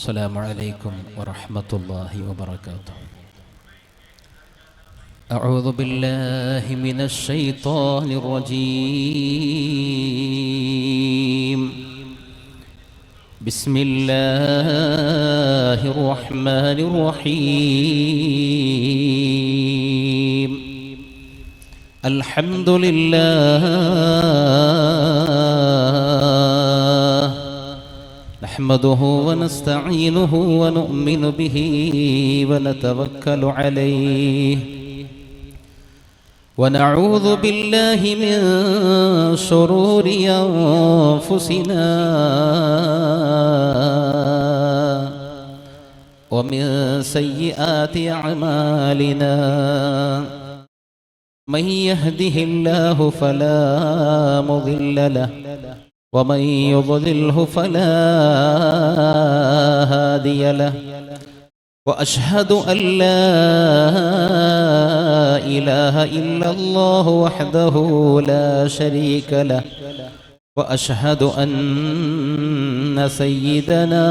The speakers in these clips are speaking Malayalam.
السلام عليكم ورحمة الله وبركاته. أعوذ بالله من الشيطان الرجيم. بسم الله الرحمن الرحيم. الحمد لله نحمده ونستعينه ونؤمن به ونتوكل عليه ونعوذ بالله من شرور أنفسنا ومن سيئات أعمالنا. من يهده الله فلا مضل له ومن يضلله فلا هادي له. وأشهد أن لا إله إلا الله وحده لا شريك له. وأشهد أن سيدنا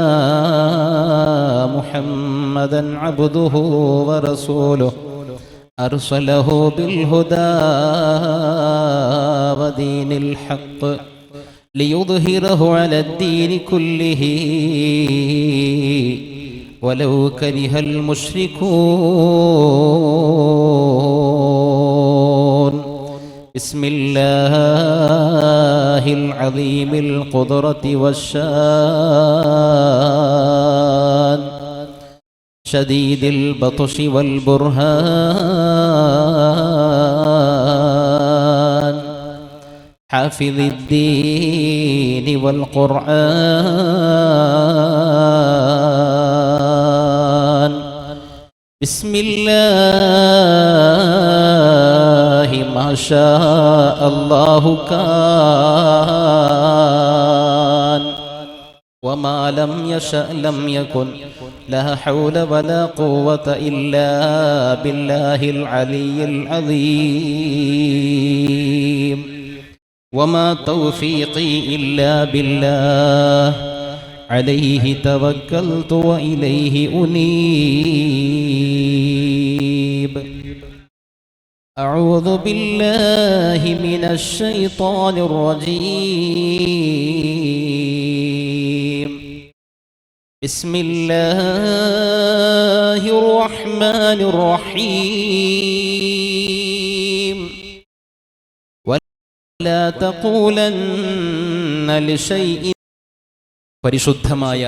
محمدا عبده ورسوله أرسله بالهدى ودين الحق ليظهره على الدين كله ولو كره المشركون. بسم الله العظيم القدرة والشان شديد البطش والبرهان حافظ الدين والقرآن. بسم الله ما شاء الله كان وما لم يشأ لم يكن. لا حول ولا قوة إلا بالله العلي العظيم. وما توفيقي إلا بالله عليه توكلت وإليه أنيب. أعوذ بالله من الشيطان الرجيم. بسم الله الرحمن الرحيم. ولا تقولن لشيء. പരിശുദ്ധമായ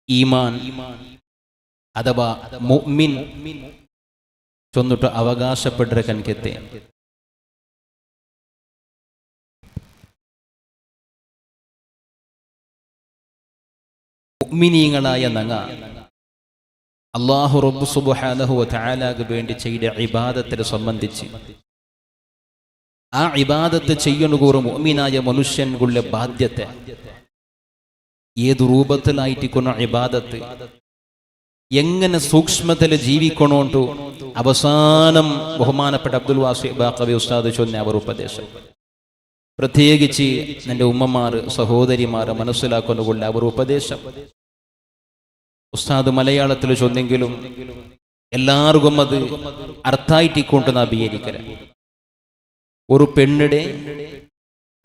ഈമാൻ അഥവാ മുഅ്മിൻ ചൊന്നിട്ട് അവകാശപ്പെട്ട കൺകെത്തെ മുഅ്മിനീങ്ങളായ നങ്ങ അല്ലാഹു റബ്ബു സുബ്ഹാനഹു വ തആലക്ക് വേണ്ടി ചെയ്ത ഇബാദത്തിനെ സംബന്ധിച്ച് ആ ഇബാദത്ത് ചെയ്യുന്നകൂറ മുഅ്മിനായ മനുഷ്യൻകുള്ള ബാധ്യത ഏതു രൂപത്തിലായിട്ടിക്കുന്ന ഇബാദത്ത് എങ്ങനെ സൂക്ഷ്മത്തിൽ ജീവിക്കണോണ്ടു അവസാനം ബഹുമാനപ്പെട്ട അബ്ദുൽ വാസി ബാഖവി ഉസ്താദ് ചൊന്ന അവർ ഉപദേശം പ്രത്യേകിച്ച് എൻ്റെ ഉമ്മമാർ സഹോദരിമാർ മനസ്സിലാക്കുന്നുകൊള്ള അവർ ഉപദേശം ഉസ്താദ് മലയാളത്തിൽ ചൊന്നെങ്കിലും എല്ലാവർക്കും അത് അർത്ഥായിട്ടിക്കൊണ്ട് നബീകരിക്കര. ഒരു പെണ്ണിടെ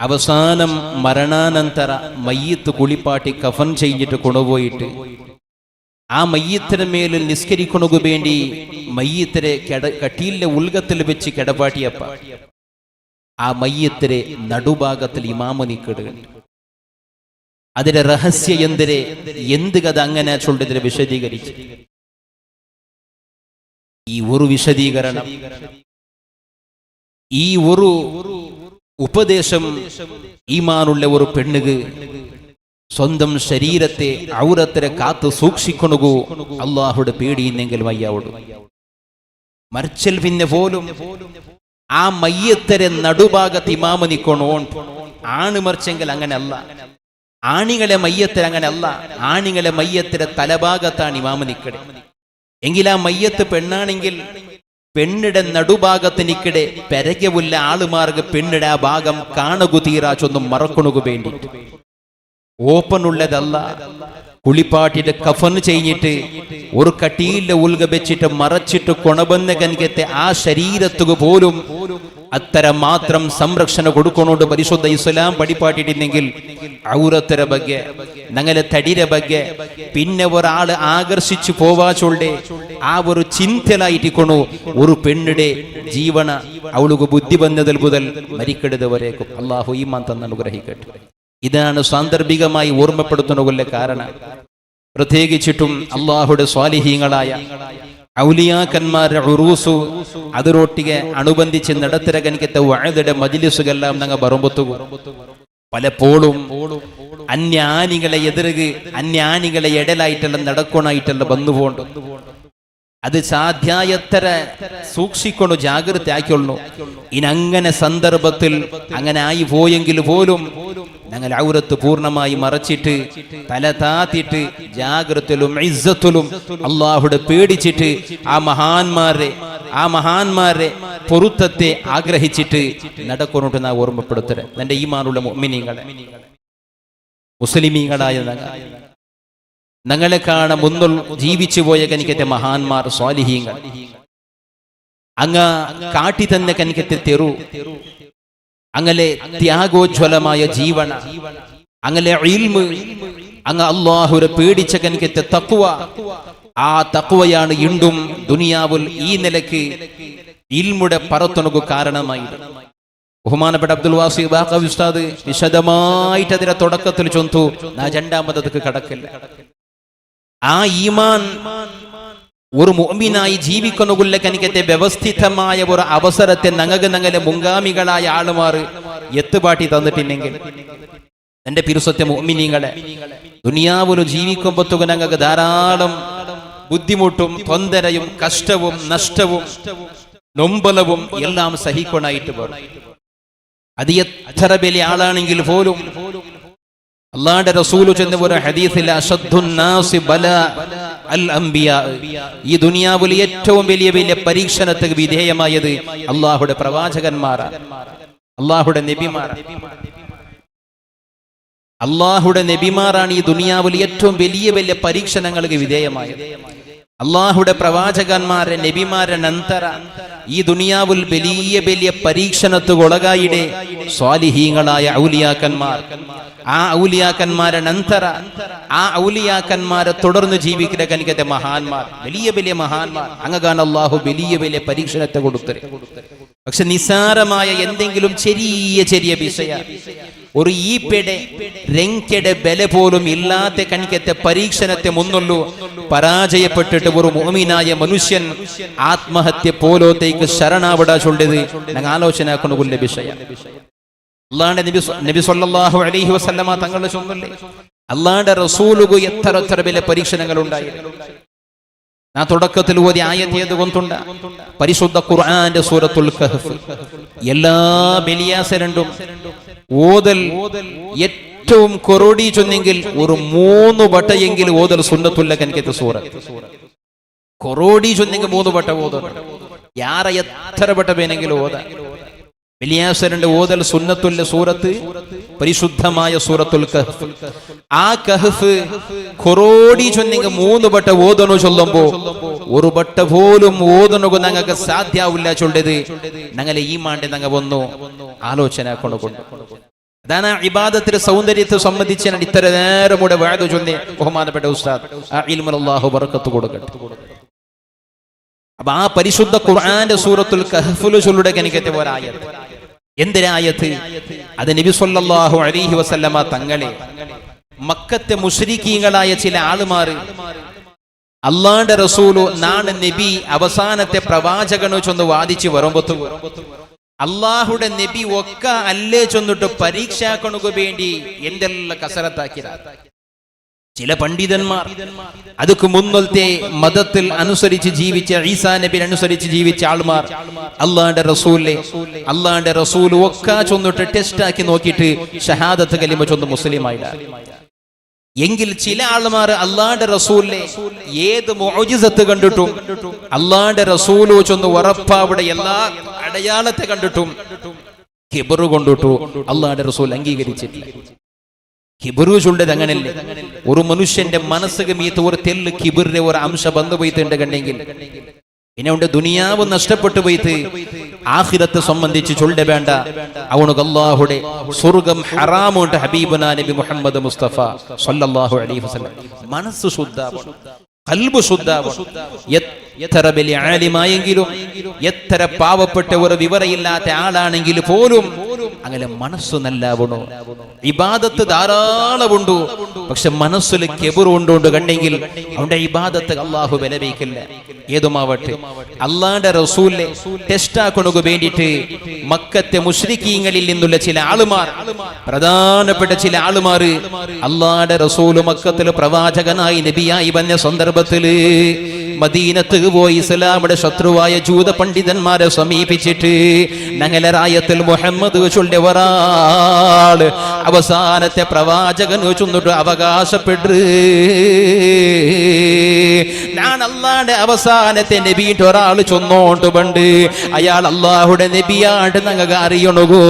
അവസാനം മരണാനന്തര മയ്യത്ത് കുളിപ്പാട്ടി കഫൻ ചെയ്തിട്ട് കൊണ്ടുപോയിട്ട് ആ മയ്യത്തിന് മേലിൽ നിസ്കരിക്കണു വേണ്ടി മയ്യത്തിരെ കട്ടിയിലെ ഉൽഗത്തിൽ വെച്ച് കിടപ്പാട്ടിയപ്പ ആ മയ്യത്തിരെ നടുഭാഗത്തിൽ ഇമാമ നിൽക്കിടുകയുണ്ട്. അതിന്റെ രഹസ്യ എന്തിരെ എന്ത് കഥ അങ്ങനെ ചൊല്ലതിരെ വിശദീകരിച്ച് ഈ ഒരു വിശദീകരണം ഈ ഒരു ഉപദേശം ഈമാനുള്ള ഒരു പെണ്ണുക്ക് സ്വന്തം ശരീരത്തെ ഔറത്തിനെ കാത്തു സൂക്ഷിക്കണു അള്ളാഹുടെ പേടിയുന്നെങ്കിലും അയ്യാവോട് മറിച്ചൽ പിന്നെ പോലും ആ മയ്യത്തരെ നടുഭാഗത്ത് ഇമാമ നിക്കണോ ആണ് മറിച്ചെങ്കിൽ അങ്ങനെ അല്ല. ആണികളെ മയ്യത്തര അങ്ങനെ അല്ല. ആണികളെ മയ്യത്തര തലഭാഗത്താണ് ഇമാമ നിക്കടെ. എങ്കിൽ ആ മയ്യത്ത് പെണ്ണാണെങ്കിൽ പെണ്ണിടെ നടുഭാഗത്തിനിക്കിടെ പെരകവുള്ള ആളുമാർക്ക് പെണ്ണിടെ ആ ഭാഗം കാണുകു തീരാച്ചൊന്നും മറക്കണുകു വേണ്ടി ഓപ്പൺ ഉള്ളതല്ല. കുളിപ്പാട്ടിട്ട് കഫൻ ചെയ്തിട്ട് ഒരു കട്ടിയിലെ ഉൽഗ വെച്ചിട്ട് മറച്ചിട്ട് കൊണബന്ന കനിക്കത്തെ ആ ശരീരത്തുക പോലും അത്തരം മാത്രം സംരക്ഷണ കൊടുക്കണോണ്ട് പരിശുദ്ധ ഇസ്ലാം പഠിപ്പാട്ടിട്ടുണ്ടെങ്കിൽ ഔറത്തര ബഗ്ഗെ ഞങ്ങളെ തടിര ബഗ്ഗെ പിന്നെ ഒരാള് ആകർഷിച്ചു പോവാച്ചോളുടെ ആ ഒരു ചിന്തലായിട്ടിക്കൊണു ഒരു പെണ്ണിടെ ജീവന അവളുക്ക് ബുദ്ധി വന്നതിൽ മുതൽ മരിക്കെടുത് വരേക്കും അള്ളാഹു ഈമാൻ തന്നനുഗ്രഹിക്കട്ടെ. ഇതാണ് സാന്ദർഭികമായി ഓർമ്മപ്പെടുത്തുന്ന കാരണം. പ്രത്യേകിച്ചിട്ടും അള്ളാഹുടെ സ്വാലിഹീങ്ങളായ ഔലിയാക്കന്മാരുടെ ഉറൂസു അതിരൊട്ടിಗೆ അനുബന്ധിച്ച് നടത്തിരകനിക്കത്തെ വഅദയുടെ മജ്ലിസുകളെല്ലാം ഞങ്ങൾ ബറുമ്പത്തുക പലപ്പോഴും അന്യാനികളെ എതിരുക അന്യാനികളെ ഇടലായിട്ടെല്ലാം നടക്കണായിട്ടെല്ലാം വന്നുപോണ്ട് അത് സാധ്യായത്തര സൂക്ഷിക്കൊള്ളു ജാഗ്രത ആക്കിക്കൊള്ളു. ഇനങ്ങനെ സന്ദർഭത്തിൽ അങ്ങനെ ആയി പോയെങ്കിൽ പോലും ഞങ്ങൾ ഔറത്ത് പൂർണ്ണമായി മറച്ചിട്ട് തല താത്തിട്ട് ജാഗ്രതയിലും ഇസ്സത്തിലും അള്ളാഹുടെ പേടിച്ചിട്ട് ആ മഹാന്മാരെ പൊരുത്തത്തെ ആഗ്രഹിച്ചിട്ട് നടക്കൊണ്ടിട്ട് നാ ഓർമ്മപ്പെടുത്തരുത്. എന്റെ ഈമാനുള്ള മുഅ്മിനീങ്ങളെ മുസ്ലിമീങ്ങളായ ഞങ്ങളെ കാണ മുന്നിൽ ജീവിച്ചു പോയ കനിക്കത്തെ മഹാന്മാർ സ്വാലിഹീങ്ങൾ അങ്ങ കാട്ടി തന്നെ കനിക്കത്തെ തെറു അങ്ങനെ ത്യാഗോജ്വലമായ ജീവന അങ്ങനെ ഇൽമ് അങ്ങ അല്ലാഹുരെ പേടിച്ച കനിക്കത്തെ തഖ്വ ആ തഖ്വയാണ് ഇണ്ടും ദുനിയാവുൽ ഈ നിലക്ക് ഇൽമുടെ പറത്തുണക്ക് കാരണമായി. ബഹുമാനപ്പെട്ട അബ്ദുൽ വാസി ബാഖവി ഉസ്താദ് വിശദമായിട്ട് അതിന്റെ തുടക്കത്തിൽ ചൊന്തു നാ രണ്ടാമതക്ക് കടക്കില്ല. ആ ഈമാൻ ഒരു മുഅ്മിനായി ജീവിക്കുന്നകുള്ള കനിക്കത്തെ വ്യവസ്ഥിതമായ ഒരു അവസരത്തെ ഞങ്ങളെ മുൻഗാമികളായ ആളുമാർ എത്തുപാട്ടി തന്നിട്ടില്ലെങ്കിൽ എന്റെ പിരുസത്തെ മുഅ്മിനീങ്ങളെ ദുനിയാവില് ജീവിക്കുമ്പോഴത്തേക്ക് ഞങ്ങൾക്ക് ധാരാളം ബുദ്ധിമുട്ടും തൊന്തരയും കഷ്ടവും നഷ്ടവും നൊമ്പലവും എല്ലാം സഹിക്കൊണായിട്ട് വരും. അത് എത്ര വലിയ ആളാണെങ്കിൽ പോലും അല്ലാഹുവിന്റെ റസൂൽ ചെന്ന ഒരു ഹദീസിൽ അശദ്ദുൻ നാസി ബലാ അൽ അംബിയാ, ഈ ദുനിയാവിൽ ഏറ്റവും വലിയ വലിയ പരീക്ഷണത്തിന് വിധേയമായത് അല്ലാഹുവിന്റെ പ്രവാചകന്മാരാണ്, അല്ലാഹുവിന്റെ നബിമാരാണ്. അല്ലാഹുവിന്റെ നബിമാരാണ് ഈ ദുനിയാവിൽ ഏറ്റവും വലിയ വലിയ പരീക്ഷണങ്ങൾക്ക് വിധേയമായത്. അല്ലാഹുവിന്റെ പ്രവാചകന്മാരെ നബിമാരെ നന്തര ഈ ദുനിയാവിൽ വലിയ വലിയ പരീക്ഷണത്തുകൊളകായിടെ സ്വാലിഹീങ്ങളായ ഔലിയാക്കന്മാർ, ആ ഔലിയാക്കന്മാരെ നന്തര ആ ഔലിയാക്കന്മാരെ തുടർന്ന് ജീവിക്കുന്ന കനിക്കത്തെ മഹാന്മാർ, വലിയ വലിയ മഹാന്മാർ അങ്ങാൻ അല്ലാഹു വലിയ വലിയ പരീക്ഷണത്തെ കൊടുത്തത്. പക്ഷെ നിസാരമായ എന്തെങ്കിലും ചെറിയ ചെറിയ വിഷയ ഒരു ഈപ്പെടെ രംഗയുടെ ബല പോലും ഇല്ലാത്ത കണിക്കത്തെ പരീക്ഷണത്തെ മുന്നുള്ളൂ പരാജയപ്പെട്ടിട്ട് ഒരു മുഅ്മിനായ മനുഷ്യൻ ആത്മഹത്യ പോലോത്തേക്ക് ശരണാവിടാ ചൊല്ലത് ഞങ്ങൾ ആലോചന കൊണ്ടുള്ള വിഷയം. അല്ലാഹുവിന്റെ നബി സല്ലല്ലാഹു അലൈഹി വസല്ലമ തങ്ങളുടെ ചൊല്ലല്ലേ അല്ലാഹുവിന്റെ റസൂലുകു എത്ര വലിയ പരീക്ഷണങ്ങൾ ഉണ്ടായി. ആ തുടക്കത്തിൽ ഓതി ആയത്ത് ഏത് കൊണ്ടുണ്ട്? പരിശുദ്ധ ഖുർആന്റെ സൂറത്തുൽ കഹ്ഫ്. എല്ലാ ബലിയാസരണ്ടും ഓതൽ ഏറ്റവും കൊറോടി ചൊന്നെങ്കിൽ ഒരു 3 വട്ടയെങ്കിലും ഓതൽ സുന്നത്തുല്ല കനിക്കത്തെ സൂറത്ത്. കൊറോടി ചൊന്നെങ്കിൽ 3 വട്ട ഓതൽ യാറ എത്ര വട്ട വേണമെങ്കിലും ഓത. ബലിയാസരന്റെ ഓതൽ സുന്നത്തുല്ല സൂറത്ത് പരിശുദ്ധമായ സൂറത്തുൽ കഹ്ഫ്. ആ കഹ്ഫ് കൊറോടി ചൊന്നെങ്കിൽ 3 വട്ട ഓതണു ചൊല്ലുമ്പോ ഒരു വട്ട പോലും ഓതണു ഞങ്ങൾക്ക് സാധ്യാവില്ല ചൊല്ലത് ഞങ്ങളെ ഈ മാണ്ടി ഞങ്ങൾ വന്നു ആലോചന കൊണ്ടുകൊണ്ട്. അതാണ് ഇബാദത്തിന്റെ സൗന്ദര്യത്തെ സംബന്ധിച്ച് ഞാൻ ഇത്ര നേരം കൂടെ വഅദ് ചൊല്ലി ബഹുമാനപ്പെട്ട ഉസ്താദ് ആ ഇൽമുൽ അല്ലാഹു ബറക്കത്ത് കൊടുക്കട്ടെ. അപ്പൊ ആ പരിശുദ്ധ ഖുർആന്റെ സൂറത്തുൽ കഹ്ഫിൽ ചൊല്ലുടെ കനിക്കത്തെ ഒരായത്ത്. എന്തിനായത്ത്? അത് നബി സല്ലല്ലാഹു അലൈഹി വസല്ലമ തങ്ങളെ മക്കത്തെ മുശ്രിക്കീങ്ങളായ ചില ആളുമാര് അല്ലാഹുവിന്റെ റസൂലു നാണ് നബി അവസാനത്തെ പ്രവാചകനോ ചൊന്ന് വാദിച്ചു വരുമ്പത്തു അല്ലാഹുടെ നബി ഒക്ക അല്ലേ ചൊന്നിട്ട് പരീക്ഷാക്കണുക വേണ്ടി എന്തെല്ലാം കസരത്താക്കിയ ചില പണ്ഡിതന്മാർ അതുക്ക് മുന്നത്തെ മതത്തിൽ അനുസരിച്ച് ജീവിച്ച ഈസാ നബി അനുസരിച്ച് ജീവിച്ച ആൾമാർ അല്ലാഹുവിന്റെ റസൂൽ ഒക്ക ചൊന്നിട്ട് ടെസ്റ്റ് ആക്കി നോക്കിയിട്ട് ഷഹാദത്ത് കലിമ ചൊന്ന് മുസ്ലിമായില്ല. എങ്കിൽ ചില ആൾമാർ അല്ലാഹുവിന്റെ റസൂലിനെ ഏത് മുഅ്ജിസത്ത് കണ്ടിട്ടും അല്ലാഹുവിന്റെ റസൂലോ ചൊന്ന് ഉറപ്പാവിടെ എല്ലാ അടയാളത്തെ കണ്ടിട്ടും കിബറ് കൊണ്ടിട്ടു അല്ലാഹുവിന്റെ റസൂൽ അംഗീകരിച്ചിട്ടില്ല. കിബിറ് ചൊല്ലത് അങ്ങനല്ലേ? ഒരു മനുഷ്യന്റെ മനസ്സ് മീത്ത് ഒരു തെല്ല് കിബിറിന്റെ ഒരു അംശം വന്നു പോയിട്ടുണ്ട് കണ്ടെങ്കിൽ പിന്നെ അവന്റെ ദുനിയാവ് നഷ്ടപ്പെട്ടു പോയിട്ട് ആഖിറത്തെ സംബന്ധിച്ച് ചൊല്ല വേണ്ട. അവനുക്ക് അല്ലാഹുടെ സ്വർഗ്ഗം ഹറാമുണ്ട്. ഹബീബുനാ നബി മുഹമ്മദ് മുസ്തഫ സല്ലല്ലാഹു അലൈഹി വസല്ലം മനസ്സ് ശുദ്ധാവണം, ഖൽബ് ശുദ്ധാവണം. എത്ര വലിയ ആലിമായെങ്കിലും എത്ര പാവപ്പെട്ട ഒരു വിവരയില്ലാത്ത ആളാണെങ്കിൽ പോലും അങ്ങനെ മനസ്സ് നല്ലാവണോ. ഇബാദത്ത് ധാരാളമുണ്ടു, പക്ഷെ മനസ്സിൽ കെബിർ കൊണ്ടുകൊണ്ട് കണ്ടെങ്കിൽ അവന്റെ ഇബാദത്ത് അള്ളാഹു വിലവയ്ക്കില്ല. ഏതുമാവട്ടെ അള്ളാന്റെ റസൂലിനെ ടെസ്റ്റ് ആക്കണക്ക് വേണ്ടിയിട്ട് മക്കത്തെ മുശ്രിക്കീങ്ങളിൽ നിന്നുള്ള ചില ആളുമാർ, പ്രധാനപ്പെട്ട ചില ആളുമാർ അള്ളാന്റെ റസൂല് മക്കത്തിൽ പ്രവാചകനായി നബിയായി വന്ന സന്ദർഭത്തില് മദീനത്ത് പോയി ഇസ്ലാമിന്റെ ശത്രുവായ ജൂത പണ്ഡിതന്മാരെ സമീപിച്ചിട്ട് ഞങ്ങളെ റായത്തിൽ മുഹമ്മദ് ചൊല്ലിയ ഒരാള് അവസാനത്തെ പ്രവാചകൻ ചൊന്നിട്ട് അവകാശപ്പെട്ടു, ഞാൻ അള്ളാന്റെ അവസാനത്തെ നബിയിട്ട് ഒരാൾ ചൊന്നോണ്ട് പണ്ട് അയാൾ അള്ളാഹുടെ നബിയായിട്ട് ഞങ്ങൾക്ക് അറിയണകോ,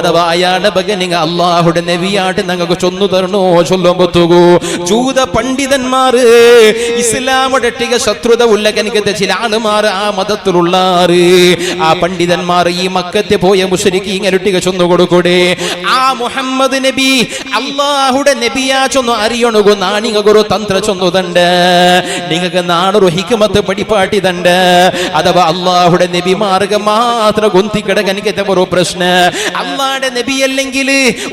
അഥവാ അയാളുടെ ബഗ നിങ്ങൾ അള്ളാഹുടെ നബിയായിട്ട് ഞങ്ങൾക്ക് ചൊന്നു തരണോ ചൊല്ലുമ്പോ ജൂത പണ്ഡിതന്മാര് ഇസ്ലാമുടെ ശത്രുത ഉള്ള കനിക്കത്തെ ചില ആളുമാർ ആ മതത്തിലുള്ളാറ് ആ പണ്ഡിതന്മാർ ഈ മക്കത്തെ പോയ മുശ്രിക്കീങ്ങരുട്ടിക ചൊന്നു കൊടുക്കൂടെ, ആ മുഹമ്മദ് നബി അള്ളാഹുടെ നബിയാ ചൊന്നു അറിയണകോ, നാണിങ്ങൊരു തന്ത്ര ചൊന്നുതണ്ട്, നിങ്ങൾക്ക് നാളൊരു ഹിക്മത്ത് പടിപ്പാട്ടിതണ്ട്, അഥവാ അള്ളാഹുടെ നബിമാർക്ക് മാത്രം ഗൊന്തിക്കട കനിക്കത്തെ ഒരു പ്രശ്ന, അള്ളാഹുടെ നബി അല്ലെങ്കിൽ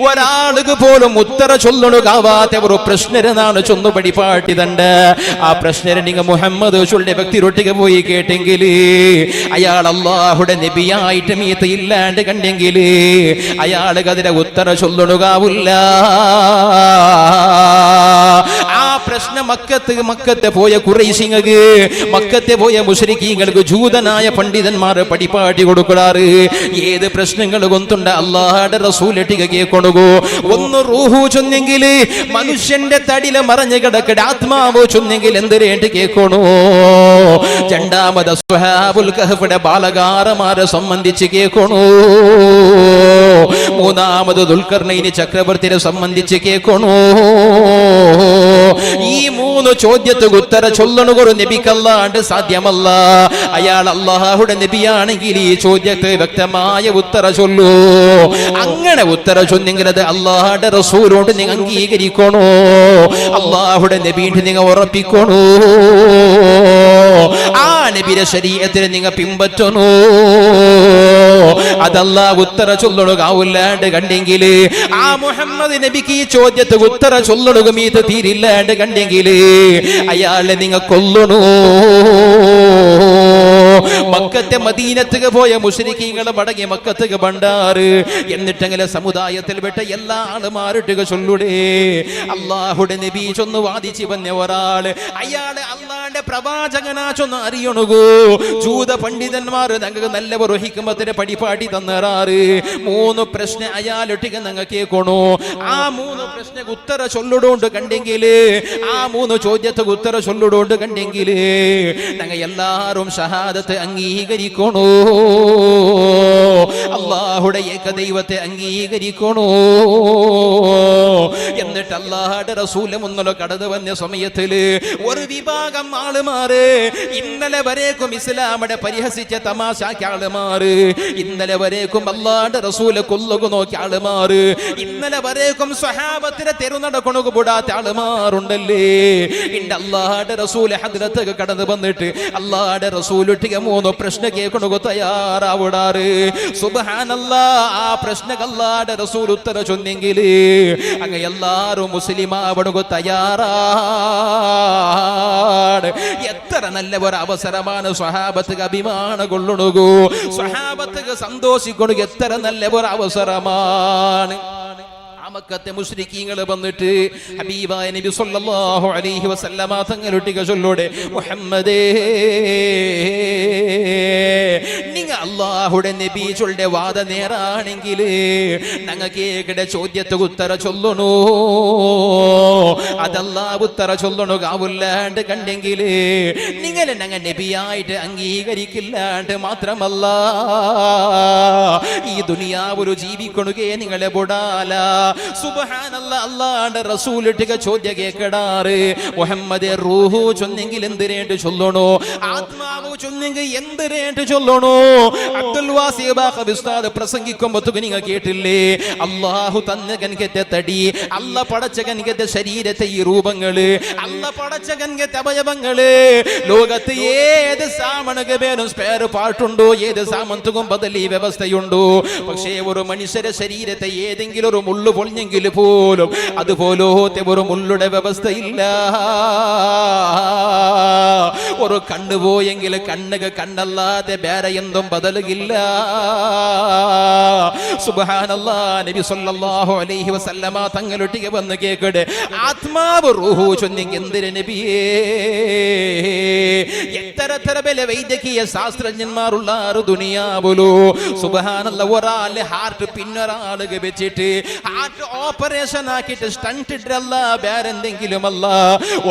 ഒരാൾക്ക് പോലും ഉത്തര ചൊല്ലണുകാവാത്ത ഒരു പ്രശ്നരെന്നാണ് ചൊന്നു പടിപ്പാട്ടിതണ്ട്. ആ പ്രശ്നരെ നിങ്ങൾ മുഹമ്മദ് ചൊല്ലിയ വ്യക്തിരൊട്ടിക പോയി കേട്ടെങ്കിൽ അയാൾ അള്ളാഹുടെ നബിയായിട്ട് മീത്ത് ഇല്ലാണ്ട് കണ്ടെങ്കിൽ അയാൾക്ക് അതിന്റെ ഉത്തര ചൊല്ലണുകാവില്ല. ആ പ്രശ്നം മക്കത്തെ പോയ ഖുറൈശിങ്ങൾക്ക്, മക്കത്തെ പോയ മുശ്രിക്കീങ്ങൾക്ക് ജൂതനായ പണ്ഡിതന്മാർ പടിപ്പാട്ടി കൊടുക്കാറ്. ഏത് പ്രശ്നങ്ങൾ കൊണ്ടുണ്ട് അള്ളാഹുടെ റസൂലട്ടിക കേൾക്കണകോ, ഒന്ന് റൂഹു ചൊന്നെങ്കിൽ മനുഷ്യന്റെ തടില മറഞ്ഞു കിടക്കട ആത്മാവോ ചൊന്നെങ്കിൽ എന്തിനേട്ട് കേൾക്കണോ, രണ്ടാമത് സ്വഹാബുൽ കഹ്ഫിന്റെ ബാലകാരമാരെ സംബന്ധിച്ച് കേൾക്കണോ, മൂന്നാമത് ദുൽഖർനൈനി ചക്രവർത്തിയെ സംബന്ധിച്ച് കേൾക്കണോ. ഈ മൂന്ന് ചോദ്യത്തിന് ഉത്തര ചൊല്ലണുകൊരു നബിക്കല്ലാണ്ട് സാധ്യമല്ല. അയാൾ അള്ളാഹുടെ നബിയാണെങ്കിൽ ഈ ചോദ്യത്തെ വ്യക്തമായ ഉത്തര ചൊല്ലൂ. അങ്ങനെ ഉത്തര ചൊന്നെങ്കിൽ അത് അള്ളാഹുടെ റസൂലോട് നിങ്ങൾ അംഗീകരിക്കണോ, അള്ളാഹുടെ നബിയിട്ട് നിങ്ങൾ ഉറപ്പിക്കണോ, ആ നബിയുടെ ശരീഅത്തിനെ നിങ്ങൾ പിൻപറ്റണോ. അതല്ലാ ഉത്തര ചൊല്ലണുകാവില്ലാണ്ട് കണ്ടെങ്കിൽ ആ മുഹമ്മദ് നബിക്ക് ഈ ചോദ്യത്തെ ഉത്തര ചൊല്ലണുക മീത് തീരില്ലാണ്ട് കണ്ടെങ്കിൽ അയാളെ നിങ്ങൾ കൊല്ലണോ. മക്കത്തെ മദീനത്തുക പോയ മുശ്രിക്കീങ്ങളെ മടങ്ങി മക്കത്തുക ബണ്ടാറ്, എന്നിട്ടെങ്കിലും സമുദായത്തിൽ വിട്ട എല്ലാ ആളുമാരിട്ടുക ചൊല്ലുടേ അള്ളാഹുടെ നബി ചൊന്ന് വാദിച്ചു വന്ന ഒരാള് അയാള് അള്ളാന്റെ പ്രവാചകനാ ചൊന്ന് അറിയണുകോ. ജൂത പണ്ഡിതന്മാർ ഞങ്ങൾക്ക് നല്ല ഒരു ഹിക്മത്തിന്റെ പടിപാടി തന്നറാറ്. മൂന്ന് പ്രശ്നം അയാളൊട്ടിക ഞങ്ങൾ കേൾക്കണോ. ആ മൂന്ന് പ്രശ്ന ഉത്തര ചൊല്ലുടോണ്ട് കണ്ടെങ്കിൽ, ആ മൂന്ന് ചോദ്യത്തെ ഉത്തര ചൊല്ലുടോണ്ട് കണ്ടെങ്കിൽ ഞങ്ങൾ എല്ലാരും ഷഹാദത്ത് അംഗീകരിക്കണോ, അള്ളാഹുടെ ഏകദൈവത്തെ അംഗീകരിക്കണോ. എന്നിട്ട് അള്ളാഹുടെ റസൂല് മുന്നല്ലോ കടന്നു വന്ന സമയത്തില് ഒരു വിഭാഗം ആളുമാര്, ഇന്നലെ വരേക്കും ഇസ്ലാമിനെ പരിഹസിച്ച തമാശാക്കി ആളുമാര്, ഇന്നലെ വരേക്കും അള്ളാഹുടെ റസൂല് കൊല്ലുക നോക്കിയ ആളുമാര്, ഇന്നലെ വരേക്കും സ്വഹാബത്തിനെ തെരുനടക്കണക്ക് കൂടാത്ത ആളുമാരുണ്ടല്ലേ. ഇന്റെ അള്ളാഹുടെ റസൂല് ഹദ്റത്ത് കടന്നു വന്നിട്ട് അള്ളാഹുടെ റസൂലുട്ടിക മൂന്ന് പ്രശ്നം കേൾക്കണക്ക് തയ്യാറാവിടാറ്. സുബ്ഹാനല്ലാഹ്, ആ പ്രശ്നക്ക് അള്ളാഹുടെ റസൂൽ ഉത്തര ചൊന്നെങ്കിൽ അങ്ങ് എല്ലാരും മുസ്ലിം ആവണക്ക് തയ്യാറാണ്. എത്ര നല്ല ഒരു അവസരമാണ് സ്വഹാബത്തുക്ക് അഭിമാനം കൊള്ളണകൂ, സ്വഹാബത്തുക്ക് സന്തോഷിക്കണു. എത്ര നല്ല ഒരു അവസരമാണ്. മക്കത്തെ മുശ്രിക്കീങ്ങൾ വന്നിട്ട് ഹബീബായ നബി സല്ലല്ലാഹു അലൈഹി വസല്ലമ തങ്ങളൊട്ടിക ചൊല്ലോടെ, മുഹമ്മദേ നിങ്ങൾ അല്ലാഹുടെ നബി ചൊല്ലുടെ വാദ നേരാണെങ്കിൽ ഞങ്ങൾക്ക് ഏകടെ ചോദ്യത്തിന് ഉത്തര ചൊല്ലണോ അതല്ലാ ഉത്തര ചൊല്ലണോ കാവില്ലാണ്ട് കണ്ടെങ്കിൽ നിങ്ങൾ ഞങ്ങൾ നബിയായിട്ട് അംഗീകരിക്കില്ലാണ്ട് മാത്രമല്ല ഈ ദുനിയാവില് ജീവിക്കണുകെ നിങ്ങളെ ബുടാല സുബ്ഹാനല്ലാഹ് അല്ലാഹുടെ റസൂൽ ഇട്ടിക ചോദ്യ കേക്കടാറ് മുഹമ്മദ് റൂഹു ചൊന്നെങ്കിൽ എന്തിനേട്ട് ചൊല്ലണോ ആത്മാവ് ചൊന്നെങ്കിൽ എന്തിനേട്ട് ചൊല്ലണോ അബ്ദുൽ വാസി ബാഖവി ഉസ്താദ് പ്രസംഗിക്കുമ്പോൾ നിങ്ങൾ കേട്ടില്ലേ അല്ലാഹു തന്ന കൻകത്തെ തടി അല്ല പടച്ച കൻകത്തെ ശരീരത്തെ ഈ രൂപങ്ങള് അല്ല പടച്ച കൻകത്തെ അവയവങ്ങള് ലോകത്ത് ഏത് സാമണക പേരും സ്പെയർ പാർട്ടുണ്ടോ ഏത് സാമന്തുക്കും ബദലി വ്യവസ്ഥയുണ്ടോ പക്ഷേ ഒരു മനുഷ്യരെ ശരീരത്തെ ഏതെങ്കിലും ഒരു മുള്ളു പൊളിഞ്ഞെങ്കിൽ പോലും അതുപോലത്തെ ഒരു മുള്ളുടെ വ്യവസ്ഥയില്ല ഒരു കണ്ണു പോയെങ്കിൽ കണ്ണുക കണ്ണല്ലാതെ വേറെ എന്തും ബദലുകില്ല സുബ്ഹാനല്ലാഹ് നബി സല്ലല്ലാഹു അലൈഹി വസല്ലമ തങ്ങളൊട്ടിಗೆ വന്ന് കേക്കടെ ആത്മാവ് റൂഹു ചൊന്നെങ്കിൽ എന്തിന് നബിയേ എത്ര വലിയ വൈദ്യകീയ ശാസ്ത്രജ്ഞന്മാരുള്ള ദുനിയാവുലു സുബ്ഹാനല്ലാഹ് ഒരാളെ ഹാർട്ട് പിന്നൊരാളുക വെച്ചിട്ട് ഹാർട്ട് ഓപ്പറേഷൻ ആക്കിയിട്ട് സ്റ്റണ്ട് ഇട്ടല്ല വേറെ എന്തെങ്കിലും അല്ല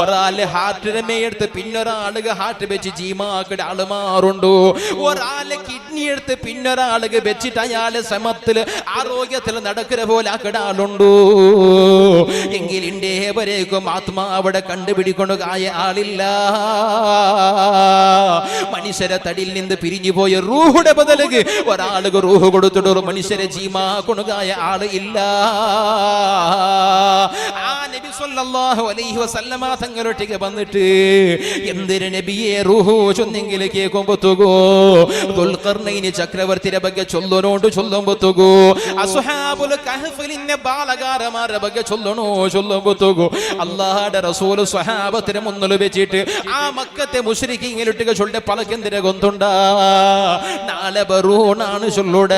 ഒരാളെ ഹാർട്ടിനെ മേയെടുത്ത് പിന്നൊരാളുക ഹാർട്ട് വെച്ച് ജീമാക്കിടെ ആള് മാറുണ്ടോ ഒരാളെ കിഡ്നി എടുത്ത് പിന്നൊരാളുക വെച്ചിട്ട് അയാളെ സമത്തില് ആരോഗ്യത്തിൽ നടക്കുന്ന പോലെ ആക്കിട ആളുണ്ടോ എങ്കിൽ ഇണ്ടേവരേക്കും ആത്മാവിടെ കണ്ടുപിടിക്കൊണ്ടുകായ ആളില്ല മനുഷ്യരെ തടിയിൽ നിന്ന് പിരിഞ്ഞു പോയ റൂഹുടെ ബദലുക്ക് ഒരാളുക റൂഹ് കൊടുത്തിട്ട് ഒരു മനുഷ്യരെ ജീമാ കൊണ്ടുകായ ആള് ഇല്ല ആ നബി സല്ലല്ലാഹു അലൈഹി വസല്ലമ തങ്ങളൊട്ടിಗೆ വന്നിട്ട് എന്തിന് നബിയെ റൂഹു ചൊന്നെങ്കിൽ കേൾക്കുമ്പോത്തുകോ ദുൽഖർനൈൻ ചക്രവർത്തിയുടെ ಬಗ್ಗೆ ചൊല്ലുമ്പോത്തുകോ അസ്ഹാബുൽ കഹ്ഫിലിന്റെ ബാലകാരമാരുടെ ಬಗ್ಗೆ ചൊല്ലുമ്പോത്തുകോ അല്ലാഹുവിന്റെ റസൂൽ സ്വഹാബത്തിനെ മുന്നിൽ വെച്ചിട്ട് ആ മക്കത്തെ മുശ്രിക്കീങ്ങളിട്ടിಗೆ ചൊല്ലെ പലക്കെന്തിനെ ഗൊന്തുണ്ട നാളെ ബറൂണാണ് ചൊല്ലുട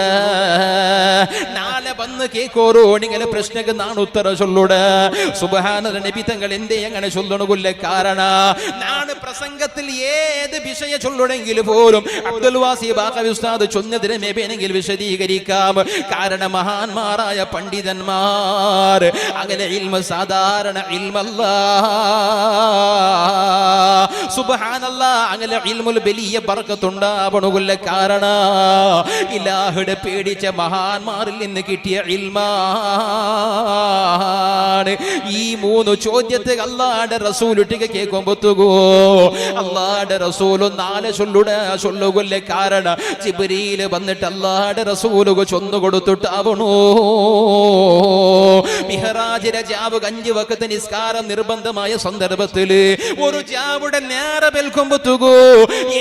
നാളെ വന്ന് കേക്കോറോ നിങ്ങളെ പ്രശ്നಕ್ಕೆ ನಾನು ಉತ್ತರ ചൊല്ലുട സുബ്ഹാനല്ലാഹ് നബി തങ്ങൾ എന്തേ അങ്ങനെ ചൊല്ലണുകൊല്ല കാരണ ನಾನು പ്രസംഗത്തിൽ ഏത് വിഷയ ചൊല്ലുടെങ്കിൽ പോലും അബ്ദുൽ വാസി ബാഖവി ഉസ്താദ് ചൊന്നതിനെ മേബേനെങ്കിൽ വിശദീകരിക്കാം കാരണം മഹാന്മാരായ പണ്ഡിതന്മാർ അങ്ങനെ ഇൽമ സാധാരണ ഇൽമല്ല സുബ്ഹാനല്ലാഹ് അങ്ങനെ ഇൽമുൽ വലിയ ബർക്കത്തുണ്ടാവണുകൊല്ല കാരണ ഇലാഹുടെ പേടിച്ച മഹാന്മാരിൽ നിന്ന് കിട്ടിയ ഇൽമാണ് ഈ മൂന്ന് ചോദ്യത്തെ അല്ലാഹുവിന്റെ റസൂൽ ഇട്ടിಗೆ കേൾക്കുമ്പോത്തുകോ അല്ലാഹുവിന്റെ റസൂൽ നാല് ചൊല്ലുകൊല്ല കാരണം ജിബ്രീൽ വന്നിട്ട് അല്ലാഹുവിന്റെ റസൂൽ ചൊന്നു കൊടുത്തിട്ടാവണോ മിഹ്റാജിലെ ജാവ് 5 വഖത്ത് നിസ്കാരം നിർബന്ധമായ സന്ദർഭത്തില് ഒരു ജാവുടെ നേരെ വെൽക്കുമ്പോത്തുകോ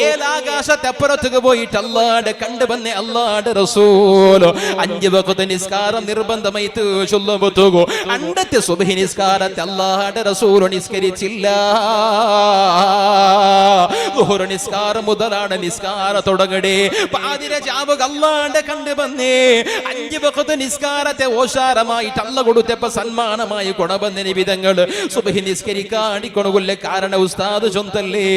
ഏലാകാശത്തപ്പുറത്തേക്ക് പോയിട്ട് അല്ലാഹുവിന്റെ കണ്ടു വന്നേ അല്ലാഹുവിന്റെ റസൂൽ 5 വഖത്ത് നിസ്കാരം നിർബന്ധമായി ചൊല്ലുമ്പോത്തുകോ അണ്ടത്തെ സുബ്ഹി നിസ്കാരത്തെ അല്ലാഹുവിന്റെ റസൂൽ നിസ്കരിച്ചില്ല ളുഹർ നിസ്കാരം മുതലാണ് നിസ്കാരം തുടങ്ങടേ പാതിര ജാവ് അല്ലാഹുവിന്റെ കണ്ടു വന്നേ 5 വഖത്ത് നിസ്കാരത്തെ ഓശാരമായിട്ട് അല്ല കൊടുത്തപ്പോ സന്മാനമായി കൊണബന്ധ നിബിധങ്ങൾ സുബ്ഹി നിസ്കരിക്കാണ്ടിക്കൊണുകൊല്ല കാരണം ഉസ്താദ് ചൊന്തല്ലേ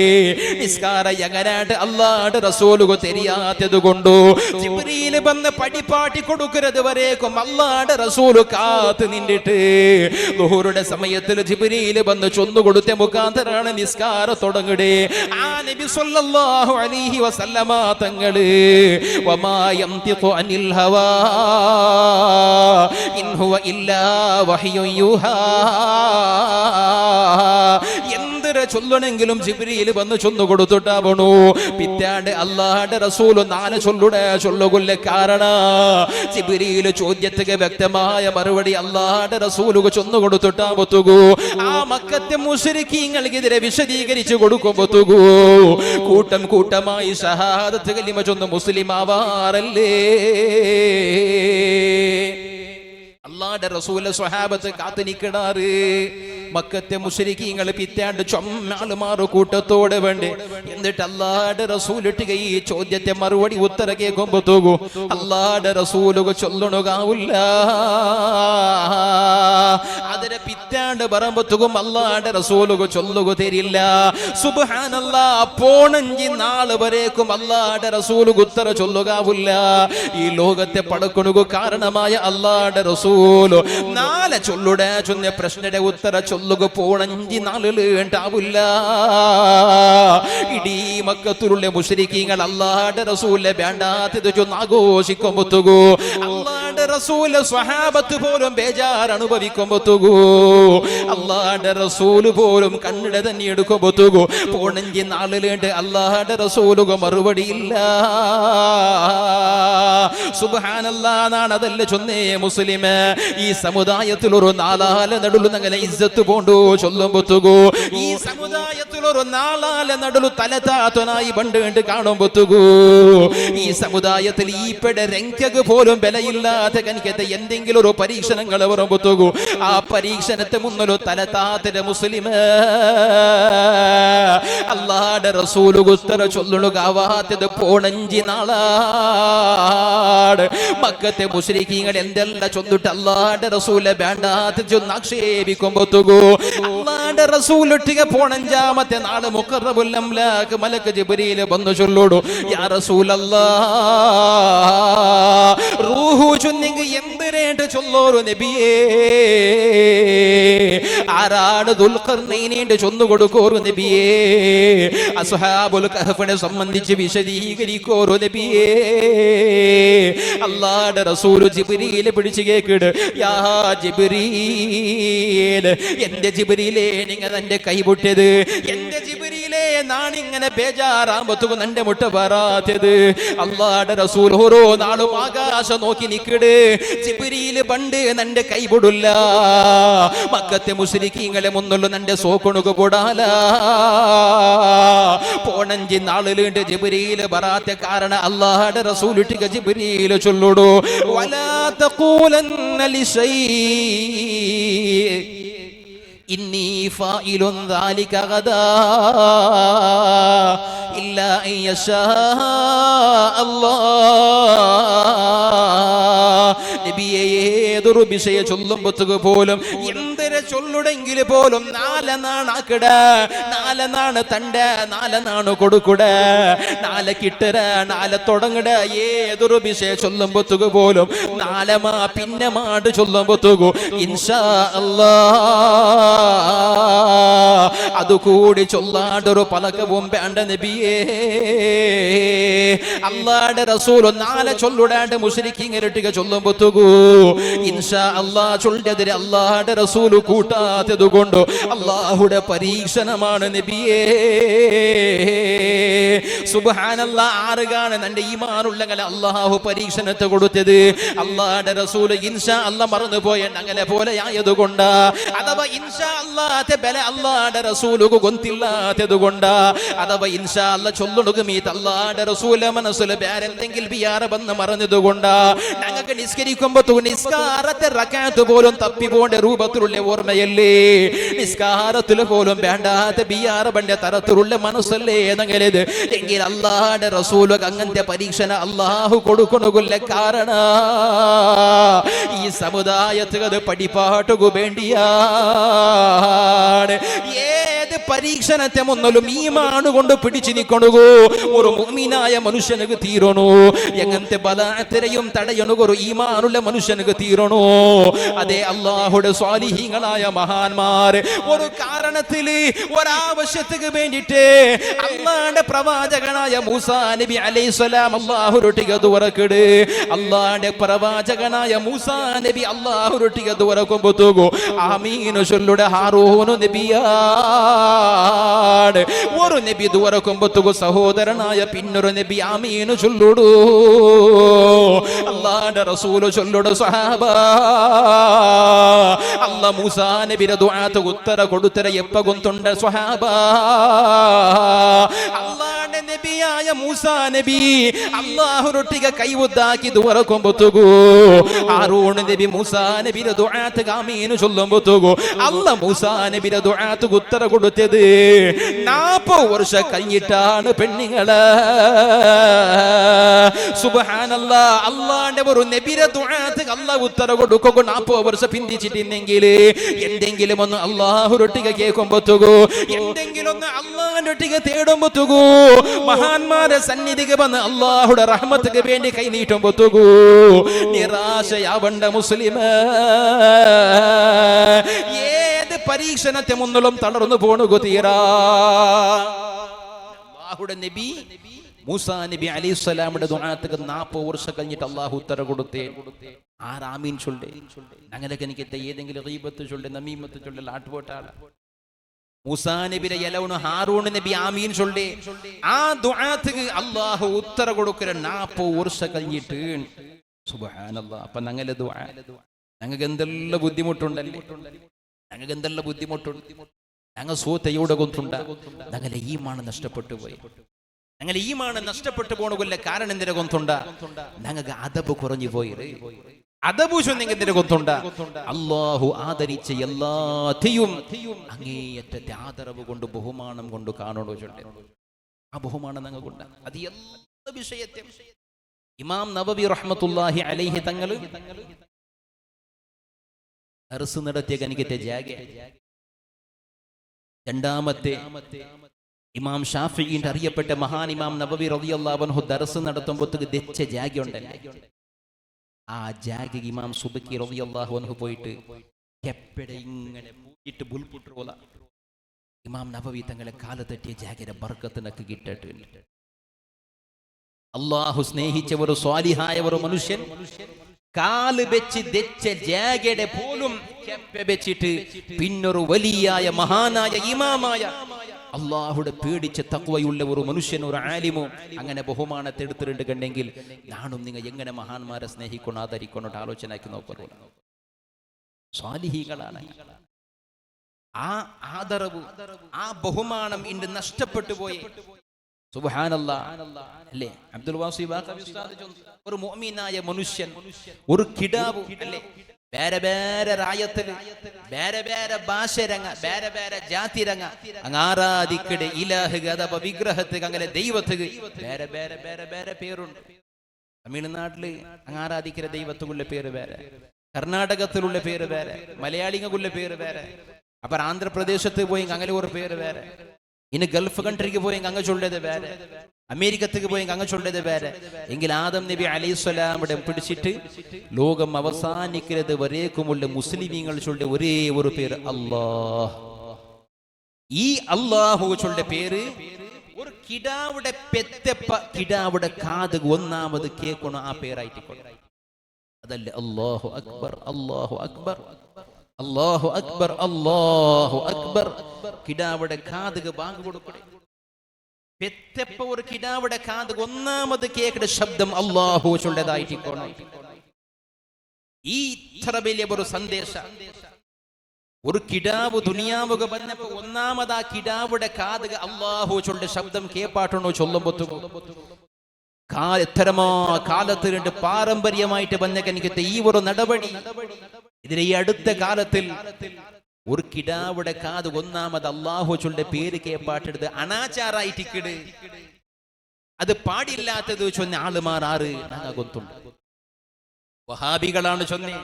നിസ്കാര എങ്ങനായിട്ട് അല്ലാഹുവിന്റെ റസൂലുകു തെരിയാത്തത് കൊണ്ടു ജിബ്രീൽ വന്ന് പടിപ്പാട്ടി കൊടുക്കുന്നത് വരേക്കും അല്ലാഹുവിന്റെ റസൂൽ കാത്ത് നിന്നിട്ട് ളുഹറുടെ സമയത്തിൽ ജിബ്രീൽ വന്ന് ചൊന്നു കൊടുത്ത മുഖാന്തരാണ് നിസ്കാരം തുടങ്ങടേ ആ നബി സല്ലല്ലാഹു അലൈഹി വസല്ലമ തങ്ങള് വമാ യംതിഖു അനിൽ ഹവാ ഇൻ ഹുവ ഇല്ലാ വഹ്യു യുഹാ എന്തിനെ ചൊല്ലണെങ്കിലും ജിബ്രീൽ വന്ന് ചൊന്നു കൊടുത്തിട്ടാവണു പിറ്റാണ്ട് അല്ലാഹുവിന്റെ റസൂൽ 4 ചൊല്ലുകൊല്ല കാരണം ജിബ്രീൽ ചോദ്യത്തിന് വ്യക്തമായ മറുപടി അല്ലാഹുവിന്റെ റസൂൽ ചൊന്നു കൊടുത്തിട്ടാവത്തുകൂ ആ മക്കത്തെ മുശ്രിക്കീങ്ങൾക്കെതിരെ വിശദീകരിച്ചു കൊടുക്കുമ്പോത്തുകൂ കൂട്ടം കൂട്ടമായി ഷഹാദത്ത് കലിമ ചൊന്ന് മുസ്ലിം ആവാറല്ലേ അല്ലാഹുവിന്റെ റസൂൽ സ്വഹാബത്ത് കാത്തു നിൽക്കണാറ് മക്കത്തെ മുശ്രിക്കീങ്ങൾ പിറ്റാണ്ട് ചൊമ്മാളുമാറ് കൂട്ടത്തോടെ വേണ്ടേ എന്നിട്ട് അല്ലാഹുവിന്റെ റസൂൽ ഇട്ടുക ഈ ചോദ്യത്തെ മറുപടി ഉത്തര കേൾക്കുമ്പോത്തുകൂ അല്ലാഹുവിന്റെ റസൂൽ ചൊല്ലണുകാവില്ല അതിനെ പിറ്റാണ്ട് ചൊല്ലാണ്ട് പറമ്പത്തുകും അല്ലാഹുവിന്റെ റസൂലുക ചൊല്ലുക തരില്ല. സുബ്ഹാനല്ലാഹ്, പോണഞ്ചി നാൾ വരേക്കും അല്ലാഹുവിന്റെ റസൂലുക ഉത്തര ചൊല്ലുകാവില്ല. ഈ ലോകത്തെ പടക്കൊണുക കാരണമായ അല്ലാഹുവിന്റെ റസൂല് നാളെ ചൊല്ലുടെ ചൊന്ന പ്രശ്നയുടെ ഉത്തര ചൊല്ലുക പോണഞ്ചി നാളില് ഉണ്ടാവില്ല. ഇടീ മക്കത്തുള്ള മുശ്രിക്കീങ്ങൾ അല്ലാഹുവിന്റെ റസൂലിനെ വേണ്ടാത്തത് ചൊന്ന് ആഘോഷിക്കുമ്പോത്തുകൂ, അല്ലാഹുവിന്റെ റസൂല് സ്വഹാബത്ത് പോലും ബേജാർ അനുഭവിക്കുമ്പോത്തുകൂ, അല്ലാഹുവിന്റെ റസൂല് പോലും കണ്ണിടെ തന്നെ എടുക്കുമ്പോത്തുകൂ പോണഞ്ചി നാളിലുണ്ട് അല്ലാഹുവിന്റെ റസൂലുക മറുപടിയില്ല. സുബ്ഹാനല്ലാഹ് എന്നാണ് അതല്ല ചൊന്നേ മുസ്ലിമേ. ഈ സമുദായത്തിൽ ഒരു നാലാല നടുലു അങ്ങനെ ഇസ്സത്ത് പോണ്ടു ചൊല്ലുമ്പോത്തുകൂ, ഈ സമുദായത്തിൽ ഒരു നാലാല നടുലു തലതാത്തനായി പണ്ട് കാണുമ്പോത്തുകൂ, ഈ സമുദായത്തിൽ ഈ പെട രംഗക്ക് പോലും വിലയില്ലാത്ത കനിക്കത്തെ എന്തെങ്കിലും ഒരു പരീക്ഷണങ്ങൾ വരുമ്പോത്തുകൂ, ആ പരീക്ഷണത്തെ മുന്നൊരു തലതാത്തിന്റെ മുസ്ലിമേ അല്ലാഹുവിന്റെ റസൂല് ഉത്തര ചൊല്ലുകാവാത്തത് പോണഞ്ചി നാളാട്. മക്കത്തെ മുശ്രിക്കീങ്ങൾ എന്തെല്ലാം ചൊല്ലിട്ട് അല്ലാഹുവിന്റെ റസൂലെ വേണ്ടാത്ത ചൊന്ന് ആക്ഷേപിക്കുമ്പോത്തുകൂ, അല്ലാഹുവിന്റെ റസൂൽ ഒട്ടിക പോണഞ്ചാമത്തെ നാള് മുഖറബുൽ അംലാക്ക് മലക്ക് ജിബ്രീൽ വന്നു ചൊല്ലോടു, യാ റസൂലല്ലാഹ്, റൂഹു ചൊന്നിങ്ങ് എന്തിനേട്ട് ചൊല്ലോരു നബിയേ, ആരാണ് ദുൽഖർനൈനേട്ട് ചൊന്നു കൊടുക്കോരു നബിയേ, അസ്ഹാബുൽ കഹ്ഫിനെ സംബന്ധിച്ച് വിശദീകരിക്കോരു നബിയേ. അല്ലാഹുവിന്റെ റസൂൽ ജിബ്രീൽ പിടിച്ചു കേക്കിട്, യാ ജിബ്രീൽ, എന്റെ ജിബ്രീലേ നിങ്ങൾ എന്റെ കൈ പൊട്ടിയത്, എന്റെ ജിബ്രീലേ നാണിങ്ങനെ ബേജാറാകുമ്പോഴത്തേക്കും എന്റെ മുട്ട വരാത്തത്. അല്ലാഹുവിന്റെ റസൂൽ ഓരോ നാളും ആകാശം നോക്കി നിക്കട്, ജിബ്രീൽ പണ്ട് എന്റെ കൈ പൊടില്ല, മക്കത്തെ മുശ്രിക്കീങ്ങളെ മുന്നുള്ളു എന്റെ സോക്കൊണുക പൊടാല. പോണഞ്ചി നാളിലുണ്ട് ജിബ്രീൽ വരാത്ത കാരണം അല്ലാഹുവിന്റെ റസൂൽ ഇട്ടിക ജിബ്രീൽ ചൊല്ലുടു, വലാ തഖൂലന്ന ലിശൈഇ ഇന്നി ഫായിലുൻ ദാലിക ഗദാ ഇല്ലാ അൻ യശാ അല്ലാഹ്. നബിയെ ഏതൊരു വിഷയ ചൊല്ലുമ്പോഴത്തേക്ക് പോലും എന്തൊരു ചൊല്ലുടെങ്കിൽ പോലും നാലെ നാണാക്കിട, നാലെ നാണ് തണ്ട, നാലെ നാണ് കൊടുക്കുട, നാലെ കിട്ടര, നാലെ തുടങ്ങിട. ഏതൊരു വിഷയ ചൊല്ലുമ്പോഴത്തേക്ക് പോലും നാലമാ പിന്നെ മാട് ചൊല്ലുമ്പോഴത്തേക്കു ഇൻഷാ അല്ലാഹ് അതുകൂടി ചൊല്ലാണ്ടൊരു പലകവും വേണ്ട നബിയേ. അല്ലാഹുവിന്റെ റസൂൽ നാലെ ചൊല്ലുടാണ്ട് മുശ്രിക്കീങ്ങരട്ടിക ചൊല്ലുമ്പോഴത്തേക്കു ഇൻഷാ അല്ലാഹ് ചൊല്ലതിരെ അല്ലാഹുവിന്റെ റസൂൽ കൂട്ടാത്തത് കൊണ്ട് അല്ലാഹുവിന്റെ പരീക്ഷണമാണ് നബിയേ. സുബ്ഹാനല്ലാഹ്, ആറുകാണ് എന്റെ ഈമാനുള്ളങ്ങനെ അല്ലാഹു പരീക്ഷണത്തെ കൊടുത്തത്. അല്ലാഹുവിന്റെ റസൂൽ ഇൻഷാ അല്ലാഹ് മറന്നു പോയ അങ്ങനെ പോലെ ആയതുകൊണ്ട്, അഥവാ ഇൻഷാ അല്ലാഹത്തെ ബല അല്ലാഹുവിന്റെ റസൂലുകു ഗൊന്തില്ലാത്തത് കൊണ്ട്, അഥവാ ഇൻഷാ അല്ലാഹ് ചൊല്ലുണുക മീത്ത് അല്ലാഹുവിന്റെ റസൂലെ മനസ്സിൽ വേറെന്തെങ്കിലും ബിയാറ വന്ന് മറഞ്ഞത് കൊണ്ട് ഞങ്ങൾക്ക് നിസ്കരിക്കുമ്പോ നിസ്കാരത്തെ റക്അത്ത് പോലും തപ്പി പോണ്ട രൂപത്തിലുള്ള ഓർമ്മയല്ലേ, നിസ്കാരത്തിൽ പോലും വേണ്ടാത്ത ബിയാറ ബണ്ട തരത്തിലുള്ള മനസ്സല്ലേ എന്നങ്ങലേത് എങ്കിൽ അല്ലാഹുവിന്റെ റസൂൽ അങ്ങനത്തെ പരീക്ഷണ അല്ലാഹു കൊടുക്കണുകൊല്ല. കാരണ ഈ സമുദായത്തിൽ അത് പഠിപ്പാട്ടുകു വേണ്ടിയാണ്. ഏത് പരീക്ഷണത്തെ മുന്നലും ഈമാൻ കൊണ്ട് പിടിച്ചു നിൽക്കണുകോ ഒരു മുഅ്മിനായ മനുഷ്യനുക്ക് തീരണോ, എങ്ങനത്തെ ബലാഅത്തിനെയും തടയണുക ഒരു ഈമാനുള്ള മനുഷ്യനുക്ക് തീരണോ. അതേ അല്ലാഹുവിന്റെ സ്വാലിഹീങ്ങളായ മഹാന്മാർ ഒരു കാരണത്തിൽ ഒരാവശ്യത്തിന് വേണ്ടിയിട്ട് അല്ലാഹുവിന്റെ പ്രവാചകനായ മൂസാ നബി അലൈഹിസ്സലാം അല്ലാഹുവിനോട്ടിക ദുആറക്കിട്. അല്ലാഹുവിന്റെ പ്രവാചകനായ മൂസാ നബി അല്ലാഹുവിനോട്ടിക ദുആറക്കുമ്പോഴത്തേക്കു ആമീൻ ചൊല്ലുടെ ഹാറൂൻ നബിയാണ്. ഒരു നബി ദുആറക്കുമ്പോഴത്തേക്കു സഹോദരനായ പിന്നൊരു നബി ആമീൻ ചൊല്ലുടൂ. അല്ലാഹുവിന്റെ റസൂൽ ചൊല്ലുടെ സഹാബ അല്ലാഹ് മൂസാ നബിയുടെ ദുആക്ക് ഉത്തര കൊടുത്തര എപ്പ ഗൊന്തുണ്ട സഹാബ. അല്ലാഹുവിന്റെ നബിയായ മൂസാ നബി അല്ലാഹുരൊട്ടിಗೆ ಕೈ ಒದ್ದಾಕಿ ದುವರಕೊಂಬುತ್ತುಗೋ ಹಾರೂನ್ ನಬಿ ಮೂಸಾ ನಬಿಯ ದುಆತಗೆ ಆಮೀನ್ ചൊല്ലുമ്പുത്തുಗೋ അല്ലാ മൂസാ നബിയുടെ ദുആതക്ക് ഉത്തരം കൊടുത്തത് 40 വർഷം കഴിഞ്ഞിട്ടാണ് പെണ്ണുങ്ങളെ. സുബ്ഹാനല്ലാഹ്, അല്ലാഹുവിന്റെ ഒരു നബിയുടെ ദുആതക്ക് അല്ലാഹു ഉത്തരം കൊടുക്കുക 40 വർഷം പിന്തിച്ചിട്ടില്ലെങ്കിൽ എന്തെങ്കിലും ഒന്ന് അല്ലാഹുരൊട്ടിಗೆ കേൾക്കുമ്പുത്തുകോ, എന്തെങ്കിലും ഒന്ന് അല്ലാഹുവിനൊട്ടിಗೆ തേടുമ്പുത്തുകോ, മഹാന്മാരെ സന്നിധിക്ക് വന്ന് അല്ലാഹുടെ റഹ്മത്തിക്ക് വേണ്ടി കൈ നീട്ടുമ്പുത്തുകോ, നിരാശയാവണ്ട മുസ്ലിം. ഏത് പരീക്ഷണത്തെ മുന്നിലും തളർന്നു പോണു തീരാ. അല്ലാഹുടെ നബി മൂസാ നബി അലൈഹിസ്സലാമിന്റെ ദുആതക്ക് 40 വർഷം കഴിഞ്ഞിട്ട് അല്ലാഹു ഉത്തരം കൊടുത്തേ. ആരാമീൻ ചൊല്ലേ? ഞങ്ങൾക്ക് എനിക്ക് ഏതെങ്കിലും ഗീബത്ത് ചൊല്ലേ, നമീമത്ത് ചൊല്ലേ, ആട്ടുപോട്ടാള മൂസാ നബിയുടെ ഇലവണ് ഹാറൂൺ നബി ആമീൻ ചൊല്ലേ. ആ ദുആതക്ക് അല്ലാഹു ഉത്തരം കൊടുക്കര 40 വർഷം കഴിഞ്ഞിട്ട്. സുബ്ഹാനല്ലാഹ്. അപ്പൊ ഞങ്ങളുടെ ദുആ ഞങ്ങൾക്ക് എന്തെല്ലാം ബുദ്ധിമുട്ടുണ്ടല്ലേ, ഞങ്ങൾക്ക് എന്തെല്ലാം ബുദ്ധിമുട്ടുണ്ട്. ഞങ്ങൾ സൂത്തയോടെ കൊണ്ടുണ്ട ഞങ്ങളെ ഈമാൻ നഷ്ടപ്പെട്ടു പോയി. ഞങ്ങൾ ഈമാൻ നഷ്ടപ്പെട്ടു പോണുകൊല്ല കാരണം എന്തിനെ കൊണ്ടുണ്ട? ഞങ്ങൾക്ക് അദബ് കുറഞ്ഞു പോയി. അദബ് എന്തിനെ കൊണ്ടുണ്ട? അല്ലാഹു ആദരിച്ച എല്ലാത്തെയും അങ്ങേയറ്റത്തെ ആദരവ് കൊണ്ട് ബഹുമാനം കൊണ്ട് കാണണോ ചൊല്ലേ. ആ ബഹുമാനം ഞങ്ങൾക്കുണ്ട്. അത് എല്ലാ വിഷയത്തെ ഇമാം നബവി റഹ്മത്തുള്ളാഹി അലൈഹി തങ്ങൾ ദർസ് നടത്തിയ കനിക്കത്തെ ജാഗ രണ്ടാമത്തെ ഇമാം ഷാഫിഈന്റെ അറിയപ്പെട്ട മഹാൻ ഇമാം നബവി റളിയല്ലാഹു അൻഹു ദർസ് നടത്തുമ്പോഴത്തേക്ക് ദെച്ച ജാഗ ഉണ്ടല്ലേ, ആ ജാഗ ഇമാം സുബക്കി റളിയല്ലാഹു അൻഹു പോയിട്ട് കെപ്പടെ ഇങ്ങനെ പൂട്ടിട്ട് ബുൽപുട്ടുള്ള ഇമാം നബവി തങ്ങളെ കാല തട്ടിയ ജാഗയുടെ ബർക്കത്തിനൊക്കെ കിട്ടിയിട്ടുണ്ട്. അല്ലാഹു സ്നേഹിച്ച ഒരു സ്വാലിഹായ ഒരു മനുഷ്യൻ കാല് വെച്ച് ദെച്ച ജാഗയുടെ പോലും കെപ്പ വെച്ചിട്ട് പിന്നൊരു വലിയായ മഹാനായ ഇമാമായ അള്ളാഹുടെ പേടിച്ച തഖ്വയുള്ള ഒരു മനുഷ്യൻ, ഒരു ആലിമോ അങ്ങനെ ബഹുമാനത്തെ എടുത്തിട്ടുണ്ട് കണ്ടെങ്കിൽ ഞാനും നിങ്ങൾ എങ്ങനെ മഹാന്മാരെ സ്നേഹിക്കണം, ആദരിക്കണം, ആലോചനയാക്കി നോക്കൂ. സ്വാലിഹീകളാണ്. ആ ആദരവ്, ആ ബഹുമാനം ഇന്ന് നഷ്ടപ്പെട്ടു പോയി. സുബ്ഹാനല്ലാഹ് അല്ലേ? അബ്ദുൽ വാസി ബാഖവി ഉസ്താദ് ഒരു മുഅ്മിനായ മനുഷ്യൻ, ഒരു കിടാവ് അല്ലേ, ಬೇರೆ ಬೇರೆ ರಾಯത്തിൽ ಬೇರೆ ಬೇರೆ ಭಾಷೆ ರಂಗ ಬೇರೆ ಬೇರೆ ಜಾತಿ ರಂಗ അങ്ങ് ആരാധിക്കടെ ഇലാഹ് അഥവാ വിഗ്രഹത്തിന് അങ്ങനെ ദൈവത്തിന് ಬೇರೆ ಬೇರೆ ಬೇರೆ ಬೇರೆ പേരുണ്ട്. തമിഴ്നാട്ടില് അങ്ങ് ആരാധിക്കുന്ന ദൈവത്തുള്ള പേര് വേറെ, കർണാടകത്തിലുള്ള പേര് വേറെ, മലയാളികളുടെ പേര് വേറെ, അപ്പൊ ആന്ധ്രാപ്രദേശത്ത് പോയി അങ്ങനെ ഒരു പേര് വേറെ, ഇനി ഗൾഫ് കൺട്രിക്ക് പോയി അങ്ങ് ചൊല്ലത് വേറെ, അമേരിക്കത്തേക്ക് പോയി അങ്ങ് ചൊല്ലത് വേറെ. എങ്കിൽ ആദം നബി അലൈഹിസ്സലാമിടെ പിടിച്ചിട്ട് ലോകം അവസാനിക്കുന്നത് വരേക്കുമുള്ള മുസ്ലിമീങ്ങൾ ചൊല്ലിയ ഒരേ ഒരു പേര് അല്ലാഹ്. ഈ അല്ലാഹു ചൊല്ലിയ പേര് ഒരു കിടാവുടെ പെത്തപ്പ കിടാവുടെ കാത് ഒന്നാമത് കേൾക്കണം, ആ പേരായിട്ട് അതല്ലേ അല്ലാഹു അക്ബർ, അല്ലാഹു അക്ബർ, അല്ലാഹു അക്ബർ, അല്ലാഹു അക്ബർ. കിടാവുടെ കാതുക ബാങ്ക് കൊടുക്കണേ. പെത്തപ്പ ഒരു കിടാവുടെ കാത് ഒന്നാമത് കേൾക്കുന്ന ശബ്ദം അല്ലാഹു ചൊല്ലതായിട്ടിരിക്കണം. ഈ ഇത്ര വലിയ ഒരു സന്ദേശം ഒരു കിടാവ് ദുനിയാവുക പറഞ്ഞപ്പോ ഒന്നാമത് ആ കിടാവുടെ കാതുക അല്ലാഹു ചൊല്ലിയ ശബ്ദം കേപ്പാട്ടണോ ചൊല്ലുമ്പോ എത്തരമാ കാലത്ത് രണ്ട് പാരമ്പര്യമായിട്ട് വന്ന കനിക്കത്തെ ഈ ഒരു നടപടി ഇതിന് ഈ അടുത്ത കാലത്തിൽ ഒരു കിടാവുടെ കാത് ഒന്നാമത് അല്ലാഹു ചൊല്ലിയ പേര് കേപ്പാട്ടെടുത്ത് അനാചാരായിട്ടിക്കിട് അത് പാടില്ലാത്തത് ചൊന്ന ആളുമാർ ആറ് ഞങ്ങൾ കൊത്തുണ്ട്. വഹാബികളാണ് ചൊന്നെ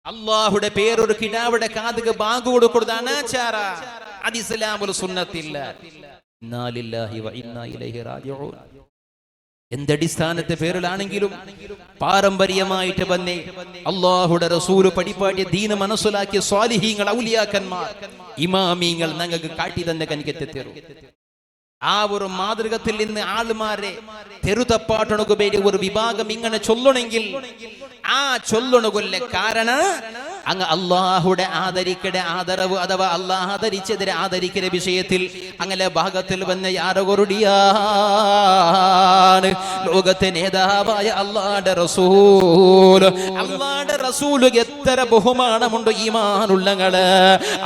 അല്ലാഹുടെ പേരൊരു കിടാവുടെ കാതുക ബാങ്ക് കൊടുക്കുന്നത് അനാചാര, അത് ഇസ്ലാമിൽ സുന്നത്തില്ല. ഇന്നാ ലില്ലാഹി വ ഇന്നാ ഇലൈഹി റാജിഊൻ. എന്തടിസ്ഥാനത്തെ പേരിലാണെങ്കിലും പാരമ്പര്യമായിട്ട് വന്നേ അല്ലാഹുടെ റസൂല് പഠിപ്പാടിയ ദീന മനസ്സിലാക്കിയ സ്വാലിഹീങ്ങൾ, ഔലിയാക്കന്മാർ, ഇമാമീങ്ങൾ ഞങ്ങൾക്ക് കാട്ടി തന്നെ കനിക്കെത്തിത്തരും. ആ ഒരു മാതൃകത്തിൽ നിന്ന് ആളുമാരെ തെരുതപ്പാട്ടണക്ക് പേര് ഒരു വിഭാഗം ഇങ്ങനെ ചൊല്ലണമെങ്കിൽ ആ ചൊല്ലണകൊല്ല കാരണ അങ്ങ് അള്ളാഹുടെ ആദരിക്കടെ ആദരവ് അഥവാ അള്ളാഹ് ആദരിച്ചതിരെ ആദരിക്കുന്ന വിഷയത്തിൽ അങ്ങനെ ഭാഗത്തിൽ വന്ന യാരകൊരുടിയാണ് ലോകത്തെ നേതാവായ അള്ളാഹുടെ റസൂല് എത്ര ബഹുമാനമുണ്ട് ഈമാനുള്ളങ്ങള്.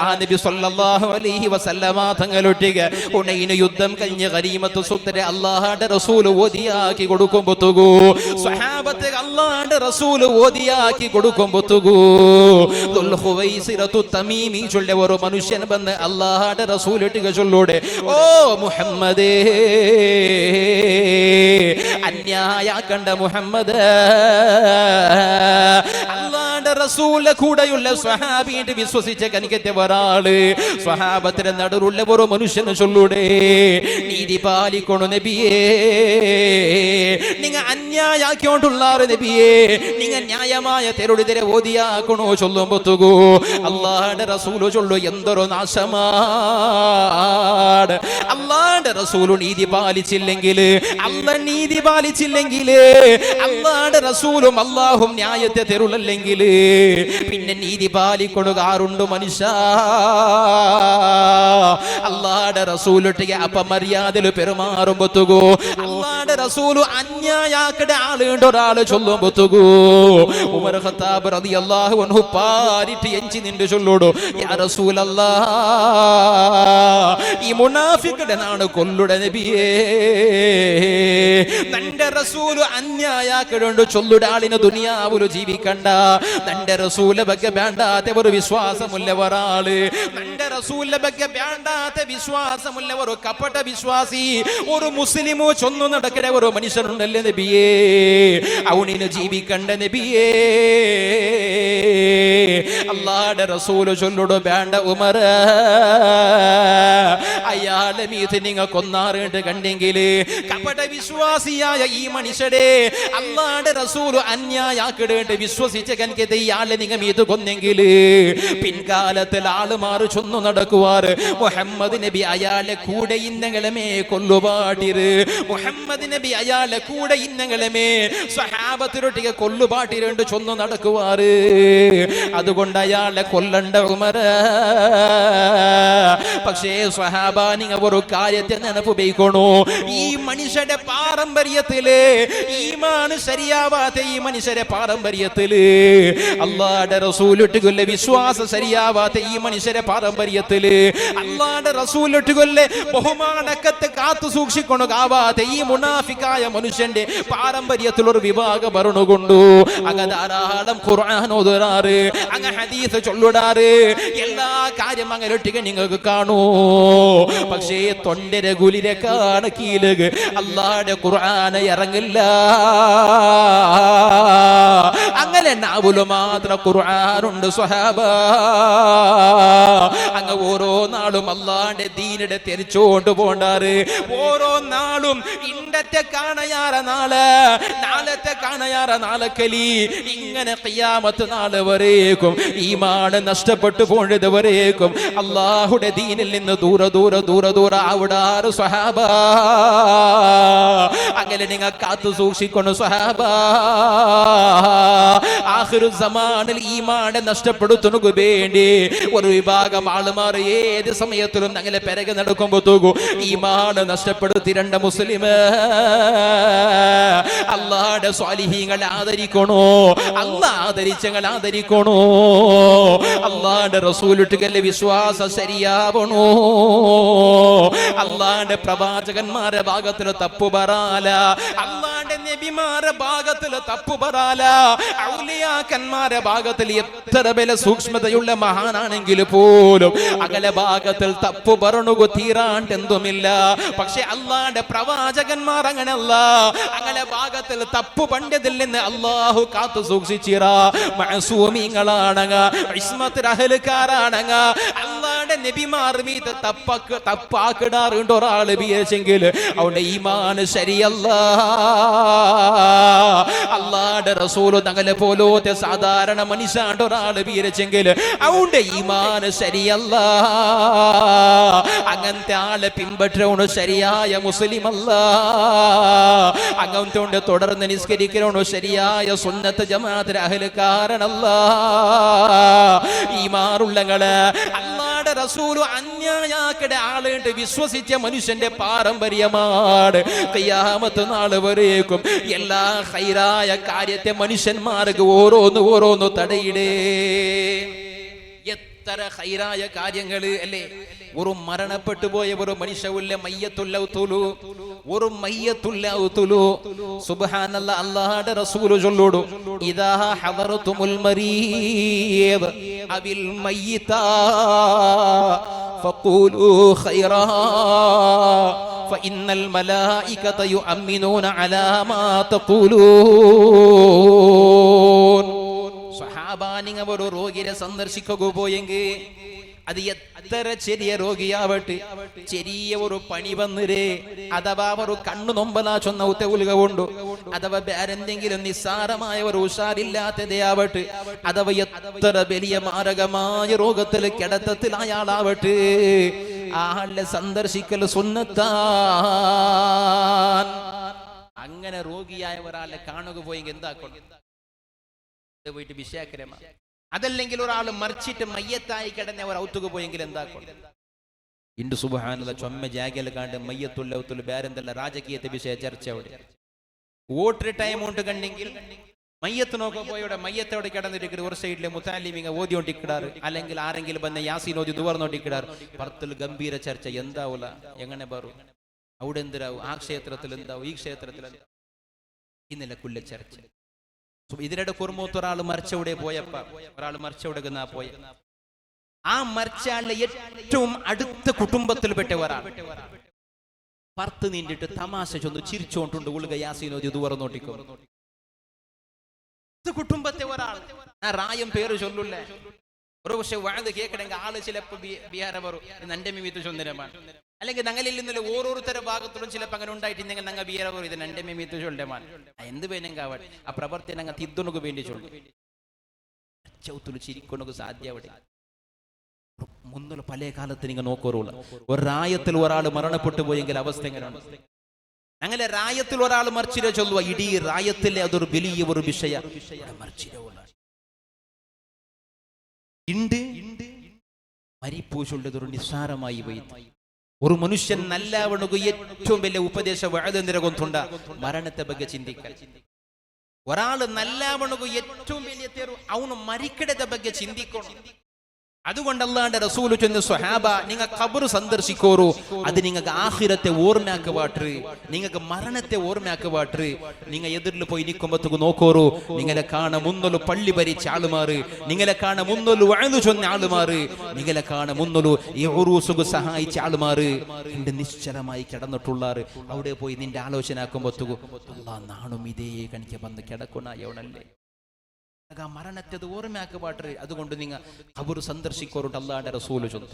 ആ നബി സല്ലല്ലാഹു അലൈഹി വസല്ലമ തങ്ങളൊട്ടിക ഉണൈന യുദ്ധം കഴിഞ്ഞ ഗനീമത്ത് സ്വത്തിനെ അള്ളാഹുടെ റസൂല് ഓതിയാക്കി കൊടുക്കുമ്പോ തുകൂ സ്വഹാബത്തെ അള്ളാഹുടെ റസൂല് ഓതിയാക്കി കൊടുക്കുമ്പോ തുകൂ തമീമി ചൊല്ല ഒരു മനുഷ്യൻ വന്ന് അള്ളാഹുടെ റസൂലിട്ടുക ചൊല്ലൂടെ, ഓ മുഹമ്മദേ അന്യായ കണ്ട മുഹമ്മദ്, അള്ളാഹുടെ റസൂലിന്റെ കൂടെയുള്ള സ്വഹാബിയെ വിശ്വസിച്ച കനിക്കത്തെ ഒരാള് സ്വഹാബത്തിന്റെ നടുറുള്ള ഒരു മനുഷ്യന് ചൊല്ലൂടെ, നീതി പാലിക്കണു നബിയേ, നിങ്ങ അന്യായാക്കിക്കൊണ്ടുള്ള നബിയേ, നിങ്ങ ന്യായമായ തെരുടിതരെ ഓതിയാക്കണോ ചൊല്ലുമ്പോ തുകൂ അള്ളാഹുടെ റസൂല് ചൊല്ലു, എന്തൊരു നാശമാണ്. അള്ളാഹുടെ റസൂല് നീതി പാലിച്ചില്ലെങ്കിൽ, അള്ളാഹ് നീതി പാലിച്ചില്ലെങ്കിൽ, അള്ളാഹുടെ റസൂലും അള്ളാഹും ന്യായത്തെ തെരുളല്ലെങ്കിൽ പിന്നെ നീതി പാലിക്കൊടുകാറുണ്ട് മനുഷ്യ. അള്ളാഹുടെ റസൂലൊട്ടിಗೆ അപമര്യാദയിൽ പെരുമാറുമ്പോ തുകൂ അള്ളാഹുടെ റസൂല് അന്യായാക്കടെ ആളുണ്ട് ഒരാള് ചൊല്ലുമ്പോ തുകൂ ഉമർ ഖത്താബ് റളിയല്ലാഹു അൻഹു പാരിട്ട് എഞ്ചി നിന്റെ ചൊല്ലോടോ, യാ റസൂലല്ലാഹ് ഈ മുനാഫിക്കുടെ നാണ് കൊല്ലുടെ നബിയേ, തന്റെ റസൂല് അന്യായാക്കടുണ്ട് ചൊല്ലുടെ ആളിന് ദുനിയാവുല് ജീവിക്കണ്ട, തന്റെ റസൂലെ ಬಗ್ಗೆ വേണ്ടാത്ത ഒരു വിശ്വാസമുള്ള ഒരാള്, തന്റെ റസൂലെ ಬಗ್ಗೆ വേണ്ടാത്ത വിശ്വാസമുള്ള ഒരു കപട വിശ്വാസി ഒരു മുസ്ലിമോ ചൊന്നു നടക്കുന്ന ഒരു മനുഷ്യനുണ്ടല്ലേ നബിയേ, അവനിന് ജീവിക്കണ്ട നബിയേ. അല്ലാഹുവിന്റെ റസൂല് ചൊല്ലുടോ, വേണ്ട ഉമർ, അയാളെ മീത് നിങ്ങൾ കൊന്നാറുണ്ട് കണ്ടെങ്കിൽ കപട വിശ്വാസിയായ ഈ മനുഷ്യരെ അല്ലാഹുവിന്റെ റസൂല് അന്യായാക്കിടേണ്ട വിശ്വസിച്ച കനിക്കത്തെ ഇയാളെ നിങ്ങൾ മീത് കൊന്നെങ്കിൽ പിൻകാലത്തിൽ ആളുമാറ് ചൊന്നു നടക്കുവാറ്, മുഹമ്മദ് നബി അയാളെ കൂടെ ഇന്നങ്ങളമേ കൊല്ലുപാട്ടിര്, മുഹമ്മദ് നബി അയാളെ കൂടെ ഇന്നങ്ങളമേ സ്വഹാബത്തിലൊട്ടിಗೆ കൊല്ലുപാട്ടിരുണ്ട് ചൊന്നു നടക്കുവാറ്. അതുകൊണ്ട് അയാളെ കൊല്ലണ്ട ഉമർ. പക്ഷേ സ്വഹാബ നിങ്ങൾ ഒരു കാര്യത്തെ നെനപ്പുപയോഗിക്കണോ, ഈ മനുഷ്യന്റെ പാരമ്പര്യത്തില് ഈമാന് ശരിയാവാത്ത ഈ മനുഷ്യരെ പാരമ്പര്യത്തില് അല്ലാഹുവിന്റെ റസൂലിട്ടുകൊല്ല വിശ്വാസം ശരിയാവാത്ത ഈ മനുഷ്യരെ പാരമ്പര്യത്തില് അല്ലാഹുവിന്റെ റസൂലിട്ടുകൊല്ല ബഹുമാനക്കത്തെ കാത്തു സൂക്ഷിക്കണകാവാത്ത ഈ മുനാഫിക്കായ മനുഷ്യന്റെ പാരമ്പര്യത്തിൽ ഒരു വിഭാഗം ഭരണകൊണ്ടു അങ്ങ് ധാരാളം ഖുർആൻ ഓതുറാറ്, അങ്ങ് ഹദീസ് ചൊല്ലുടാറ്, എല്ലാ കാര്യം അങ്ങനെ ഒട്ടിക നിങ്ങൾക്ക് കാണൂ. പക്ഷേ തൊണ്ടരെ ഗുലിരെ കാണ കീലക് അല്ലാഹുവിന്റെ ഖുർആൻ ഇറങ്ങില്ല. അങ്ങനെ നാവുല് മാത്രം ഖുർആനുണ്ട് സ്വഹാബ. അങ്ങ് ഓരോ നാളും അല്ലാഹുവിന്റെ ദീനിടെ തെരിച്ചോണ്ട് പോണ്ടാറ്, ഓരോ നാളും ഇണ്ടത്തെ കാണയാറ നാള്, നാളത്തെ കാണയാറ നാളക്കലി, ഇങ്ങനെ ഖിയാമത്ത് നാള് വരേക്കും ഈമാൻ നഷ്ടപ്പെട്ടു പോയത് വരേക്കും അല്ലാഹുവിന്റെ ദീനിൽ നിന്ന് ദൂര ദൂര ദൂര ദൂര ആവിടാറ് സ്വഹാബ. അങ്ങനെ നിങ്ങൾ കാത്തു സൂക്ഷിക്കണം സ്വഹാബ. ആഖിറു സമാനിൽ ഈമാൻ നഷ്ടപ്പെടുത്തുന്നതിനു വേണ്ടി ഒരു വിഭാഗം ആളുമാർ ഏത് സമയത്തിലും അങ്ങനെ പിറകെ നടക്കുമ്പോ തൂകൂ ഈമാൻ നഷ്ടപ്പെടുത്തിരണ്ട മുസ്ലിം അല്ലാഹുവിന്റെ സ്വാലിഹീങ്ങളെ ആദരിക്കണോ, അല്ലാഹ് ആദരിച്ചങ്ങൾ ആദരിക്കണോ, അല്ലാഹുവിന്റെ റസൂലിട്ടുകല്ലേ വിശ്വാസം ശരിയാവണോ, അല്ലാഹുവിന്റെ പ്രവാചകന്മാരുടെ ഭാഗത്തിൽ തപ്പു പറയാല, അല്ലാഹുവിന്റെ നബിമാരുടെ ഭാഗത്തിൽ തപ്പു പറയാല, ഔലിയാക്കന്മാരുടെ ഭാഗത്തിൽ എത്ര വില സൂക്ഷ്മതയുള്ള മഹാനാണെങ്കിൽ പോലും അകലെ ഭാഗത്തിൽ തപ്പു പറഞ്ഞു തീരാണ്ട് എന്തുമില്ല. പക്ഷെ അല്ലാഹുവിന്റെ പ്രവാചകന്മാർ അങ്ങനെയല്ല, അങ്ങനെ ഭാഗത്തിൽ തപ്പു പണ്ഡിതിൽ നിന്ന് അല്ലാഹു കാത്തു സൂക്ഷിച്ചിറ മഅസൂമീങ്ങളാണങ്ങ, ഇസ്മത്ത് അഹ്ലുകാരാണങ്ങ, അല്ലാഹുവിന്റെ നബിമാർ മീത തപ്പാക്കിടാറുണ്ട് ഒരാള് വിചാരിച്ചെങ്കിൽ അവന്റെ ഈമാന് ശരിയല്ല. അല്ലാഹുവിന്റെ റസൂൽ തങ്ങളെ പോലത്തെ സാധാരണ മനുഷ്യന്റെ ഒരാള് വിചാരിച്ചെങ്കിൽ അവന്റെ ഈമാന് ശരിയല്ല. അങ്ങനത്തെ ആളെ പിൻപറ്റണോ ശരിയായ മുസ്ലിം അല്ല. അങ്ങനത്തെ തുടർന്ന് നിസ്കരിക്കണോ ശരിയായ സുന്നത്ത് ജമാഅത്ത് അഹ്ലുകാരനല്ല. ഈമാനുള്ളങ്ങള് അല്ലാഹുവിന്റെ റസൂൽ അന്യായാക്കടെ ആളുണ്ട് വിശ്വസിച്ച മനുഷ്യന്റെ പാരമ്പര്യമാണ്. ഖിയാമത്ത് നാൾ വരേക്കും എല്ലാ ഖൈറായ കാര്യത്തെ മനുഷ്യന്മാർക്ക് ഓരോന്ന് തടയിടേ. എത്ര ഖൈറായ കാര്യങ്ങള് അല്ലേ. ഒരു മരണപ്പെട്ടു പോയ ഒരു മനുഷ്യല്ല ഒരു മയ്യത്തുല്ലൗതുലു. സുബ്ഹാനല്ലാഹ്. അല്ലാഹുവിന്റെ റസൂൽ ചൊല്ലുന്നു, ഇദാ ഹദറതുൽ മരീദ് അബിൽ മയ്യിതാ ഫഖൂലു ഖൈറാ ഫഇന്നൽ മലായികത യുഅമ്മിനൂന അലാ മാ തഖൂലൂൻ. സ്വഹാബാ, നിങ്ങൾ ഒരു രോഗിയെ സന്ദർശിക്കുക പോയെങ്കിൽ അത് എത്ര ചെറിയ രോഗിയാവട്ടെ, ചെറിയ ഒരു പണി വന്നിരേ, അഥവാ ഒരു കണ്ണു നൊമ്പലാ ചൊന്ന ഉത്തവുക കൊണ്ടു, അഥവാ വേറെന്തെങ്കിലും നിസ്സാരമായ ഒരു ഉഷാറില്ലാത്തതയാവട്ടെ, അഥവാ എത്ര വലിയ മാരകമായ രോഗത്തിൽ കിടത്തത്തിൽ അയാളാവട്ടെ, ആളെ സന്ദർശിക്കൽ സുന്നത്താൻ. അങ്ങനെ രോഗിയായ ഒരാളെ കാണുക പോയെങ്കിൽ എന്താക്കണം? പോയിട്ട് വിഷയാക്രമ. അതല്ലെങ്കിൽ ഒരാൾ മറിച്ചിട്ട് മയ്യത്തായി കിടന്ന ഒരു ഔത്തുക പോയെങ്കിൽ എന്താക്കും? ഇണ്ട് സുബ്ഹാനല്ലാഹ്. ചൊമ്മ ജാഗയിൽ കണ്ട് മയ്യത്തുല്ലൗത്തുൽ ബേരെന്തല്ല രാജകീയത്തെ വിഷയ ചർച്ച. അവിടെ വോട്ടർ ടൈം ഉണ്ട് കണ്ടെങ്കിൽ മയ്യത്ത് നോക്കാൻ പോയവിടെ മയ്യത്തോടെ കിടന്നിരിക്കുന്നത് ഒരു സൈഡിലെ മുത്താലിമിങ്ങ ഓതിയോണ്ടിക്കിടാറ്, അല്ലെങ്കിൽ ആരെങ്കിലും വന്ന് യാസീൻ ഓതി തുവർന്നോണ്ടിക്കിടാറ്. പുറത്തിൽ ഗംഭീര ചർച്ച. എന്താവൂല, എങ്ങനെ പറു, അവിടെ എന്തിരാവും, ആ ക്ഷേത്രത്തിൽ എന്താവും, ഈ ക്ഷേത്രത്തിൽ എന്താവും, ഈ നിലക്കുള്ള ചർച്ച. ഇതിനിടെ കുറുമൂത്ത് ഒരാൾ മരിച്ചവിടെ പോയപ്പ ഒരാൾ മരിച്ചവിടെ പോയ ആ മരിച്ചാളിലെ ഏറ്റവും അടുത്ത കുടുംബത്തിൽപ്പെട്ട ഒരാൾ പർത്ത് നീണ്ടിട്ട് തമാശ ചൊന്ന് ചിരിച്ചോണ്ടുണ്ട് ഉള്ളുക യാസീനോ ഇത് തുറന്നോട്ടിക്കോ. കുടുംബത്തെ ഒരാൾ ആ റായം പേര് ചൊല്ലൂല്ലേ. ഒരു പക്ഷെ വാഴ കേൾക്കണമെങ്കിൽ ആള് ചിലപ്പോ ബിഹാര പറയും നന്റെ മിമിത്ത് ചൊന്നരമാണ്, അല്ലെങ്കിൽ ഞങ്ങളിൽ നിന്നുള്ള ഓരോരുത്തരുടെ ഭാഗത്തോടും ചിലപ്പോൾ അങ്ങനെ ഉണ്ടായിട്ടുണ്ടെങ്കിൽ ഞങ്ങൾ ബിഹാര പറയും ഇത് നന്റെ മിമിത്ത് ചൊല്ലമാണ്. എന്ത് വേണമെങ്കിൽ ആ പ്രവർത്തി ഞങ്ങൾ തിദ്ദുണക്ക് വേണ്ടി ചൊല്ലു ചൗത്തുలు ചിരിക്കൊണ്ടു സാധ്യവിടെ. മുന്നുള്ള പല കാലത്ത് നിങ്ങൾ നോക്കോറുള്ള ഒരു റായത്തിൽ ഒരാൾ മരണപ്പെട്ടു പോയെങ്കിൽ അവസ്ഥ എങ്ങനെയാണ്? അങ്ങനെ റായത്തിൽ ഒരാൾ മറിച്ചിര ചൊല്ലുക, ഇടീ റായത്തിലെ അതൊരു വലിയ ഒരു വിഷയ മറിച്ചിര മരിപ്പൂച്ചുള്ളതൊരു നിസ്സാരമായി പോയി. ഒരു മനുഷ്യൻ നല്ലവണുക ഏറ്റവും വലിയ ഉപദേശ വഴുതന്തിരകൊണ്ടുണ്ട മരണത്തെ ಬಗ್ಗೆ ചിന്തിക്കാൻ. ഒരാള് നല്ലവണുക ഏറ്റവും വലിയ അവന് മരിക്കടത്തെ ಬಗ್ಗೆ ചിന്തിക്കണം. അതുകൊണ്ട് അല്ലാഹുവിന്റെ റസൂൽ ചൊന്ന സ്വഹാബ, നിങ്ങൾ ഖബർ സന്ദർശിക്കോറു, അത് നിങ്ങൾക്ക് ആഖിറത്തെ ഓർമ്മയാക്കുവാട്ട്, നിങ്ങൾക്ക് മരണത്തെ ഓർമ്മയാക്കുവാട്ട്. നിങ്ങൾ എതിരിൽ പോയി നിൽക്കുമ്പോഴത്തേക്ക് നോക്കോറു, നിങ്ങളെ കാണ മുന്നൊരു പള്ളി ഭരിച്ച ആളുമാറ്, നിങ്ങളെ കാണ മുന്നൊരു വഅദ് ചൊന്ന ആളുമാറ്, നിങ്ങളെ കാണ മുന്നൊരു ഈ ഉറൂസുക സഹായിച്ച ആളുമാറ് എന്റെ നിശ്ചലമായി കിടന്നിട്ടുള്ളാറ്. അവിടെ പോയി നിന്റെ ആലോചന ആക്കുമ്പോഴത്തേക്ക് അല്ലാഹ് നാണും ഇതേ കണിക്ക് വന്ന് കിടക്കണല്ലേ, മരണത്തെ ഓർമ്മയാക്കുവാട്ട്. അതുകൊണ്ട് നിങ്ങൾ ഖബർ സന്ദർശിക്കോറുണ്ട് അല്ലാഹുവിന്റെ റസൂൽ ചൊന്നു.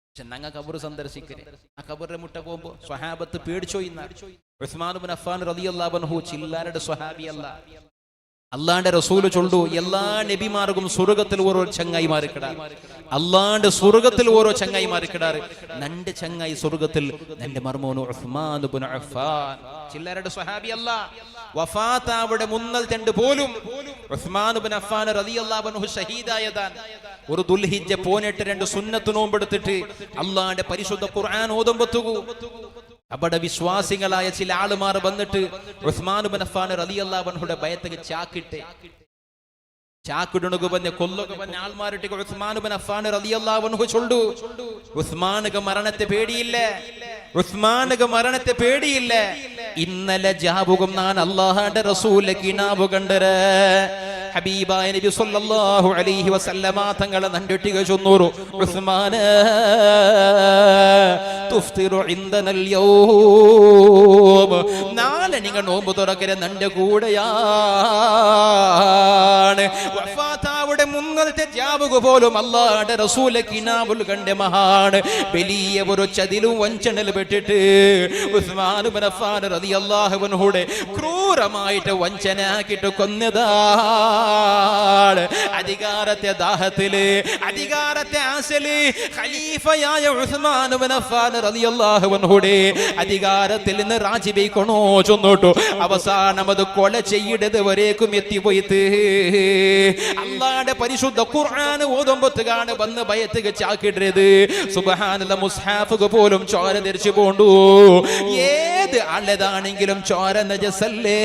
പക്ഷെ ഞങ്ങൾ ഖബർ സന്ദർശിക്കരുത്. ആ ഖബറിന്റെ മുട്ട പോകുമ്പോ സ്വഹാബത്ത് പേടിച്ചോയി. ഉസ്മാൻ ഇബ്നു അഫ്ഫാൻ റളിയല്ലാഹു അൻഹു ചില്ലാരുടെ സ്വഹാബിയല്ല. അല്ലാഹുവിന്റെ റസൂൽ ചൊല്ലു, എല്ലാ നബിമാർക്കും സ്വർഗ്ഗത്തിൽ ഓരോ ചങ്ങായി മാറിക്കിടാറ്. അല്ലാഹുവിന്റെ സ്വർഗ്ഗത്തിൽ ഓരോ ചങ്ങായി മാറിക്കിടാറ്. നന്റെ ചങ്ങായി സ്വർഗ്ഗത്തിൽ നന്റെ മർമോനു ഉസ്മാൻ ഇബ്നു അഫ്ഫാൻ ചില്ലാരുടെ സ്വഹാബിയല്ല. വഫാത്താവിടെ മുന്നൽ തെണ്ട് പോലും ഉസ്മാൻ ഇബ്നു അഫ്ഫാൻ റളിയല്ലാഹു അൻഹു ഷഹീദായതാണ്. ഒരു ദുൽഹിജ്ജ 2 സുന്നത്ത് നോമ്പെടുത്തിട്ട് അല്ലാഹുവിന്റെ പരിശുദ്ധ ഖുർആൻ ഓതുമ്പത്തുകു അവിടെ വിശ്വാസികളായ ചില ആളുമാർ വന്നിട്ട് ഉസ്മാൻ ഇബ്നു അഫ്ഫാൻ റളിയല്ലാഹു അൻഹുടെ ബയത്തക്ക് ചാക്കിടുണുക പറഞ്ഞ കൊല്ലുക പറഞ്ഞ ആൾമാരിട്ട് ഉസ്മാൻ ഇബ്നു അഫ്ഫാൻ റളിയല്ലാഹു അൻഹു ചൊല്ലു, ഉസ്മാനുക മരണത്തെ പേടിയില്ല, ഉസ്മാനുക മരണത്തെ പേടിയില്ല. ഇന്നലെ ജാബുകം ഞാൻ അല്ലാഹുവിന്റെ റസൂലിനെ കിനാബു കണ്ടരെ. ഹബീബായ നബി സല്ലല്ലാഹു അലൈഹി വസല്ലമ തങ്ങളെ നണ്ടിട്ടിക ചൊന്നൂറു, ഉസ്മാനെ തുഫ്തിറു ഇൻദനൽ യൗം, നാളെ നിങ്ങൾ നോമ്പ് തുറക്കരെ നന്റെ കൂടെയാണ്. വഫാത്താവുടെ മുന്നത്തെ ജാവുക പോലും അല്ലാഹുവിന്റെ റസൂലെ കിനാവുൽ കണ്ട മഹാണ്. വലിയ ഒരു ചതിലും വഞ്ചനയിൽ പെട്ടിട്ട് ഉസ്മാൻ ഇബ്നു അഫ്ഫാൻ റളിയല്ലാഹു അൻഹുടെ ക്രൂരമായിട്ട് വഞ്ചനയാക്കിയിട്ട് കൊന്നതാണ്. അധികാരത്തെ ദാഹത്തില്, അധികാരത്തെ ആശയില് ഖലീഫയായ ഉസ്മാൻ ഇബ്നു അഫ്ഫാൻ റളിയല്ലാഹു അൻഹുടെ അധികാരത്തിൽ നിന്ന് രാജിവെക്കണോ ചൊന്നോട്ടു. അവസാനം അത് കൊല ചെയ്യിടത് വരേക്കും എത്തിപ്പോയിട്ട് അല്ലാഹുവിന്റെ പരിശുദ്ധ ഖുർആൻ ഓതുമ്പത്തുകാണ് വന്ന് ഭയത്തുക ചാക്കിടരുത്. സുബ്ഹാനല്ലാഹ്, മുസ്ഹാഫ് പോലും ചോര ധരിച്ചു പോണ്ടു. ഏത് ആളതാണെങ്കിലും ചോര നജസല്ലേ.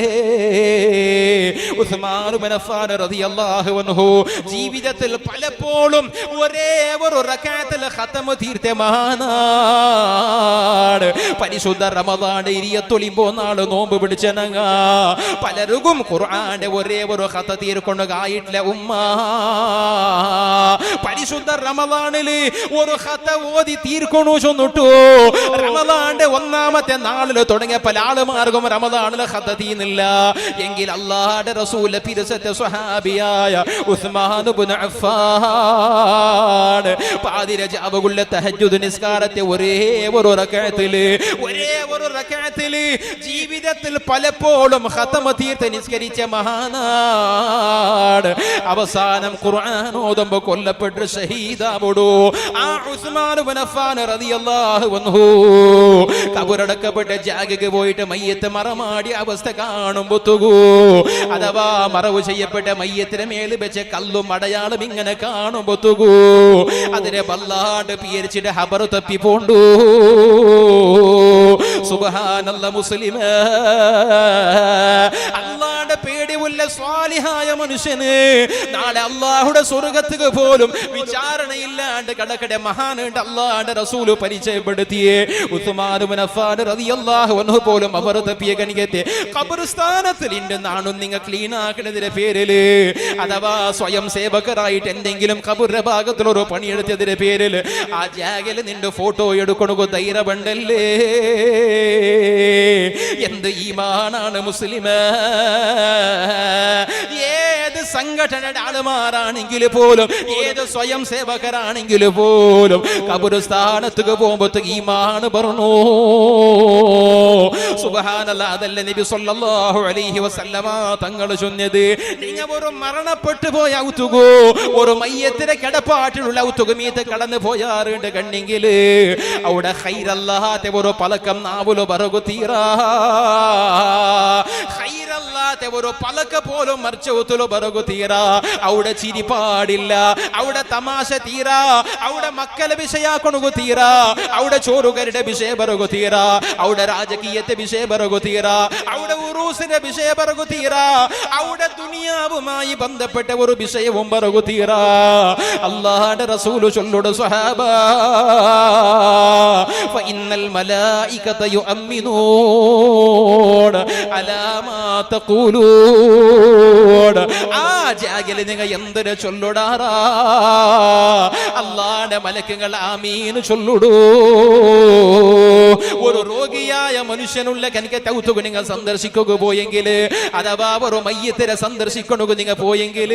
ഉസ്മാൻ ഇബ്നു അഫ്ഫാൻ റളിയല്ലാഹു അൻഹു ജീവിതത്തിൽ പലപ്പോഴും ഒരേ ഒരു റക്അത്തിൽ ഖതം തീർത്ത മഹാനാണ്. പരിശുദ്ധ റമദാൻ ഇരിയത്തൊളിമ്പോ നാള് നോമ്പ് പിടിച്ചനങ്ങ പലർക്കും ഖുർആന്റെ ഒരേ ഒരു ഖത തീർക്കൊണ്ടു ആയിട്ടില്ല ഉമ്മ. പരിശുദ്ധ റമദാനില് ഒരു ഖത ഓതി തീർക്കൊണു ചൊന്നിട്ടു. റമദാന്റെ ഒന്നാമത്തെ നാളില് തുടങ്ങിയ പല ആളുമാർക്കും റമദാനില് ഖത തീർന്നില്ല. എങ്കിൽ അല്ലാഹുവിന്റെ റസൂൽ പിരസത്തെ സ്വഹാബിയായ ഉസ്മാൻ ഇബ്നു അഫ്ഫാൻ പാതിരജാവുള്ള തഹജ്ജുദ് നിസ്കാരത്തെ ഒരേ ഒരു റക്അത്തില് ജീവിതത്തിൽ പലപ്പോഴും ഖതം തീർത്ത് നിസ്കരിച്ച മഹാനാണ്. അവസാനം ഖുർആൻ ഓതുമ്പോൾ കൊല്ലപ്പെട്ട് ഷഹീദാവുടു. ആ ഉസ്മാൻ ഇബ്നു അഫ്ഫാൻ റളിയല്ലാഹു അൻഹു കബറടക്കപ്പെട്ട ജാഗക്ക് പോയിട്ട് മയ്യത്ത് മറമാടിയ അവസ്ഥ കാണുമ്പോൾ തുകൂ, അഥവാ മറവ് ചെയ്യപ്പെട്ട മയ്യത്തിന് മേൽ വെച്ച കല്ലും അടയാളം ഇങ്ങനെ കാണുമ്പോൾ തുകൂ, അതിനെ വല്ലാണ്ട് പിയരിച്ചിട്ട് ഹബർ തപ്പി പോണ്ടു. സുബ്ഹാനല്ലാഹ്, മുസ്ലിമേ, അല്ലാഹുവിന്റെ പേടിയുള്ള സ്വാലിഹായ മനുഷ്യന് നാളെ അല്ലാഹുവിന്റെ സ്വർഗ്ഗത്തിക്ക് പോലും വിചാരണയില്ലാണ്ട് കടക്കടെ മഹാനുണ്ട്. അല്ലാഹുവിന്റെ റസൂൽ പരിചയപ്പെടുത്തിയേ ഉസ്മാൻ ഇബ്നു അഫ്ഫാൻ റളിയല്ലാഹു അൻഹു പോലും അവർ തപ്പിയ കണികത്തെ ഖബർസ്ഥാനത്തിൽ ഉണ്ടെന്നാണ് നിങ്ങൾ ക്ലീൻ ആക്കുന്നതിന്റെ പേരില്, അഥവാ സ്വയം സേവകരായിട്ട് എന്തെങ്കിലും ഖബറിന്റെ ഭാഗത്തിൽ ഒരു പണിയെടുത്തതിന്റെ പേരിൽ ആ ജാഗയിൽ നിന്റെ ഫോട്ടോ എടുക്കണോ ധൈര്യമുണ്ടല്ലേ? എന്ത് ഈമാനാണ് മുസ്ലിമേ! ഏത് സംഘടനയുടെ ആളുമാരാണെങ്കിൽ പോലും, ഏത് സ്വയം സേവകരാണെങ്കിൽ പോലും ഖബർസ്ഥാനത്തേക്ക് പോകുമ്പോൾ ഈമാൻ പറഞ്ഞു. സുബ്ഹാനല്ലാഹ്, അതല്ലേ നബി സല്ലല്ലാഹു അലൈഹി വസല്ലമ തങ്ങൾ ചൊന്നത്. നിങ്ങൾ ഒരു മരണപ്പെട്ടു പോയ ഔത്തുകോ, ഒരു മയ്യത്തിന്റെ കിടപ്പാട്ടിലുള്ള ഔത്തുകമീത്ത് കടന്നു പോയാറുണ്ട് കണ്ടെങ്കിൽ അവിടെ ഖൈറല്ലാത്തെ ഒരു പലക്കം നാവുലോ ബറകു തീരാ, ഖൈറല്ലാത്തെ ഒരു പലക്ക പോലും മർച്ചൗത്തുലോ ബറകു തീരാ. അവിടെ ചിരി പാടില്ല, അവിടെ തമാശ തീരാ, അവിടെ മക്കളെ വിഷയാക്കൊണു തീരാ, അവിടെ ചോറുകാരുടെ വിഷയ ബറകു തീരാ, അവിടെ രാജകീയത്തെ വിഷയ ബറകു തീരാ, അവിടെ ഉറൂസിന്റെ വിഷയ ബറകു തീരാ, അവിടെ ദുനിയാവുമായി ബന്ധപ്പെട്ട ഒരു വിഷയവും ബറകു തീരാ. അല്ലാഹുവിന്റെ റസൂൽ ചൊല്ലുട സ്വഹാബ, ഫഇന്നൽ മലായികത യുഅമ്മിനൂന അലാ മാ തഖൂലൂന. ആ ജാഗിൽ നിങ്ങൾ എന്തൊരു ചൊല്ലുടാറാ, അല്ലാഹുവിന്റെ മലക്കുകൾ ആമീൻ ചൊല്ലുടൂ. ഒരു രോഗിയായ മനുഷ്യനുള്ള കനിക്ക് തൗത്തുക നിങ്ങൾ സന്ദർശിക്കുക പോയെങ്കിൽ, അഥവാ ഒരു മയ്യത്തിനെ സന്ദർശിക്കണു നിങ്ങൾ പോയെങ്കിൽ,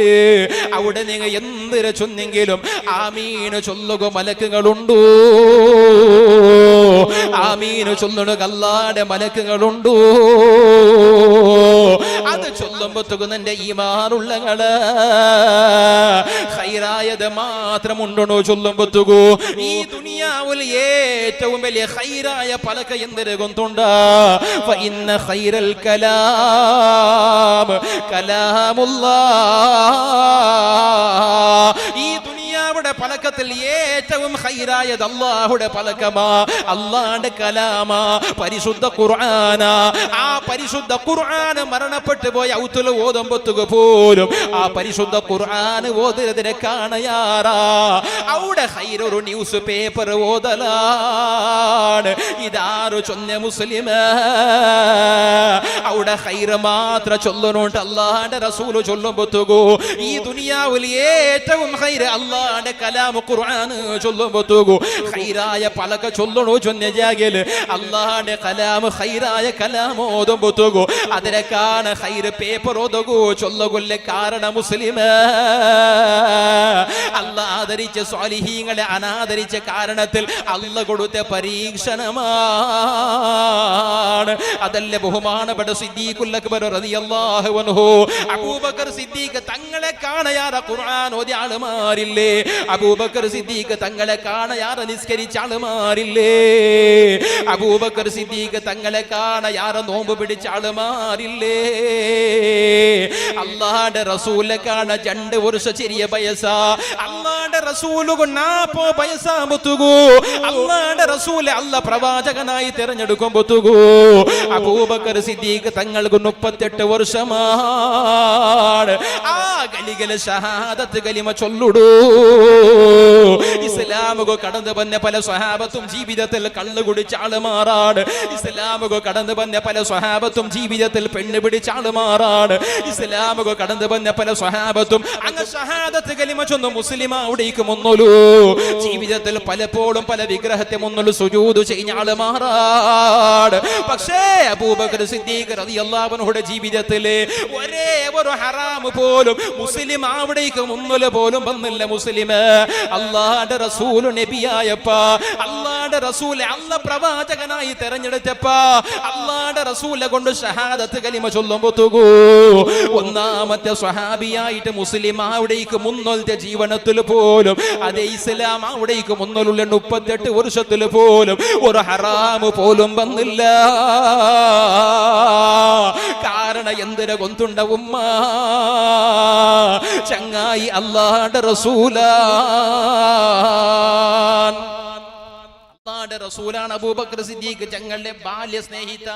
അവിടെ നിങ്ങൾ എന്തിനു ചൊന്നെങ്കിലും ആമീന് ചൊല്ലുക മലക്കുകളുണ്ടോ? ആമീന് ചൊല്ലുക അല്ലാഹുവിന്റെ മലക്കുകളുണ്ടോ? അത് ചൊല്ലുമ്പോഴത്തേക്ക് നിന്റെ ഈമാനുള്ളങ്ങള് ഖൈറായത് മാത്രമുണ്ടോ ചൊല്ലുമ്പോഴത്തേക്കു? ഈ ദുനിയാവിൽ ഏറ്റവും വലിയ ഖൈറായ പലക എന്തിനെ കൊണ്ടുണ്ടാ? ഫഇന്ന ഖൈറൽ കലാം കലാമുല്ലാഹ്. ഈ ദുനിയാവുടെ പലക്കത്തിൽ ഏറ്റവും ഖൈറായത് അല്ലാഹുവിന്റെ പലകമാ, അല്ലാഹുവിന്റെ കലാമാ, പരിശുദ്ധ ഖുർആനാ. ആ പരിശുദ്ധ ഖുർആൻ മരണപ്പെട്ടു പോയ ഔത്തുൽ ഓതുമ്പത്തുക പോലും ആ പരിശുദ്ധ ഖുർആൻ ഓതുന്നതിനെ കാണയാറാ. അവിടെ ഖൈറൊരു ന്യൂസ് പേപ്പർ ഓതലാണ്. ഇതാരു ചൊന്ന മുസ്ലിമേ, അവിടെ ഖൈർ മാത്രം ചൊല്ലുന്നുണ്ട്. അല്ലാഹുവിന്റെ റസൂൽ ചൊല്ലുമ്പത്തുകോ ഈ ദുനിയാവിൽ ഏറ്റവും ഖൈർ അല്ലാഹുവിന്റെ കലാം ഖുർആൻ ചൊല്ലുമ്പോഴത്തേക്കു ഖൈറായ പലക ചൊല്ലണോ ചൊന്നജാഗിൽ അല്ലാഹുവിന്റെ കലാം ഖൈറായ കലാം ഓതുമ്പോഴത്തേക്കു അതിരക്കാണ് ഖൈർ പേപ്പർ ഓതുകു ചൊല്ലുകൊല്ല കാരണം മുസ്ലിം അല്ലാഹ് ആദരിച്ച സ്വാലിഹീങ്ങളെ അനാദരിച്ച കാരണത്തിൽ അല്ലാഹ് കൊടുത്ത പരീക്ഷണമാണ്. അതല്ലേ ബഹുമാനപ്പെട്ട സിദ്ദീഖുൽ അക്ബർ റളിയല്ലാഹു അൻഹു അബൂബക്കർ സിദ്ദീഖ് തങ്ങളെ കാണയാറ ഖുർആൻ ഓതിയ ആളുമാരില്ലേ, അബൂബക്കർ സിദ്ദീഖ് തങ്ങളെ കാണയാറ നിസ്കരിച്ച ആളുമാരില്ലേ, അബൂബക്കർ സിദ്ദീഖ് തങ്ങളെ കാണയാറ നോമ്പ് പിടിച്ച ആളുമാരില്ലേ, അല്ലാഹുവിന്റെ റസൂലിനെ കാണ 2 വർഷം ചെറിയ വയസ്സാ, അല്ലാഹുവിന്റെ റസൂലുകു 40 വയസ്സാകുമ്പോ അല്ലാഹുവിന്റെ റസൂലെ അല്ലാഹ് പ്രവാചകനായി തിരഞ്ഞെടുക്കുമ്പോ അബൂബക്കർ സിദ്ദീഖ് തങ്ങൾക്ക് 38 വർഷമാണ്. ആ ഗലിഗല ഷഹാദത്ത് കലിമ ചൊല്ലുടൂ. ഇസ്ലാമുക കടന്നു വന്ന പല സ്വഹാബത്തും ജീവിതത്തിൽ കള്ളു കുടിച്ച ആളുമാറാണ്. ഇസ്ലാമുക കടന്നു വന്ന പല സ്വഹാബത്തും ജീവിതത്തിൽ പെണ്ണ് പിടിച്ച ആളുമാറാണ്. ഇസ്ലാമുക കടന്നു വന്ന പല സ്വഹാബത്തും അങ്ങ് ഷഹാദത്ത് കലിമ ചൊന്നു മുസ്ലിം അവിടേക്ക് മുന്നോലു ജീവിതത്തിൽ പലപ്പോഴും പല വിഗ്രഹത്തെ മുന്നോലു സുജൂദ് ചെയ്യുന്ന ആളുമാറാണ്. പക്ഷേ അബൂബക്കർ സിദ്ദീഖ് റളിയല്ലാഹു അൻഹുയുടെ ജീവിതത്തിലെ ഒരേ ഒരു ഹറാം പോലും മുസ്ലിം അവിടേക്ക് മുന്നോല് പോലും വന്നില്ല. മുസ്ലിം അല്ലാഹുവിന്റെ റസൂൽ നബിയായപ്പോ, അല്ലാഹുവിന്റെ റസൂൽ അല്ലാഹ് പ്രവാചകനായി തെരഞ്ഞെടുത്തപ്പോ, അല്ലാഹുവിന്റെ റസൂലെ കൊണ്ട് ഷഹാദത്ത് കലിമ ചൊല്ലുമ്പോ ഒന്നാമത്തെ സ്വഹാബിയായിട്ട് മുസ്ലിം അവിടേക്ക് മുന്നോലത്തെ ജീവനത്തിൽ പോലും അതേ ഇസ്ലാം അവിടേക്ക് മുന്നോലുള്ള 38 വർഷത്തിൽ പോലും ഒരു ഹറാം പോലും വന്നില്ല. കാരണം എന്തിനെ കൊണ്ടുണ്ട ഉമ്മ ചങ്ങായി അല്ലാഹുവിന്റെ റസൂലാണ് അബൂബക്കർ സിദ്ദീഖ് ഞങ്ങളുടെ ബാല്യ സ്നേഹിത.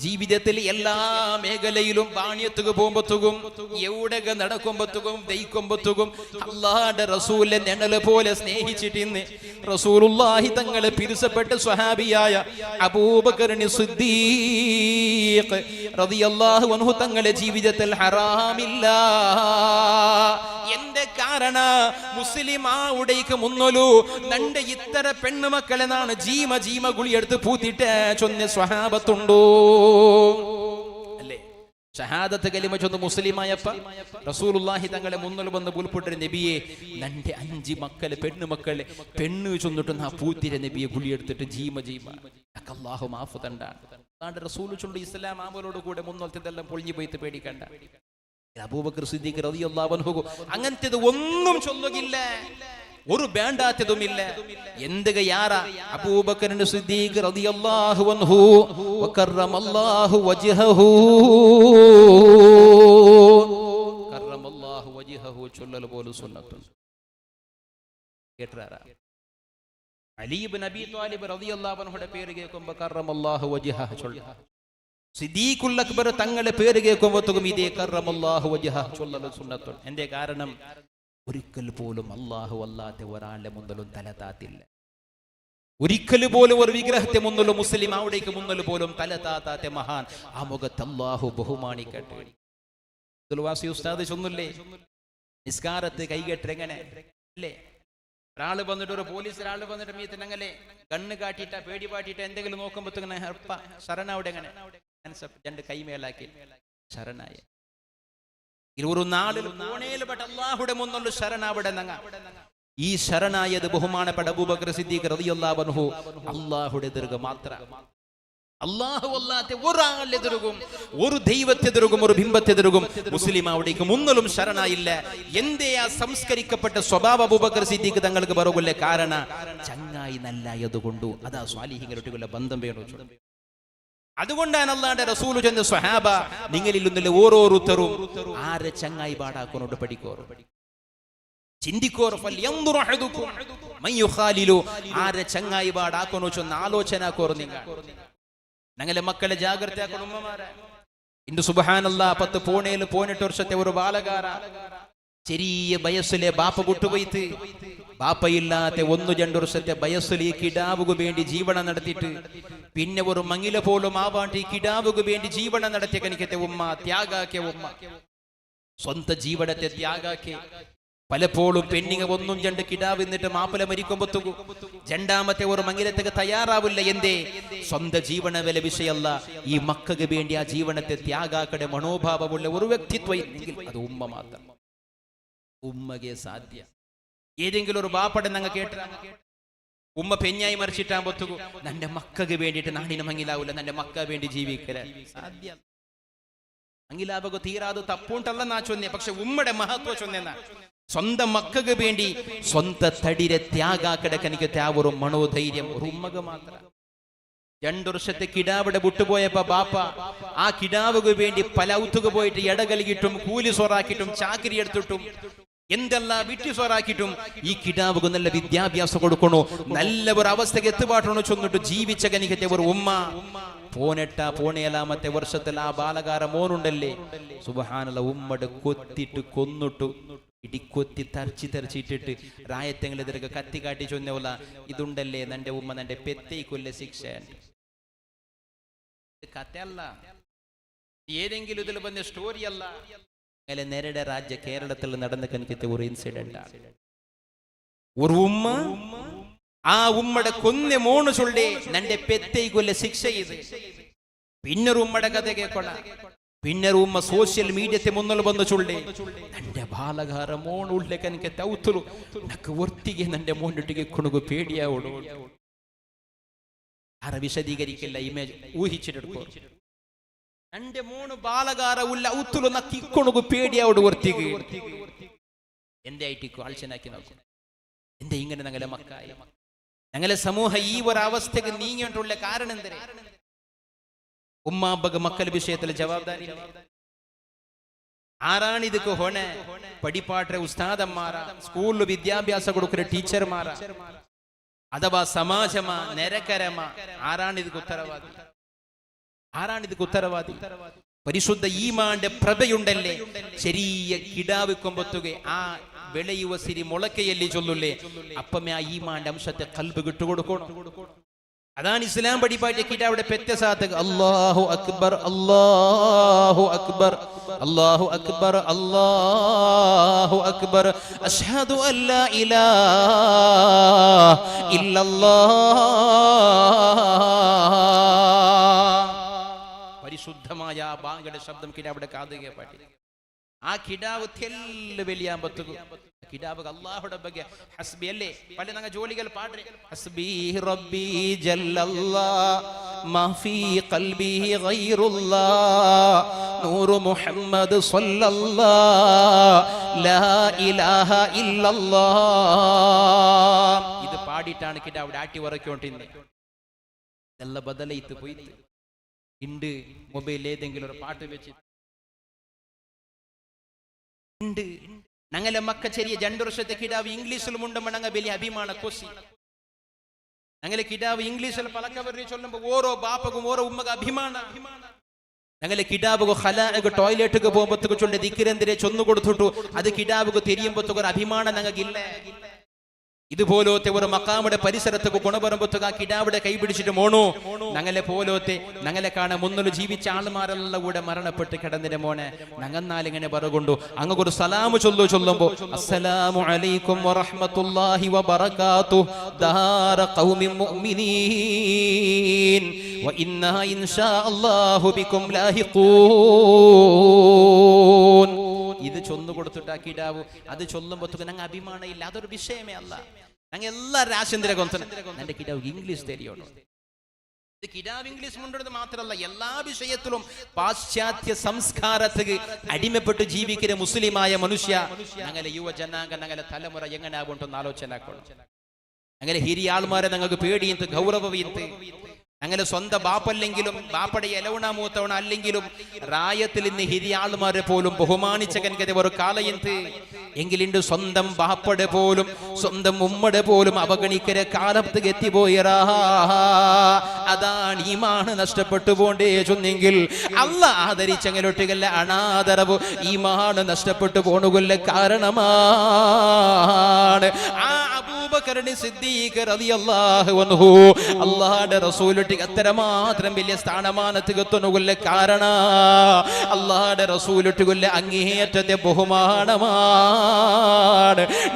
ജീവിതത്തിൽ എല്ലാ മേഖലയിലും ബാണ്യത്തുക പോകുമ്പോത്തും എവിടെയൊക്കെ നടക്കുമ്പോത്തും ദയിക്കുമ്പോത്തും അല്ലാഹുവിന്റെ റസൂലിനെ ഞങ്ങളെ പോലെ സ്നേഹിച്ചിട്ടിന്ന് റസൂലുള്ളാഹി തങ്ങളെ പിരിസപ്പെട്ട സ്വഹാബിയായ അബൂബക്കർ സിദ്ദീഖ് റളിയല്ലാഹു അൻഹു തങ്ങളെ ജീവിതത്തിൽ ഹറാമില്ല. എന്റെ കാരണ മുസ്ലിം ആവുടേക്ക് മുന്നോലു നന്റെ ഇത്തര പെണ്ണുമക്കളെ നാണ് ജീമ ജീമ ഗുളിയെടുത്ത് പൂത്തിട്ട് ചൊന്ന സ്വഹാബത്തുണ്ടോ അല്ലേ? ഷഹാദത്ത് കലിമ ചൊന്ന് മുസ്ലിമായപ്പ റസൂലുള്ളാഹി തങ്ങളെ മുന്നിൽ വന്ന് പുൽപ്പെട്ട നബിയെ നന്റെ 5 മക്കളെ പെണ്ണുമക്കളെ പെണ്ണ് ചൊന്നിട്ട് ആ പൂത്തിര നബിയെ ഗുളിയെടുത്തിട്ട് ജീമ ജീമ അല്ലാഹു മാഫ് തണ്ടാണ് റസൂൽ ചൊല്ലു ഇസ്ലാം ആമലോട് കൂടെ മുന്നോലത്തെല്ലാം പൊളിഞ്ഞു പോയിട്ട് പേടിക്കണ്ട. അബൂബക്കർ സിദ്ദീഖ് റളിയല്ലാഹു അൻഹു അങ്ങനത്തേത് ഒന്നും ചൊല്ലുകില്ല, ഒരു വേണ്ടാത്തതുമില്ല. എന്തുകയാറ അബൂബക്കർ സിദ്ദീഖ് റളിയല്ലാഹു അൻഹു വകറമല്ലാഹു വജ്ഹഹു കറമല്ലാഹു വജ്ഹഹു ചൊല്ലൽ പോലും സുന്നത്തുണ്ട്. കേട്ടറാ അലി ഇബ്നു അബീ ത്വാലിബ് റളിയല്ലാഹു അൻഹുയുടെ പേര് കേൾക്കുമ്പോൾ കറമല്ലാഹു വജ്ഹഹു ചൊല്ല. സിദ്ദീഖുൽ അക്ബർ തങ്ങളുടെ പേര് കേൾക്കുമ്പോഴത്തേക്കും ഇതേ കറമല്ലാഹു വജ്ഹഹു ചൊല്ലൽ സുന്നത്തുണ്ട്. എന്റെ കാരണം ഒരിക്കൽ പോലും അല്ലാഹു അല്ലാത്ത ഒരാളുടെ മുന്നിലും തല താത്തില്ല. ഒരിക്കൽ പോലും ഒരു വിഗ്രഹത്തെ മുന്നിലും മുസ്ലിം അവിടേക്ക് മുന്നിൽ പോലും തല താത്താത്ത മഹാൻ ആ മുഖത്ത് അല്ലാഹു ബഹുമാനിക്കട്ടെ. ഉസ്താദ് ചൊന്നില്ലേ നിസ്കാരത്ത് കൈകെട്ടെങ്ങനെ അല്ലേ? ഒരാള് വന്നിട്ട് ഒരു പോലീസ് ഒരാള് വന്നിട്ട് മീത്തിനങ്ങനെ കണ്ണ് കാട്ടിട്ട പേടി പാട്ടിട്ട് എന്തെങ്കിലും നോക്കുമ്പോ ശരണ അവിടെ എങ്ങനെ 2 കൈമേലാക്കി ശരണായ ഒരു നാളിൽ കോണയിൽപ്പെട്ട അല്ലാഹുടെ മുന്നിൽ ശരണ അവിടെ ഈ ശരണായത് ബഹുമാനപ്പെട്ട അബൂബക്കർ സിദ്ദീഖ് റളിയല്ലാഹു അൻഹു അല്ലാഹുടെ എതിർക മാത്രം. അല്ലാഹു അല്ലാത്ത ഒരാളെ എതിർക്കും, ഒരു ദൈവത്തെ എതിർക്കും, ഒരു ബിംബത്തെ എതിർക്കും. മുസ്ലിം അവിടേക്ക് മുന്നിലും ശരണായില്ല. എന്തേ ആ സംസ്കരിക്കപ്പെട്ട സ്വഭാവ അബൂബക്കർ സിദ്ദീഖ് തങ്ങൾക്ക് പറകില്ല. കാരണം ചങ്ങായി നല്ലായതുകൊണ്ടു അതാ സ്വാലിഹീങ്ങളുടെ ബന്ധം വേണോ. അതുകൊണ്ടാണ് അല്ലാഹുവിന്റെ റസൂൽ ചെന്ന സ്വഹാബ നിങ്ങളിൽ നിന്നുള്ള ഓരോരുത്തരും ആരെ ചങ്ങായി പാടാക്കുന്നോട് പഠിക്കോറ് ചിന്തിക്കോറ് ആരെ ചങ്ങായി പാടാക്കുന്നോ ചൊന്ന് ആലോചന കോർ. നിങ്ങൾ ഞങ്ങളെ മക്കളെ ജാഗ്രത ആക്കണം ഉമ്മമാരെ. ഇന്ന് സുബ്ഹാനല്ലാഹ് 10 പോണേല് 18 വർഷത്തെ ഒരു ബാലകാര ചെറിയ വയസ്സിലെ ബാപ്പ വിട്ടുപോയിട്ട് ബാപ്പയില്ലാത്ത 1-2 വർഷത്തെ വയസ്സിൽ ഈ കിടാവുകു വേണ്ടി ജീവനം നടത്തിയിട്ട് പിന്നെ ഒരു മങ്ങില പോലും ആവാണ്ട് ഈ കിടാവുകു വേണ്ടി ജീവനം നടത്തിയ കനിക്കത്തെ ഉമ്മ ത്യാഗാക്കിയ ഉമ്മ സ്വന്തം ജീവനത്തെ ത്യാഗാക്കി പലപ്പോഴും പെണ്ണിങ്ങ ഒന്നും രണ്ട് കിടാവ് എന്നിട്ട് മാപ്പിള മരിക്കുമ്പോത്തുകു രണ്ടാമത്തെ ഒരു മംഗലത്തേക്ക് തയ്യാറാവില്ല. എന്തേ? സ്വന്തം ജീവന വില വിഷയല്ല, ഈ മക്കൾക്ക് വേണ്ടി ആ ജീവനത്തെ ത്യാഗാക്കടെ മനോഭാവമുള്ള ഒരു വ്യക്തിത്വം എങ്കിൽ അത് ഉമ്മ മാത്രം. ഉമ്മകെ സാധ്യ. ഏതെങ്കിലും ഒരു ബാപ്പടെ ഞങ്ങൾ കേട്ട ഉമ്മ പെഞ്ഞായി മറിച്ചിട്ടാകുമ്പോത്തുകു നന്റെ മക്കൾക്ക് വേണ്ടിയിട്ട് നാണിന് മങ്ങിലാവില്ല, നന്റെ മക്ക വേണ്ടി ജീവിക്കല സാധ്യ. മങ്ങിലാവക തീരാതെ തപ്പൂണ്ടല്ല നാ ചൊന്നേ, പക്ഷെ ഉമ്മയുടെ മഹത്വം ചൊന്നാ സ്വന്തം മക്കൾക്ക് വേണ്ടി സ്വന്തം തടിരെ ത്യാഗാക്കിടക്ക് ഒരു മനോധൈര്യം ഒരു ഉമ്മക്ക് മാത്രം. 2 വർഷത്തെ കിടാവിടെ വിട്ടുപോയപ്പോ ബാപ്പ ആ കിടാവുക്ക് വേണ്ടി പല ഔത്തുക്ക് പോയിട്ട് ഇടകലിയിട്ടും കൂലി സോറാക്കിയിട്ടും ചാക്കരി എടുത്തിട്ടും എന്തെല്ലാം വിട്ടി സോറാക്കിയിട്ടും ഈ കിടാവുക്ക് നല്ല വിദ്യാഭ്യാസം കൊടുക്കണോ, നല്ല ഒരു അവസ്ഥക്ക് എത്തുപാട്ടണോ ചൊന്നിട്ട് ജീവിച്ച കനിക്കത്തെ ഒരു ഉമ്മ. 17 വർഷത്തിൽ ആ ബാലകാര മോനുണ്ടല്ലേ സുബ്ഹാനല്ലാഹ്, ഉമ്മടെ കൊത്തിട്ട് കൊന്നിട്ടു ഇടിക്കൊത്തി തർച്ചിട്ടിട്ട് റായത്തെങ്കിലെതിരെ കത്തി കാട്ടി ചൊന്നോല, ഇതുണ്ടല്ലേ നന്റെ ഉമ്മ നന്റെ പെത്തേക്കൊല്ല ശിക്ഷ. കഥയല്ല, ഏതെങ്കിലും ഇതിൽ വന്ന സ്റ്റോറി അല്ല. അങ്ങനെ നേരടെ രാജ്യ കേരളത്തിൽ നടന്ന കനിക്കത്തെ ഒരു ഇൻസിഡന്റ് ആണ്. ഒരു ഉമ്മ ആ ഉമ്മടെ കൊന്ന മോണ് ചൊല്ലേ നന്റെ പെത്തേക്കൊല്ല ശിക്ഷ ചെയ്ത്. പിന്നൊരു ഉമ്മടെ കഥ കേൾക്കൊള്ള. പിന്നെ ഉമ്മ സോഷ്യൽ മീഡിയത്തെ മുന്നിൽ വന്ന് ചൊല്ലേ നന്റെ ബാലകാര മോണുള്ളിലേക്ക് എനിക്ക് തൗത്തുള്ളൂ നക്ക് ഒർത്തിಗೆ നന്റെ മോണ്ടിട്ടിಗೆ കുണുകു പേടിയാവോടു. ആരെ വിശദീകരിക്കില്ല, ഇമേജ് ഊഹിച്ചിട്ടെടുക്കോ. നന്റെ മോണ് ബാലകാര ഉള്ള ഔത്തുള്ളൂ നക്ക് ഇക്കൊണുകു പേടിയാവോട് ഒർത്തിಗೆ. എന്റെ ആയിട്ടിക്കോ ആൾച്ചനാക്കി നോക്കും. എന്റെ ഇങ്ങനെ ഞങ്ങളെ മക്കായി ഞങ്ങളെ സമൂഹം ഈ ഒരു അവസ്ഥക്ക് നീങ്ങിയിട്ടുള്ള കാരണം എന്തേ? ഉമ്മാബക്ക് മക്കൾ വിഷയത്തിൽ ജവാബ്ദാരി ആരാണ്? ഇതൊക്കെ ഹോണെ പഠിപ്പാട്ടെ ഉസ്താദന്മാരാ, സ്കൂളിൽ വിദ്യാഭ്യാസം കൊടുക്കുന്ന ടീച്ചർമാരാ, അഥവാ സമാജമാ, നിരക്കരമാ? ആരാണ് ഇതൊക്കെ ഉത്തരവാദി? ആരാണ് ഇതൊക്കെ ഉത്തരവാദി? പരിശുദ്ധ ഈമാന്റെ പ്രഭയുണ്ടല്ലേ, ചെറിയ കിടാവിക്കൊമ്പത്തുക ആ വെളയുവ സിരി മുളക്കയല്ലി ചൊല്ലുല്ലേ, അപ്പമേ ആ ഈമാന്റെ അംശത്തെ കൽബ് കിട്ടുകൊടുക്കണം. അതാണ് ഇസ്ലാം പഠിപ്പായിട്ട് കിടാവിടെ പെറ്റ സാധക. അല്ലാഹു അക്ബർ അല്ലാഹു അക്ബർ അല്ലാഹു അക്ബർ അല്ലാഹു അക്ബർ അശ്ഹദു അല്ലാ ഇലാഹ ഇല്ലല്ലാഹ്. പരിശുദ്ധമായ ആ ബാങ്കയുടെ ശബ്ദം കിടാവിടെ കാതുകെ പാട്ടി. ആ കിടാവ് തെല്ല് വലിയാമ്പത്തു കിടാവ് അല്ലാഹുടെ ബഗെ ഹസ്ബി അല്ലേ. പല ഞങ്ങൾ ജോലികൾ പാടേ ഹസ്ബി റബ്ബി ജല്ലല്ലാഹ് മാ ഫീ ഖൽബി ഗൈറുല്ലാഹ് നൂറു മുഹമ്മദ് സ്വല്ലല്ലാഹ് ലാ ഇലാഹ ഇല്ലല്ലാഹ്. ഇത് പാടിയിട്ടാണ് കിടാവ് ആട്ടി വറക്കൊണ്ടിരുന്നത്. എല്ലാം ബദലയിത്ത് പോയിട്ട് ഇണ്ട് മൊബൈൽ ഏതെങ്കിലും ഒരു പാട്ട് വെച്ച് ഉണ്ട്. ഞങ്ങളെ മക്ക ചെറിയ 2 വർഷത്തെ കിടാവ് ഇംഗ്ലീഷിലും ഉണ്ടെമ്പോൾ ഞങ്ങൾ വലിയ അഭിമാന കൊസി. ഞങ്ങളെ കിടാവ് ഇംഗ്ലീഷിൽ പലക്കവരെ ചൊല്ലുമ്പോ ഓരോ ബാപ്പകും ഓരോ ഉമ്മക്ക് അഭിമാന. ഞങ്ങളെ കിടാവുക ഹലാഗ് ടോയ്ലറ്റിക്ക് പോകുമ്പോഴത്തേക്ക് ചൊല്ലെ ദിക്കിരെന്തിരെ ചൊന്നു കൊടുത്തിട്ടു അത് കിടാവുക തിരിയുമ്പോഴത്തേക്ക് ഒരു അഭിമാനം ഞങ്ങൾക്കില്ല. ഇതുപോലത്തെ ഒരു മക്കാമുടെ പരിസരത്തൊക്കെ ഗുണപരമ്പത്തുക ആ കിടാവിടെ കൈപിടിച്ചിട്ട് മോണോ ഞങ്ങളെ പോലത്തെ ഞങ്ങളെ കാണാൻ മുന്നിൽ ജീവിച്ച ആൾമാരെല്ലാം കൂടെ മരണപ്പെട്ട് കിടന്നിന്റെ മോനെ ഞങ്ങന്നാലിങ്ങനെ പറകൊണ്ടു അങ്ങ് ഒരു സലാമു ചൊല്ലുമ്പോ അസ്സലാമു അലൈക്കും വറഹ്മത്തുള്ളാഹി വബറകാതുഹു ദാര ഖൗമിൻ മുഅ്മിനീൻ വഇന്നാ ഇൻഷാ അല്ലാഹു ബികും ലാഹിഖൂൻ. ഇത് ചൊന്നു കൊടുത്തിട്ട് ആ കിടാവു അത് ചൊല്ലുമ്പോഴത്തേക്ക് ഞങ്ങൾ അഭിമാനം ഇല്ല. അതൊരു വിഷയമേ അല്ല. ഞങ്ങൾ എല്ലാ രാശേന്ദ്ര കൊന്തന എന്റെ കിടാവ് ഇംഗ്ലീഷ് തെരിയോണു. ഇത് കിടാവ് ഇംഗ്ലീഷ് കൊണ്ടുവരുന്നത് മാത്രമല്ല, എല്ലാ വിഷയത്തിലും പാശ്ചാത്യ സംസ്കാരത്തിന് അടിമപ്പെട്ട് ജീവിക്കുന്ന മുസ്ലിമായ മനുഷ്യ ഞങ്ങളെ യുവജനാംഗ ഞങ്ങളെ തലമുറ എങ്ങനെ ആവുണ്ടെന്ന് ആലോചനാക്കണം. ഞങ്ങളെ ഹിരിയ ആൾമാരെ ഞങ്ങൾക്ക് പേടിയന്ത് ഗൗരവീന്ത് അങ്ങനെ സ്വന്തം ബാപ്പല്ലെങ്കിലും ബാപ്പയുടെ എലവണ മൂത്തവണ അല്ലെങ്കിലും റായത്തിൽ നിന്ന് ഹിരിയ ആൾമാരെ പോലും ബഹുമാനിച്ച കനിക്കത്തെ ഒരു കാലയന്ത് എങ്കിലുണ്ട് സ്വന്തം ബാപ്പയുടെ പോലും സ്വന്തം ഉമ്മയുടെ പോലും അവഗണിക്കര കാലത്ത് എത്തിപ്പോയറാ. അതാണ് ഈമാന് നഷ്ടപ്പെട്ടു പോണ്ടേ ചൊന്നെങ്കിൽ അല്ല ആദരിച്ചങ്ങലൊട്ടുകല്ല അനാദരവ് ഈമാന് നഷ്ടപ്പെട്ടു പോണുകൊല്ല കാരണമാണ്. ആ അബൂബക്കറിന് സിദ്ദീഖ് റളിയല്ലാഹു അൻഹു അല്ലാഹുവിന്റെ റസൂലുട്ടി അത്രമാത്രം വലിയ സ്ഥാനമാനത്ത് എത്തുന്നുകൊല്ല കാരണ അല്ലാഹുവിന്റെ റസൂലുട്ടികൊല്ല അങ്ങേയറ്റത്തെ ബഹുമാനമാണ്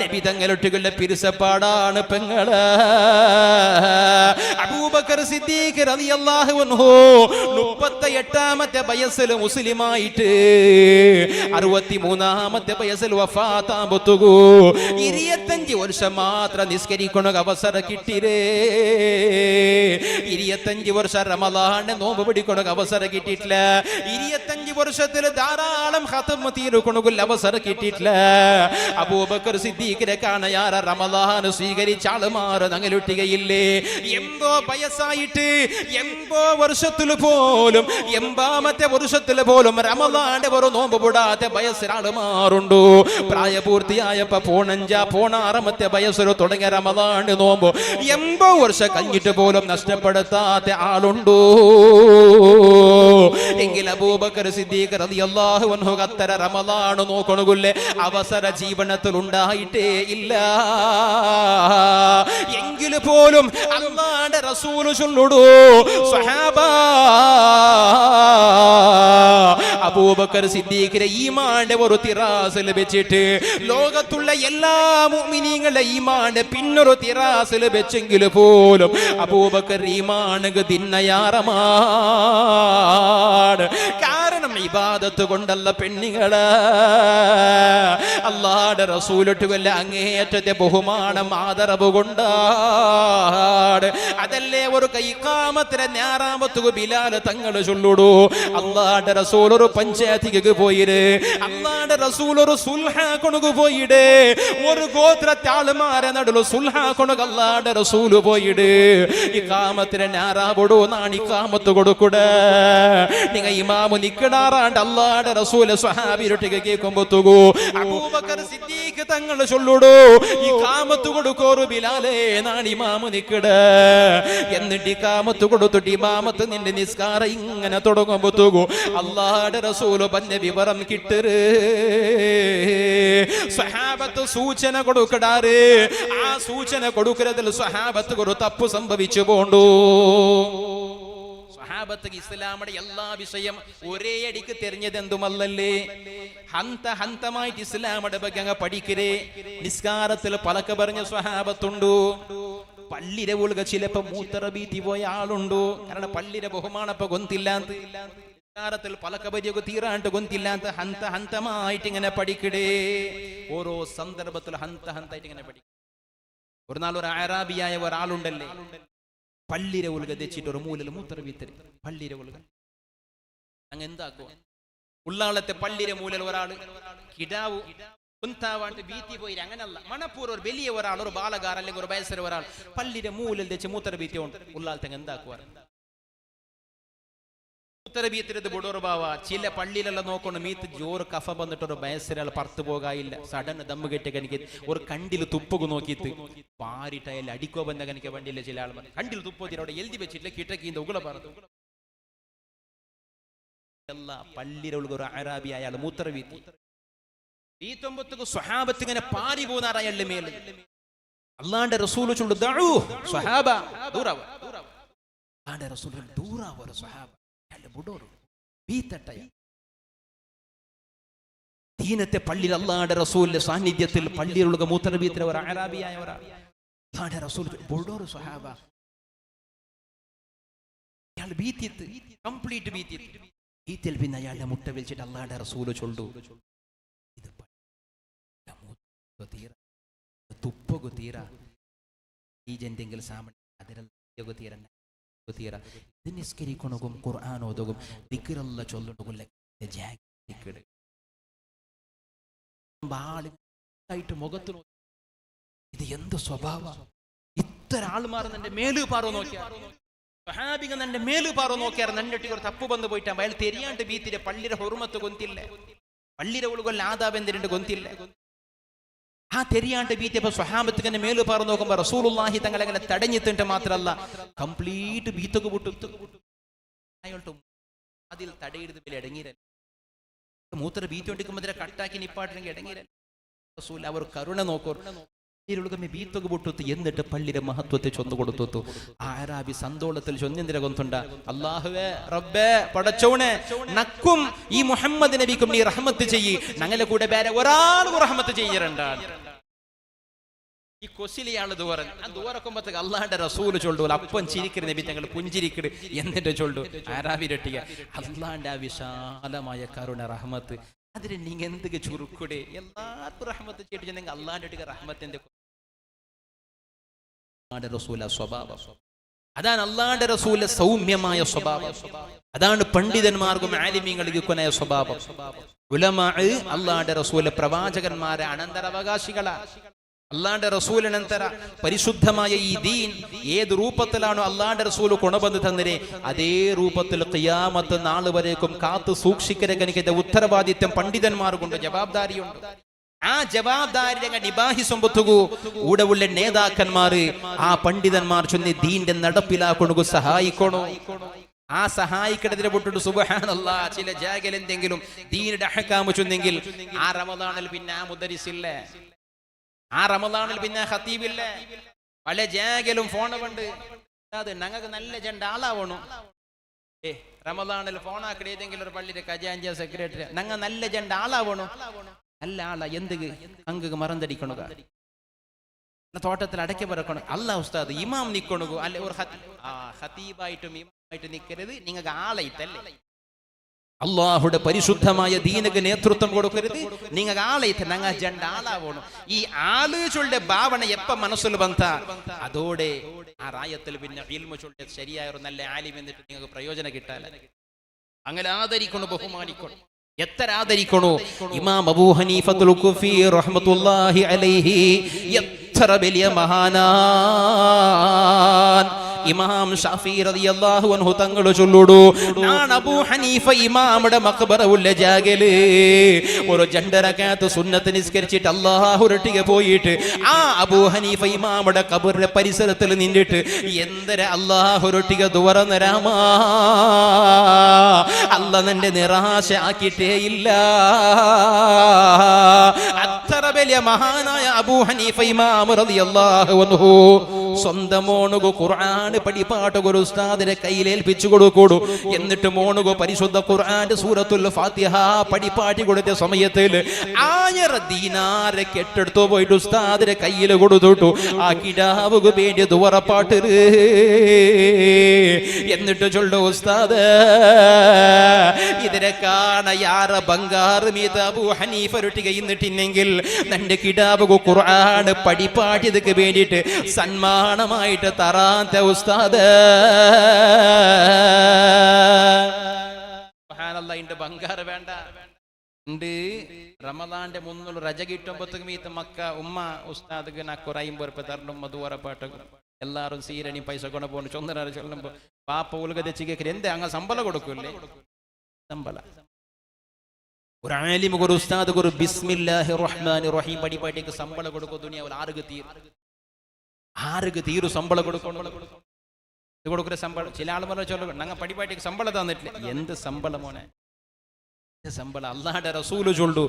നബി തങ്ങളുട്ടികൊല്ല പിരിസപ്പാടാണ് പെങ്ങള് അബൂബക്കർ സിദ്ദീഖ് റളിയല്ലാഹു അൻഹു 38ാമത്തെ വയസ്സിൽ മുസ്ലിമായിട്ട് 63ാമത്തെ വയസ്സിൽ വഫാത്താകുന്നു 25 വർഷം മാത്രം നിസ്കരിക്കുന്ന അവസരം കിട്ടിരേ 25 വർഷം റമളാന്റെ നോമ്പ് പിടിക്കുന്ന അവസരം കിട്ടിയിട്ടില്ല 25 വർഷത്തിൽ ധാരാളം ഖത്മ തീർക്കുന്ന അവസരം കിട്ടിയിട്ടില്ല അബൂബക്കർ സിദ്ദീഖിനെ കാണാൻ റമളാൻ സ്വീകരിച്ച ആളുമാർ ഞങ്ങളുട്ടികയില്ലേ 80 വയസ്സായിട്ട് 80 വർഷത്തിൽ പോലും 80ാമത്തെ വർഷത്തിൽ പോലും റമളാന്റെ ഒരു നോമ്പ് കൂടാതെ വയസ്സിലാളുമാറുണ്ടു പ്രായപൂർത്തിയായപ്പോ 6ാമത്തെ വയസ്സിൽ തുടങ്ങിയ റമളാന്റെ നോമ്പ് 80 വർഷം കഴിഞ്ഞിട്ട് പോലും നഷ്ടപ്പെടുത്താത്ത ആളുണ്ടോ എങ്കിൽ അബൂബക്കർ സിദ്ദീഖ് റളിയല്ലാഹു അൻഹു അത്തര റമളാൻ നോക്കണുകൊല്ലേ അവസര ജീവിതത്തിൽ ഉണ്ടായിട്ടേ ഇല്ല എങ്കിൽ പോലും അല്ലാഹുവിന്റെ റസൂൽ ചൊല്ലുടൂ സ്വഹാബ അബൂബക്കർ സിദ്ദീഖിന്റെ ഈമാന്റെ ഒരു തിറാസിൽ വെച്ചിട്ട് ലോകത്തുള്ള എല്ലാ മുഅ്മിനീങ്ങളുടെ ഈമാന്റെ പിന്നൊരു തിറാസിൽ വെച്ചെങ്കിൽ പോലും അബൂബക്കർ ഈമാനക്ക് ദിന്നയാറമാണ് കാരണം ഇബാദത്ത് കൊണ്ടല്ല പെണ്ണുങ്ങള് അല്ലാഹുവിന്റെ റസൂലിട്ട് വല്ല അങ്ങേയറ്റത്തെ ബഹുമാനം ആദരവ് കൊണ്ടാണ് അതല്ലേ ഒരു ഇഖാമത്തിലെ ഞാറാമത്തുക ബിലാൽ തങ്ങൾ ചൊല്ലുടൂ അല്ലാഹുവിന്റെ റസൂൽ ഒരു പഞ്ചായത്തിക്ക് പോയിര് അല്ലാഹുവിന്റെ റസൂൽ ഒരു സുൽഹ കൊണുക പോയിട് ഒരു ഗോത്രത്തെ ആളുമാരെ നടുല് സുൽഹ കൊണുക അല്ലാഹുവിന്റെ റസൂൽ പോയിട് ഇഖാമത്തിലെ ഞാറാവോടോ നാണ് ഇഖാമത്ത് കൊടുക്കൂടെ നിങ്ങ ഇമാമു നിക്കടാറാണ്ട് അല്ലാഹുവിന്റെ റസൂൽ സ്വഹാബിരൊട്ടിക്ക് കേൾക്കുമ്പോ തുകൂ അബൂബക്കർ സിദ്ദീഖ് തങ്ങൾ ചൊല്ലുടൂ ഇഖാമത്ത് കൊടുക്കോരു ബിലാലേ നാണ് ഇമാമു നിക്കട എന്നിട്ട് ഇഖാമത്ത് കൊടുത്തിട്ട് ഇമാമത്ത് നിന്റെ നിസ്കാരം ഇങ്ങനെ തുടങ്ങുമ്പോ തുകൂ അല്ലാഹുവിന്റെ റസൂല് പറഞ്ഞ വിവരം കിട്ടര് സ്വഹാബത്ത് സൂചന കൊടുക്കടാറ് ആ സൂചന കൊടുക്കുന്നതിൽ സ്വഹാബത്ത് ഒരു തപ്പ് സംഭവിച്ചു പോണ്ടു സ്വഹാബത്ത് ഇസ്ലാമിന്റെ എല്ലാ വിഷയം ഒരേ അടിക്ക് തെരഞ്ഞത് എന്തുമല്ലല്ലേ ഹന്തമായിട്ട് ഇസ്ലാമിന്റെ ಬಗ್ಗೆ അങ്ങ് പഠിക്കരേ നിസ്കാരത്തിൽ പലക്ക പറഞ്ഞ സ്വഹാബത്തുണ്ടു പള്ളിരെ ഉൾക ചിലപ്പോ മൂത്രബീത്തി പോയ ആളുണ്ടു കാരണം പള്ളിരെ ബഹുമാനപ്പോ ഗൊന്തില്ലാത്ത ത്തിൽ പലക്ക ബരിയൊക്കെ തീരാണ്ട് ഗൊന്തില്ലാത്ത ഹന്തമായിട്ട് ഇങ്ങനെ പഠിക്കടേ ഓരോ സന്ദർഭത്തിൽ ഹന്തമായിട്ട് ഇങ്ങനെ പഠിക്കും ഒരു നാൾ ഒരു അറാബിയായ ഒരാളുണ്ടല്ലേ പള്ളിരെ ഉൾക തെച്ചിട്ട് ഒരു മൂലൽ മൂത്രബീത്തരി പള്ളിരെ ഉൾക അങ്ങ് എന്താക്കോ ഉള്ളാളത്തെ പള്ളിരെ മൂലൽ ഒരാള് കിടാവു കുന്താവാണ്ട് ബീത്തി പോയി അങ്ങനല്ല മണപ്പൂർ ഒരു വലിയ ഒരാൾ ഒരു ബാലകാർ അല്ലെങ്കിൽ ഒരു വയസ്സര ഒരാൾ പള്ളിരെ മൂലൽ തെച്ച് മൂത്രബീത്തി ഉണ്ട് ഉള്ളാളത്തെ എന്താക്കുവാർ മൂത്രബീത്തിരത് ബുഡോർബാവ ചില പള്ളിയിലെല്ലാം നോക്കണം മീത്ത് ജോറ് കഫ വന്നിട്ട് ഒരു വയസ്സരാൾ പറത്തു പോകായില്ല സഡൻ ദമ്മ് കെട്ടി കനിക്ക് ഒരു കണ്ടിൽ തുപ്പുക നോക്കിയിട്ട് പാരിട്ടയൽ അടിക്കോ ബന്ധ കനിക്ക വണ്ടിയില്ല ചില ആൾമാർ കണ്ടിൽ തുപ്പോത്തി അവിടെ എഴുതി വെച്ചിട്ടില്ല കിട്ടക്കീന്ത ഉകള പറഞ്ഞു എല്ലാ പള്ളിയിലുള്ള ഒരു അറാബി അയാൾ മൂത്രബീത്തി ഈ തൊമ്പത്തുക്ക് സ്വഹാബത്ത് ഇങ്ങനെ പാരി പോകുന്ന അയാളുടെ മേൽ അല്ലാഹുവിന്റെ റസൂൽ ചൊല്ലു ദഉ സ്വഹാബ ദൂറവ അല്ലാഹുവിന്റെ റസൂൽ ദൂറവ സ്വഹാബ ദീനത്തെ പള്ളിയിൽ അല്ലാഹുവിന്റെ റസൂലിന്റെ സാന്നിധ്യത്തിൽ പള്ളിയിലുള്ള മൂത്രബീത്തിലെ ഒരു അറാബിയായ ഒരാൾ അല്ലാഹുവിന്റെ റസൂൽ ബുൾഡോർ സ്വഹാബ അയാൾ ബീത്തിത്ത് കംപ്ലീറ്റ് ബീത്തിൽ പിന്നെ അയാളുടെ മുട്ട വിളിച്ചിട്ട് അല്ലാഹുവിന്റെ റസൂൽ ചൊല്ലു ഇത് തുപ്പകു തീര ഈ ജന്തെങ്കിലും സാമൻ അതിരല്ല തീരണ്ട നിസ്കരിക്കണകും ഖുർആൻ ഓതുകും ദിക്റല്ല ചൊല്ലണകും ആയിട്ട് മുഖത്ത് നോക്കി ഇത് എന്ത് സ്വഭാവ ഇത്ര ആൾമാർ എന്റെ മേല് പാറോ നോക്കിയാർ സ്വഹാബികൾ എന്റെ മേല് പാറോ നോക്കിയാർ നന്നിട്ട് ഒരു തപ്പ് വന്നു പോയിട്ടാ അയാൾ തെരിയാണ്ട് ബീത്തിരെ പള്ളിയുടെ ഹുർമത്ത് ഗൊന്തില്ല പള്ളിയുടെ ഉളുകൊല്ല ആദാബെന്തിന്റെ ഗൊന്തില്ല ആ തെരിയാണ്ട് ബീത്തിയപ്പോ സ്വഹാബത്ത് എന്നെ മേല് പാറു നോക്കുമ്പോ റസൂലുള്ളാഹി തങ്ങളെങ്ങനെ തടഞ്ഞിട്ട് മാത്രല്ല കംപ്ലീറ്റ് ബീത്തൊക്കെ പൊട്ടു അയാൾട്ടും അതിൽ തടയിടുന്ന വില ഇടങ്ങിരല്ല മൂത്ര ബീത്തി കൊണ്ടിരിക്കുമ്പോ കട്ടാക്കി നിപ്പാട്ടിനെങ്കിൽ ഇടങ്ങിരല്ല റസൂൽ അവർ കരുണ നോക്കൂ ബീത്തൊക്കെ പൊട്ടുത്തു എന്നിട്ട് പള്ളിയുടെ മഹത്വത്തെ ചൊന്നു കൊടുത്തു. ആരാബി സന്തോളത്തിൽ ചൊന്നിന്തിര കൊന്നുണ്ട, അല്ലാഹുവേ റബ്ബേ പടച്ചോനെ നക്കും ഈ മുഹമ്മദ് നബിക്കും നീ റഹ്മത്ത് ചെയ്യ്, ഞങ്ങളെ കൂടെ വേറെ ഒരാളും റഹ്മത്ത് ചെയ്യരണ്ടാണ്. ഈ കൊസിലിയാണ് ദൂരം. ആ ദൂരക്കുമ്പത്തേക്ക് അള്ളാന്റെ റസൂല് ചൊല്ലു, അപ്പം ചിരിക്കരുത് നബി തങ്ങൾ പുഞ്ചിരിക്കട് എന്നിട്ട് ചൊല്ലു. ആരാവിരട്ടിയ അള്ളാന്റെ ആ വിശാലമായ കരുണ റഹ്മത്ത്, അതിന് നീ എന്തൊക്കെ ചുരുക്കൂടെ? എല്ലാവർക്കും റഹ്മത്ത് ചെയ്തിട്ടുണ്ടെങ്കിൽ അള്ളാന്റെ റഹ്മത്തിന്റെ റസൂല സ്വഭാവം. അതാണ് അള്ളാന്റെ റസൂല സൗമ്യമായ സ്വഭാവം. അതാണ് പണ്ഡിതന്മാർക്കും ആലിമീങ്ങൾക്കുമായ സ്വഭാവം. ഉലമാ അള്ളാന്റെ റസൂല പ്രവാചകന്മാരെ അനന്തരാവകാശികളാണ്. അള്ളാന്റെ റസൂലിനന്തര പരിശുദ്ധമായ ഈ ദീൻ ഏത് രൂപത്തിലാണോ അള്ളാന്റെ റസൂല് കൊണബന്ധ തന്നിരെ, അതേ രൂപത്തിൽ ഖിയാമത്ത് നാൾ വരേക്കും കാത്തു സൂക്ഷിക്കരകനിക്കുന്ന ഉത്തരവാദിത്വം പണ്ഡിതന്മാർക്കുണ്ട്, ജവാബ്ദാരിയുണ്ട്. ആ ജവാബ്ദാരി നിബാഹിസമ്പത്തുകൂ കൂടെ ഉള്ള നേതാക്കന്മാര് ആ പണ്ഡിതന്മാർ ചൊല്ലി ദീന്റെ നടപ്പിലാക്കൊണ്ടു സഹായിക്കണോ. ആ സഹായിക്കടതിനെ പൊട്ടിട്ട് സുബ്ഹാനല്ലാഹ് ചില ജാഗൽ എന്തെങ്കിലും ദീനിന്റെ അഹ്കാം ചൊന്നെങ്കിൽ ആ റമദാനിൽ പിന്നെ ആ മുദരിസില്ലേ, ആ റമദാനിൽ പിന്നെ ഖതീബില്ലേ, പല ജാഗലും ഫോണുണ്ട്. അത് ഞങ്ങൾക്ക് നല്ല ജണ്ട ആളാവണം. റമദാനിൽ ഫോണാക്കട ഏതെങ്കിലും ഒരു പള്ളിയുടെ ഖജാൻജി സെക്രട്ടറി ഞങ്ങൾ നല്ല ജണ്ട ആളാവണം. നല്ല ആളാ എന്ത് അങ്ങ് മറന്നടിക്കണു, തോട്ടത്തിൽ അടയ്ക്ക പറക്കണം. അല്ല ഉസ്താദ് ഇമാം നിക്കണു അല്ലെ, ഒരു ഖതീബായിട്ടും ഇമാമായിട്ട് നിൽക്കരുത്, നിങ്ങൾക്ക് ആളായിട്ടല്ലേ. അള്ളാഹുടെ പരിശുദ്ധമായ ദീനക്ക് നേതൃത്വം കൊടുക്കരുത്, നിങ്ങൾക്ക് ആളായിട്ട് ഞങ്ങൾ ജണ്ട ആളാവണം. ഈ ആളുകളുടെ ഭാവന എപ്പ മനസ്സിൽ ബന്ധ, അതോടെ ആ റായത്തിൽ പിന്നെ ഇൽമു ചൊല്ലിയ ശരിയായ ഒരു നല്ല ആലിം എന്നിട്ട് നിങ്ങൾക്ക് പ്രയോജനം കിട്ടാല. അങ്ങനെ ആദരിക്കണു, ബഹുമാനിക്കണം. എത്ര ആദരിക്കണോ ഇമാം അബൂ ഹനീഫത്തുൽ കുഫി റഹ്മത്തുള്ളാഹി അലൈഹി, എത്ര വലിയ മഹാനാൻ. ഇമാം ഷാഫി റളിയല്ലാഹു അൻഹു തങ്ങൾ ചൊല്ലുടു, ഞാൻ അബൂ ഹനീഫ ഇമാമുടെ മഖ്ബറ ഉള്ള ജാഗല് ഒരു ജണ്ടരകാത്ത് സുന്നത്ത് നിസ്കരിച്ചിട്ട് അല്ലാഹുരട്ടിಗೆ പോയിട്ട് ആ അബൂ ഹനീഫ ഇമാമുടെ ഖബറിന്റെ പരിസരത്തിൽ നിന്നിട്ട് എന്തര അല്ലാഹുരട്ടിಗೆ ദുവറന്നരാമാ, അല്ലാഹ് നിന്റെ നിരാശ ആക്കിയിട്ടേ ഇല്ല. അത്ര വലിയ മഹാനായ അബൂ ഹനീഫ ഇമാം റളിയല്ലാഹു അൻഹു സ്വന്തം മോനുകു ഖുർആൻ പഠിപ്പാട്ട് ഒരു ഉസ്താദിനെ കയ്യിലേൽപ്പിച്ചു കൊടുക്കൂടു. എന്നിട്ട് മോനുകു പരിശുദ്ധ ഖുർആന്റെ സൂറത്തുൽ ഫാത്തിഹ പഠിപ്പാട്ടി കൊടുത്ത സമയത്തിൽ 1000 ദീനാർ കെട്ടെടുത്തു പോയിട്ട് ഉസ്താദിനെ കയ്യിൽ കൊടുത്തു. ആ കിടാവുകു വേണ്ടി ദുവറപ്പാട്ട് എന്നിട്ട് ചൊല്ലു, ഉസ്താദ് ഇതിനെ കാണ യാറ ബംഗാറ് മീത അബൂ ഹനീഫ രൊട്ടിക ഇന്നിട്ടില്ലെങ്കിൽ നിന്റെ കിടാവുകു ഖുർആൻ പഠിപ്പാട്ടിയതൊക്കെ വേണ്ടിയിട്ട് സന്മാനമായിട്ട് തറാത്ത ഉസ്താദ്. സുബ്ഹാനല്ലാഹ്, ഇന്റെ ബംഗാറ് വേണ്ട ഉണ്ട്. റമദാന്റെ മുന്നിൽ രജ കിട്ടുമ്പോഴത്തേക്ക് മീത്ത മക്ക ഉമ്മ ഉസ്താദ് നാക്കൊരു 50 രൂപ തരണം, മധുവറപ്പാട്ട് എല്ലാരും സീരണി പൈസ കൊണ്ട പോകണം. ചൊന്നര ചൊല്ലുമ്പോ പാപ്പ ഉലക തെച്ച് കേൾക്കരുത്, എന്താ അങ്ങ് ശമ്പളം കൊടുക്കൂല്ലേ? ശമ്പളം ഒരു ആലിം ഒരു ഉസ്താദ് ഒരു ബിസ്മില്ലാഹിർ റഹ്മാനിർ റഹീം പഠിപ്പാട്ടിക്ക് ശമ്പളം കൊടുക്കും. ദുനിയാവിൽ ആർക്ക് തീരു ശമ്പളം കൊടുക്കുന്ന ശമ്പളം. ചില ആളുമാരെ ചൊല്ലും ഞങ്ങൾ പഠിപ്പാട്ടിക്ക് ശമ്പളം തന്നിട്ടില്ല. എന്ത് ശമ്പളം മോനെ, ശമ്പളം? അല്ലാഹുവിന്റെ റസൂല് ചൊല്ലു,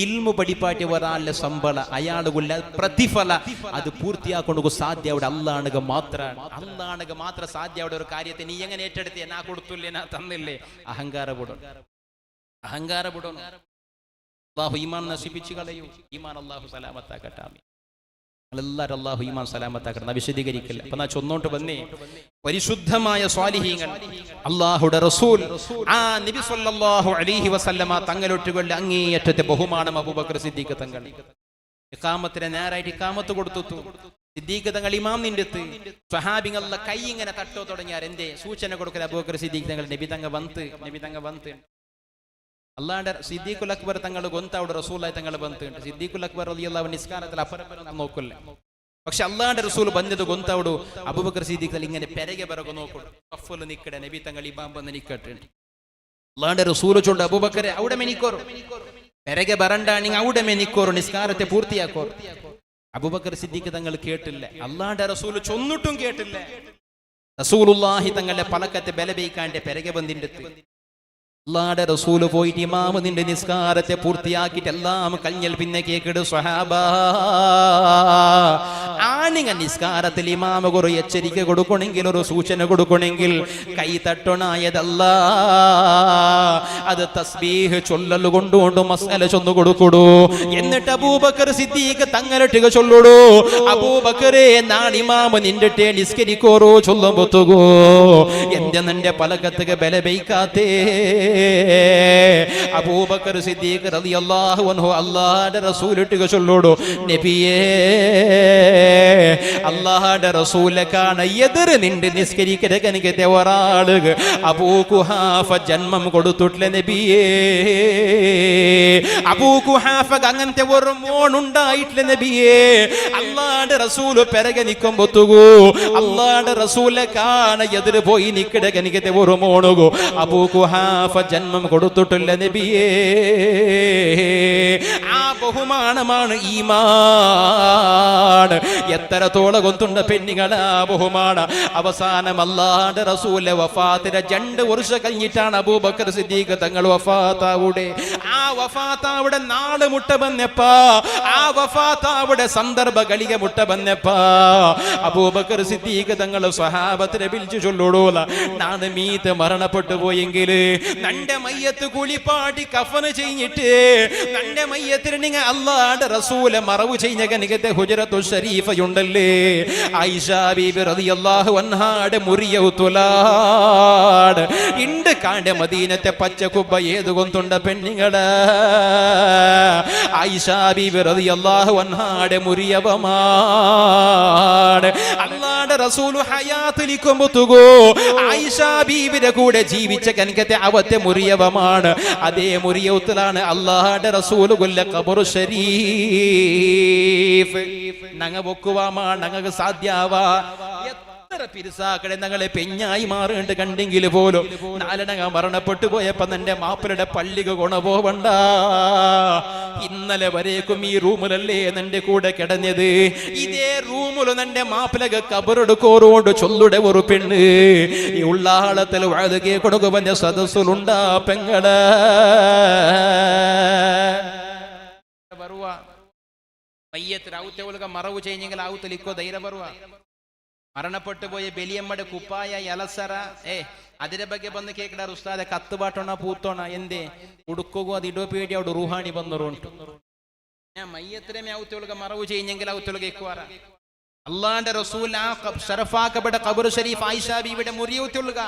ഇൽമു പഠിപ്പാട്ടി ഒരാളുടെ ശമ്പള അയാളുള്ള പ്രതിഫല അത് പൂർത്തിയാക്കൊണ്ടു സാധ്യ അവിടെ അല്ലാഹുവിന് മാത്രമാണ്. അല്ലാഹുവിന് മാത്രം സാധ്യ അവിടെ ഒരു കാര്യത്തെ നീ എങ്ങനെ ഏറ്റെടുത്ത് എന്നാ കൊടുത്തില്ലേ എന്നാ തന്നില്ലേ? അഹങ്കാരപ്പെടും. അല്ലാഹു ഈമാൻ നശിപ്പിച്ചു കളയൂ. ഈമാൻ അല്ലാഹു സലാമത്താക്കട്ടെ. എല്ലാവരും അല്ലാഹു ഈമാൻ സലാമത്താക്കട്ടെ. വിശദീകരിക്കില്ല. അപ്പൊ ഞാൻ ചൊന്നോട്ട് വന്നേ, പരിശുദ്ധമായ സ്വാലിഹീങ്ങൾ അല്ലാഹുവിന്റെ റസൂൽ ആ നബി സല്ലല്ലാഹു അലൈഹി വസല്ലമ തങ്ങളൊട്ടുകളുടെ അങ്ങേയറ്റത്തെ ബഹുമാനം അബൂബക്കർ സിദ്ദീഖ് തങ്ങൾ ഇഖാമത്തിനെ നേരായിട്ട് ഇഖാമത്ത് കൊടുത്തു. സിദ്ദീഖ് തങ്ങൾ ഇമാം നിന്റെത്ത് സ്വഹാബികളുടെ കൈ ഇങ്ങനെ തട്ടോ തുടങ്ങിയാൽ എന്തേ സൂചന കൊടുക്കൽ അബൂബക്കർ സിദ്ദീഖ് തങ്ങൾ നബി തങ്ങൾ വന്ന് അല്ലാഹുവിന്റെ സിദ്ദീഖുൽ അക്ബർ തങ്ങൾ ഗൊന്തവിടെ റസൂലായി തങ്ങൾ ബന്ധുണ്ട്. സിദ്ദീഖുൽ അക്ബർ റളിയല്ലാഹു അൻഹു നിസ്കാരത്തിൽ അപ്പുറം നോക്കില്ല. പക്ഷെ അല്ലാഹുവിന്റെ റസൂൽ ബന്ധത് ഗൊന്തവിടെ അബൂബക്കർ സിദ്ദീഖ് ഇങ്ങനെ പെരകെ പിറകെ നോക്കും. അഫ്വൽ നിക്കടെ നബി തങ്ങൾ ഇമാം വന്ന് നിക്കട്ടെ. അല്ലാഹുവിന്റെ റസൂൽ ചൊല്ലുണ്ട്, അബൂബക്കറെ അവിടെ മെനിക്കോറ് പെരകെ ബറണ്ട, നിങ്ങൾ അവിടെ മെനിക്കോറ്, നിസ്കാരത്തെ പൂർത്തിയാക്കോറ്. അബൂബക്കർ സിദ്ദീഖ് തങ്ങൾ കേട്ടില്ല. അല്ലാഹുവിന്റെ റസൂൽ ചൊന്നിട്ടും കേട്ടില്ല. റസൂലുള്ളാഹി തങ്ങളുടെ പലക്കത്തെ ബലബൈക്കാന്റെ പെരകെ ബന്ധിന്റെ അല്ലാഹുവിന്റെ റസൂല് പോയിട്ട് ഇമാമ് നിന്റെ നിസ്കാരത്തെ പൂർത്തിയാക്കിയിട്ട് എല്ലാം കഴിഞ്ഞാൽ പിന്നെ കേക്കിട് സ്വഹാബാ ആണിങ്ങ നിസ്കാരത്തിൽ ഇമാമ ഒരു എച്ചരിക്ക കൊടുക്കണമെങ്കിൽ ഒരു സൂചന കൊടുക്കണമെങ്കിൽ കൈ തട്ടണായതല്ല അത് തസ്ബീഹ് ചൊല്ലല് കൊണ്ടുകൊണ്ട് മസ്അല ചൊന്നു കൊടുക്കൂ എന്നിട്ട് അബൂബക്കർ സിദ്ദീഖ് തങ്ങലട്ടിക ചൊല്ലുടൂ അബൂബക്കറേ നാളെ ഇമാമ നിന്റെ നിസ്കരിക്കോറോ ചൊല്ലുമ്പൊത്തുകോ എന്റെ നിന്റെ പലകത്തുക ബല ബൈക്കാത്തേ അബൂബക്കർ സിദ്ദീഖ് റളിയല്ലാഹു അൻഹു അല്ലാഹുവിന്റെ റസൂലിട്ടുക ചൊല്ലുടൂ നബിയേ അല്ലാഹുവിന്റെ റസൂലെ കാണ എതിർ നിന്റെ നിസ്കരിക്കരകനികത്തെ ഒരാളുക അബൂ ഖുഹാഫ ജന്മം കൊടുത്തിട്ടില്ല നബിയേ അബൂ ഖുഹാഫക്ക് അങ്ങനത്തെ ഒരു മോനുണ്ടായിട്ടില്ല നബിയേ അല്ലാഹുവിന്റെ റസൂല് പെരക നിക്കുമ്പൊത്തുകൂ അല്ലാഹുവിന്റെ റസൂലെ കാണ എതിർ പോയി നിക്കടകനികത്തെ ഒരു മോനുകൂ അബൂ ഖുഹാഫ ജന്മം കൊടുത്തിട്ടില്ല നബിയേ ആ ബഹുമാനമാണ് ഈമാൻ എത്രത്തോളം കൊണ്ടുണ്ട പെണ്ണുങ്ങളാ ബഹുമാന അവസാനം അല്ലാഹുവിന്റെ റസൂലിന്റെ വഫാത്തിന്റെ 2 വർഷം കഴിഞ്ഞിട്ടാണ് അബൂബക്കർ സിദ്ദീഖ് തങ്ങൾ വഫാത്താവുടെ ആ വഫാത്താവുടെ നാള് മുട്ട വന്നപ്പാ ആ വഫാത്താവുടെ സന്ദർഭ കളിക മുട്ട വന്നപ്പാ അബൂബക്കർ സിദ്ദീഖ് തങ്ങൾ സ്വഹാബത്തിനെ വിളിച്ചു ചൊല്ലുടൂല നാണ് മീത്ത് മരണപ്പെട്ടു പോയെങ്കിൽ നന്റെ മയ്യത്ത് കുളിപ്പാട്ടി കഫന് ചെയ്തിട്ട് നന്റെ മയ്യത്തിന് നിങ്ങൾ അല്ലാഹുവിന്റെ റസൂലെ മറവ് ചെയ്ഞ്ഞ കനികത്തെ ഹുജറത്തു ഷരീഫയുണ്ടല്ലേ ആയിഷ ബീബി റളിയല്ലാഹു അൻഹാടെ മുറിയൗതുലാട് ഇണ്ട് കാണ്ട മദീനത്തെ പച്ച കുബ്ബ ഏതു കൊണ്ടുണ്ട പെണ്ണുങ്ങള് ആയിഷ ബീബി റളിയല്ലാഹു അൻഹാടെ മുറിയവമാണ് അല്ലാഹുവിന്റെ റസൂൽ ഹയാത്തിലിക്കുമ്പൊത്തുകോ ആയിഷ ബീബിയുടെ കൂടെ ജീവിച്ച കനികത്തെ അവത്തെ മുറിയവമാണ് അതേ മുറിയൗത്തിലാണ് അല്ലാഹുവിന്റെ റസൂൽ കൊല്ല ഖബറു ഷരീഫ് നങ്ങ പൊക്കുവാമാ നങ്ങക്ക് സാധ്യാവാ എത്ര പിരിസാക്കടെ ഞങ്ങളെ പെഞ്ഞായി മാറേണ്ട കണ്ടെങ്കിൽ പോലും നാലനങ്ങ മരണപ്പെട്ടു പോയപ്പോ നിന്റെ മാപ്പിളുടെ പള്ളിക ഗുണപോവണ്ട ഇന്നലെ വരേക്കും ഈ റൂമിലല്ലേ നിന്റെ കൂടെ കിടന്നത് ഇതേ റൂമില് നിന്റെ മാപ്പിളക കബറെടുക്കോറുകൊണ്ട് ചൊല്ലുടെ ഒരു പെണ്ണ് ഈ ഉള്ളാളത്തിൽ വഴുകെ കൊടുക്കുവന്റെ സദസ്സിലുണ്ടാ പെങ്ങള് ಬರುವ ಮಯ್ಯತ್ರ ಆವುತ್ತೆ ಒಳಗ ಮರವು ಚೇಂಜಿಂಗಲ ಆವುತ್ತಲಿಕ್ಕೋ ಧೈರ್ಯ ಬರುವ ಮರಣಪಟ್ಟು പോയ ബലിയമ്മയുടെ കുപ്പായ എലസറ അതിന്റെ ಬಗ್ಗೆ ಬಂದು ಕೇಳ್ಕಡಾರ ಉಸ್ತಾದೆ ಕತ್ತು ಬಾಟೋಣ ಪೂತೋಣ ಎಂದೇ ಹುಡುಕೋಗು ಅದು ಇಡೋ ಪೇಡಿ ಅವ್ರು ರೂಹಾಣಿ ಬಂದರು ಉಂಟು ಮಯ್ಯತ್ರಮೆ ಆವುತ್ತೆ ಒಳಗ ಮರವು ಚೇಂಜಿಂಗಲ ಆವುತ್ತೆ ಒಳಗ ಎಕ್ಕುವಾರ അല്ലാഹുവിന്റെ റസൂൽ ആ ശറഫാക്കപ്പെട്ട ഖബർ ഷരീഫ് ആയിഷ ബീവിയുടെ മുറിയൂത്തെ ഒള്ളുക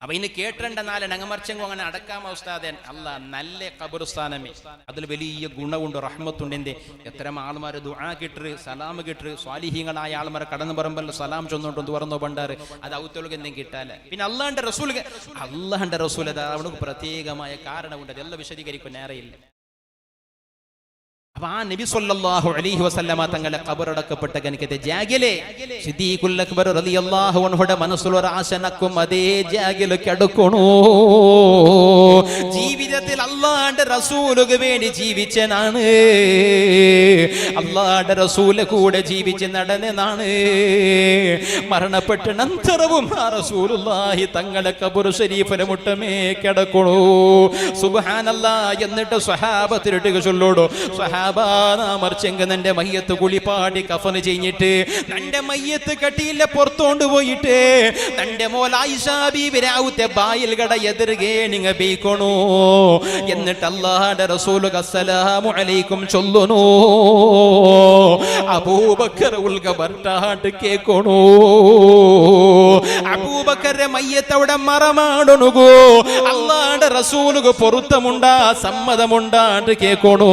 അപ്പൊ ഇന്ന് കേട്ടണ്ട നാളെ നങ്ങമർച്ചെങ്കോ അങ്ങനെ അടക്കാമ ഉസ്താദൻ അല്ല നല്ല ഖബർസ്ഥാനമേ അതിൽ വലിയ ഗുണമുണ്ട് റഹ്മത്തുണ്ട് എന്തേ എത്ര ആൾമാര് ദുആ കിട്ടറ് സലാം കിട്ടറ് സ്വാലിഹീങ്ങളായ ആൾമാരെ കടന്നു പറമ്പല്ല സലാം ചൊന്നോണ്ട് തുറന്നോ പണ്ടാറ് അത് ഔത്തോൾക്ക് എന്തെങ്കിലും കിട്ടാല പിന്നെ അല്ലാഹുവിന്റെ റസൂൽ അത് അവർക്ക് പ്രത്യേകമായ കാരണമുണ്ട് അതെല്ലാം വിശദീകരിക്കും നേരെയില്ല അപ്പൊ ആ നബി സല്ലല്ലാഹു അലൈഹി വസല്ലമ തങ്ങളെ ഖബറടക്കപ്പെട്ട കനിക്കത്തെ ജാഗിലെ സിദ്ദീഖുൽ അക്ബർ റളിയല്ലാഹു അൻഹുടെ മനസ്സിലൊരു ആശനക്കും അതേ ജാഗിലേക്ക് അടുക്കണോ ജീവിതത്തിൽ അല്ലാഹുവിന്റെ റസൂലുക്ക് വേണ്ടി ജീവിച്ചനാണ് അല്ലാഹുവിന്റെ റസൂലെ കൂടെ ജീവിച്ച് നടന്നതാണ് മരണപ്പെട്ട നന്തരവും ആ റസൂലുള്ളാഹി തങ്ങളെ ഖബർ ഷരീഫിലെ മുട്ടമേ കിടക്കണോ സുബ്ഹാനല്ലാഹ് എന്നിട്ട് സ്വഹാബത്തിലിട്ട് ചൊല്ലോടോ മറിച്ചെങ്ക നിന്റെ മയ്യത്ത് കുളിപ്പാടി കഫന് ചെയ്ഞ്ഞിട്ട് നിന്റെ മയ്യത്ത് കട്ടിയില്ല പുറത്തോണ്ട് പോയിട്ട് നിന്റെ മോൽ ആയിഷ ബീവി രാവുത്തെ ബായിൽ കട എതിർകെ നിങ്ങ ബീക്കണോ എന്നിട്ട് അല്ലാഹുവിന്റെ റസൂൽ അസ്സലാമു അലൈക്കും ചൊല്ലുന്നു അബൂബക്കർ ഉൽക ബർട്ടാട്ട് കേക്കണോ അബൂബക്കറെ മയ്യത്ത് അവിടെ മറമാടണുകോ അല്ലാഹുവിന്റെ റസൂലുക്ക് പൊരുത്തമുണ്ടാ സമ്മതമുണ്ടാട്ട് കേക്കണോ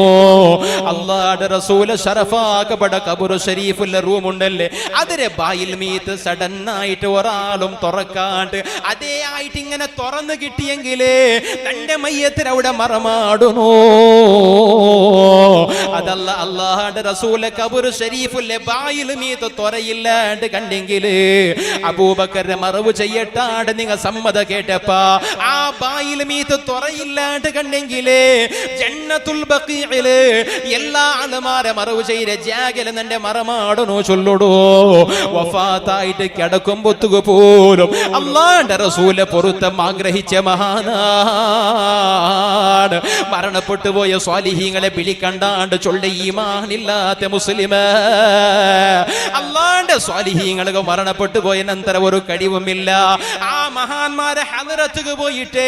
അല്ലാഹുവിന്റെ റസൂൽ ശറഫാക്കപ്പെട്ട ഖബർ ഷരീഫുള്ള റൂം ഉണ്ടല്ലേ അതിരെ ബായിൽ മീത്ത് സഡൻ ആയിട്ട് ഒരാളും തുറക്കാണ്ട് അതേ ആയിട്ട് ഇങ്ങനെ തുറന്നു കിട്ടിയെങ്കിലേ തന്റെ മയ്യത്തിന് അവിടെ മറമാടുന്നു അതല്ല അല്ലാഹുവിന്റെ റസൂൽ ഖബർ ഷരീഫുള്ള ബായിൽ മീത്ത് തുറയില്ലാണ്ട് കണ്ടെങ്കില് അബൂബക്കറെ മറവ് ചെയ്യട്ടാണ്ട് നിങ്ങൾ സമ്മത കേട്ടപ്പാ ആ ബായിൽ മീത്ത് തുറയില്ലാണ്ട് കണ്ടെങ്കില് ജന്നത്തുൽ ബഖീഇല് എല്ലാ ആളുമാരെ മറവ് ചെയ്ത ജാഗല നിന്റെ മറമാടണോ ചൊല്ലുടോ വഫാത്തായിട്ട് കിടക്കുമ്പൊത്തുക പോലും അല്ലാഹുവിന്റെ റസൂലെ പൊരുത്തം ആഗ്രഹിച്ച മഹാനാണ്. മരണപ്പെട്ടു പോയ സ്വാലിഹീങ്ങളെ വിളിക്കണ്ടാണ്ട് ചൊല്ല ഈമാനില്ലാത്ത മുസ്ലിമേ അല്ലാഹുവിന്റെ സ്വാലിഹീങ്ങൾക്ക് മരണപ്പെട്ടു പോയ നന്തര ഒരു കടിവുമില്ല. ആ മഹാന്മാരെ ഹദറത്തുക്ക് പോയിട്ട്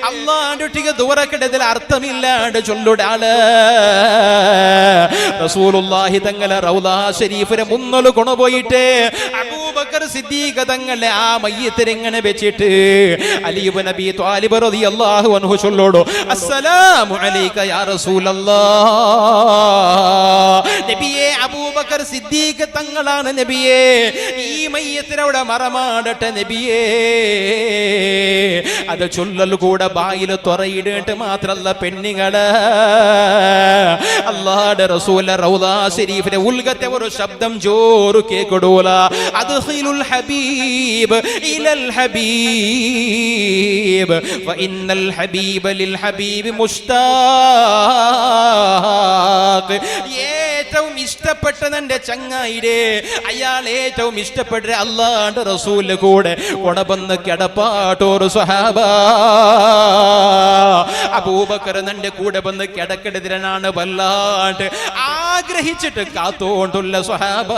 അല്ലാഹുവിന്റെ ഒട്ടിക്ക് ദൂരക്കിടത്തിൽ അർത്ഥമില്ലാണ്ട് ചൊല്ലുടാള് റസൂലുള്ളാഹി തങ്ങളെ റൗള ശരീഫിനെ മുന്നോല് കൊണ്ടുപോയിട്ട് അബൂബക്കർ സിദ്ദീഖ് തങ്ങളെ ആ മയ്യത്തിനെ ഇങ്ങനെ വെച്ചിട്ട് അലി ഇബ്നു അബീ ത്വാലിബ് റളിയല്ലാഹു അൻഹു ചൊല്ലോടോ അസ്സലാമു അലൈക യാ റസൂലല്ലാഹ്. നബിയേ അബൂബക്കർ സിദ്ദീഖ് തങ്ങളാണ് നബിയേ, ഈ മയ്യത്തിനവിടെ മറമാടട്ടെ നബിയേ. അത് ചൊല്ലൽ കൂടെ ബായിൽ തുറയിടേട്ട് മാത്രല്ല പെണ്ണുങ്ങള് അല്ലാഹുവിന്റെ റസൂല റൗള ശരീഫിലെ ഉൽഗത്തെ ഒരു ശബ്ദം ജോറ് കേൾക്കടൂല. അദ്ഖിലുൽ ഹബീബ് ഇലൽ ഹബീബ് ഫഇന്നൽ ഹബീബ ലിൽ ഹബീബ് മുഷ്താഖ്. ഏറ്റവും ഇഷ്ടപ്പെട്ട എന്റെ ചങ്ങായിരെ അയാൾ ഏറ്റവും ഇഷ്ടപ്പെട്ട അല്ലാഹുവിന്റെ റസൂലിന്റെ കൂടെ കൊടബന്ന് കിടപ്പാട്ടോറ് സ്വഹാബ അബൂബക്കർ നിന്റെ കൂടെ വന്ന് കിടക്കെടുതിരനാണ് വല്ലാണ്ട് ആഗ്രഹിച്ചിട്ട് കാത്തോണ്ടുള്ള സ്വഹാബ.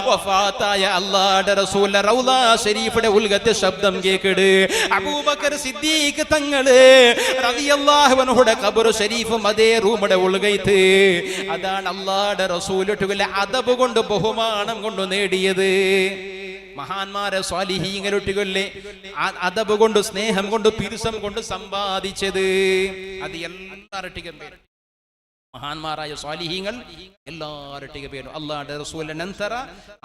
വഫാത്തായ അല്ലാഹുവിന്റെ റസൂലിന്റെ റൗള ശരീഫിന്റെ ഉൽഗത്തെ ശബ്ദം കേൾക്കട് അബൂബക്കർ സിദ്ദീഖ് തങ്ങള് റളിയല്ലാഹു അൻഹുടെ ഖബർ ശരീഫും അതേ റൂമിടെ ഉൾഗൈത്ത്. അതാണ് അല്ലാഹുവിന്റെ റസൂലുകളുടെ അദബ് കൊണ്ട് ബഹുമാനം കൊണ്ട് നേടിയത്. മഹാന്മാരെ സ്വാലിഹീങ്ങളൊട്ടികൊല്ലേ അദബ് കൊണ്ട് സ്നേഹം കൊണ്ട് പിരിസം കൊണ്ട് സമ്പാദിച്ചത്. അത് എല്ലാവരുടെയും പേര് മഹാന്മാരായ സ്വാലിഹീങ്ങൾ എല്ലാവരുടെയും പേരും അല്ലാഹുവിന്റെ റസൂലിന്റെ നന്തര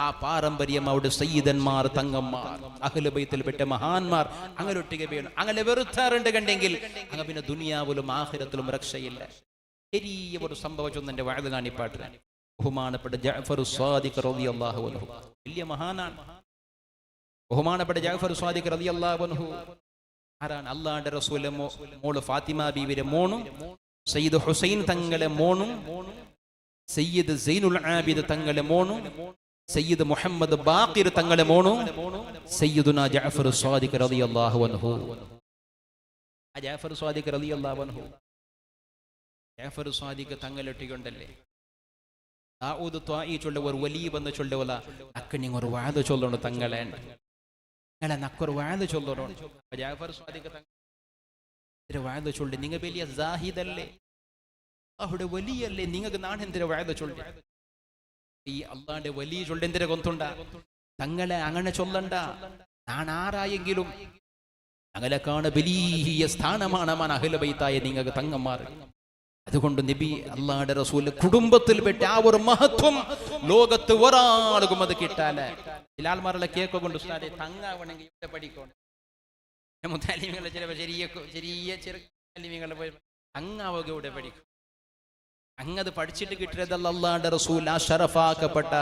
ആ പാരമ്പര്യം അവിടെ സയ്യിദന്മാർ തങ്ങന്മാർ അഹ്ലു ബൈത്തിൽ പെട്ട മഹാന്മാർ അങ്ങനൊട്ടിക പേരും. അങ്ങനെ വെറുത്താറുണ്ട് കണ്ടെങ്കിൽ അങ്ങ് പിന്നെ ദുനിയാവിലും ആഖിറത്തിലും രക്ഷയില്ല. ചെറിയ ഒരു സംഭവിച്ചു എന്റെ വഅദ് കാണിപ്പാട്ട്. ബഹുമാനപ്പെട്ട ജഅഫർ സ്വാദിഖ് റളിയല്ലാഹു അൻഹു വലിയ മഹാനാണ്. ബഹുമാനപ്പെട്ട ജഅഫർ സ്വാദിഖ് റളിയല്ലാഹു അൻഹു ആരാണ്? അല്ലാഹുവിന്റെ റസൂലിന്റെ മോള് ഫാത്തിമ ബീവിയുടെ മോണും സയ്യിദ് ഹുസൈൻ തങ്ങളെ മോണും സയ്യിദ് സൈനുൽ ആബിദ് തങ്ങളെ മോണും സയ്യിദ് മുഹമ്മദ് ബാഖിർ തങ്ങളെ മോണും സയ്യിദുനാ ജഅഫർ സ്വാദിഖ് റളിയല്ലാഹു അൻഹു. ജഅഫർ സ്വാദിഖ് റളിയല്ലാഹു അൻഹു ജഅഫർ സ്വാദിഖ് തങ്ങളൊട്ടിക്കൊണ്ടല്ലേ ദാവൂദ് ത്വായി ചൊല്ല ഒരു വലിയ ബന്ധ ചൊല്ലവല അക്ക നിങ്ങൾ ഒരു വാദ ചൊല്ലണു തങ്ങളെ നിങ്ങളെ നക്കൊരു വാദ ചൊല്ലണു. ജഅഫർ സ്വാദിഖ് തങ്ങൾ വാദ ചൊല്ലി നിങ്ങൾ വലിയ സാഹിദല്ലേ അവിടെ വലിയല്ലേ നിങ്ങൾക്ക് നാണെന്തിര വാദ ചൊല്ലി ഈ അള്ളാന്റെ വലിയ ചൊല്ലെന്തിര കൊന്തുണ്ട തങ്ങളെ അങ്ങനെ ചൊല്ലണ്ട. നാണാറായെങ്കിലും ഞങ്ങളെക്കാണ് വലിയ സ്ഥാനമാണ് മാൻ അഹ്ലു ബൈത്തായ നിങ്ങൾക്ക് തങ്ങന്മാർ. അതുകൊണ്ട് നബി അല്ലാഹുവിന്റെ റസൂലിന്റെ കുടുംബത്തിൽ പെട്ട ആ ഒരു മഹത്വം ലോകത്ത് ഒരാൾക്കും അത് കിട്ടാല്. ലാൽമാരുടെ കേക്ക് കൊണ്ട് തങ്ങാവണമെങ്കിൽ ഇവിടെ പഠിക്കണം. മുത്താലിമികളെ ചിലപ്പോൾ ചെറിയ ചെറിയ പോയി അങ്ങാവുക ഇവിടെ പഠിക്കും. അങ്ങത് പഠിച്ചിട്ട് കിട്ടിയതല്ല അല്ലാഹുവിന്റെ റസൂൽ ആ ഷറഫാക്കപ്പെട്ട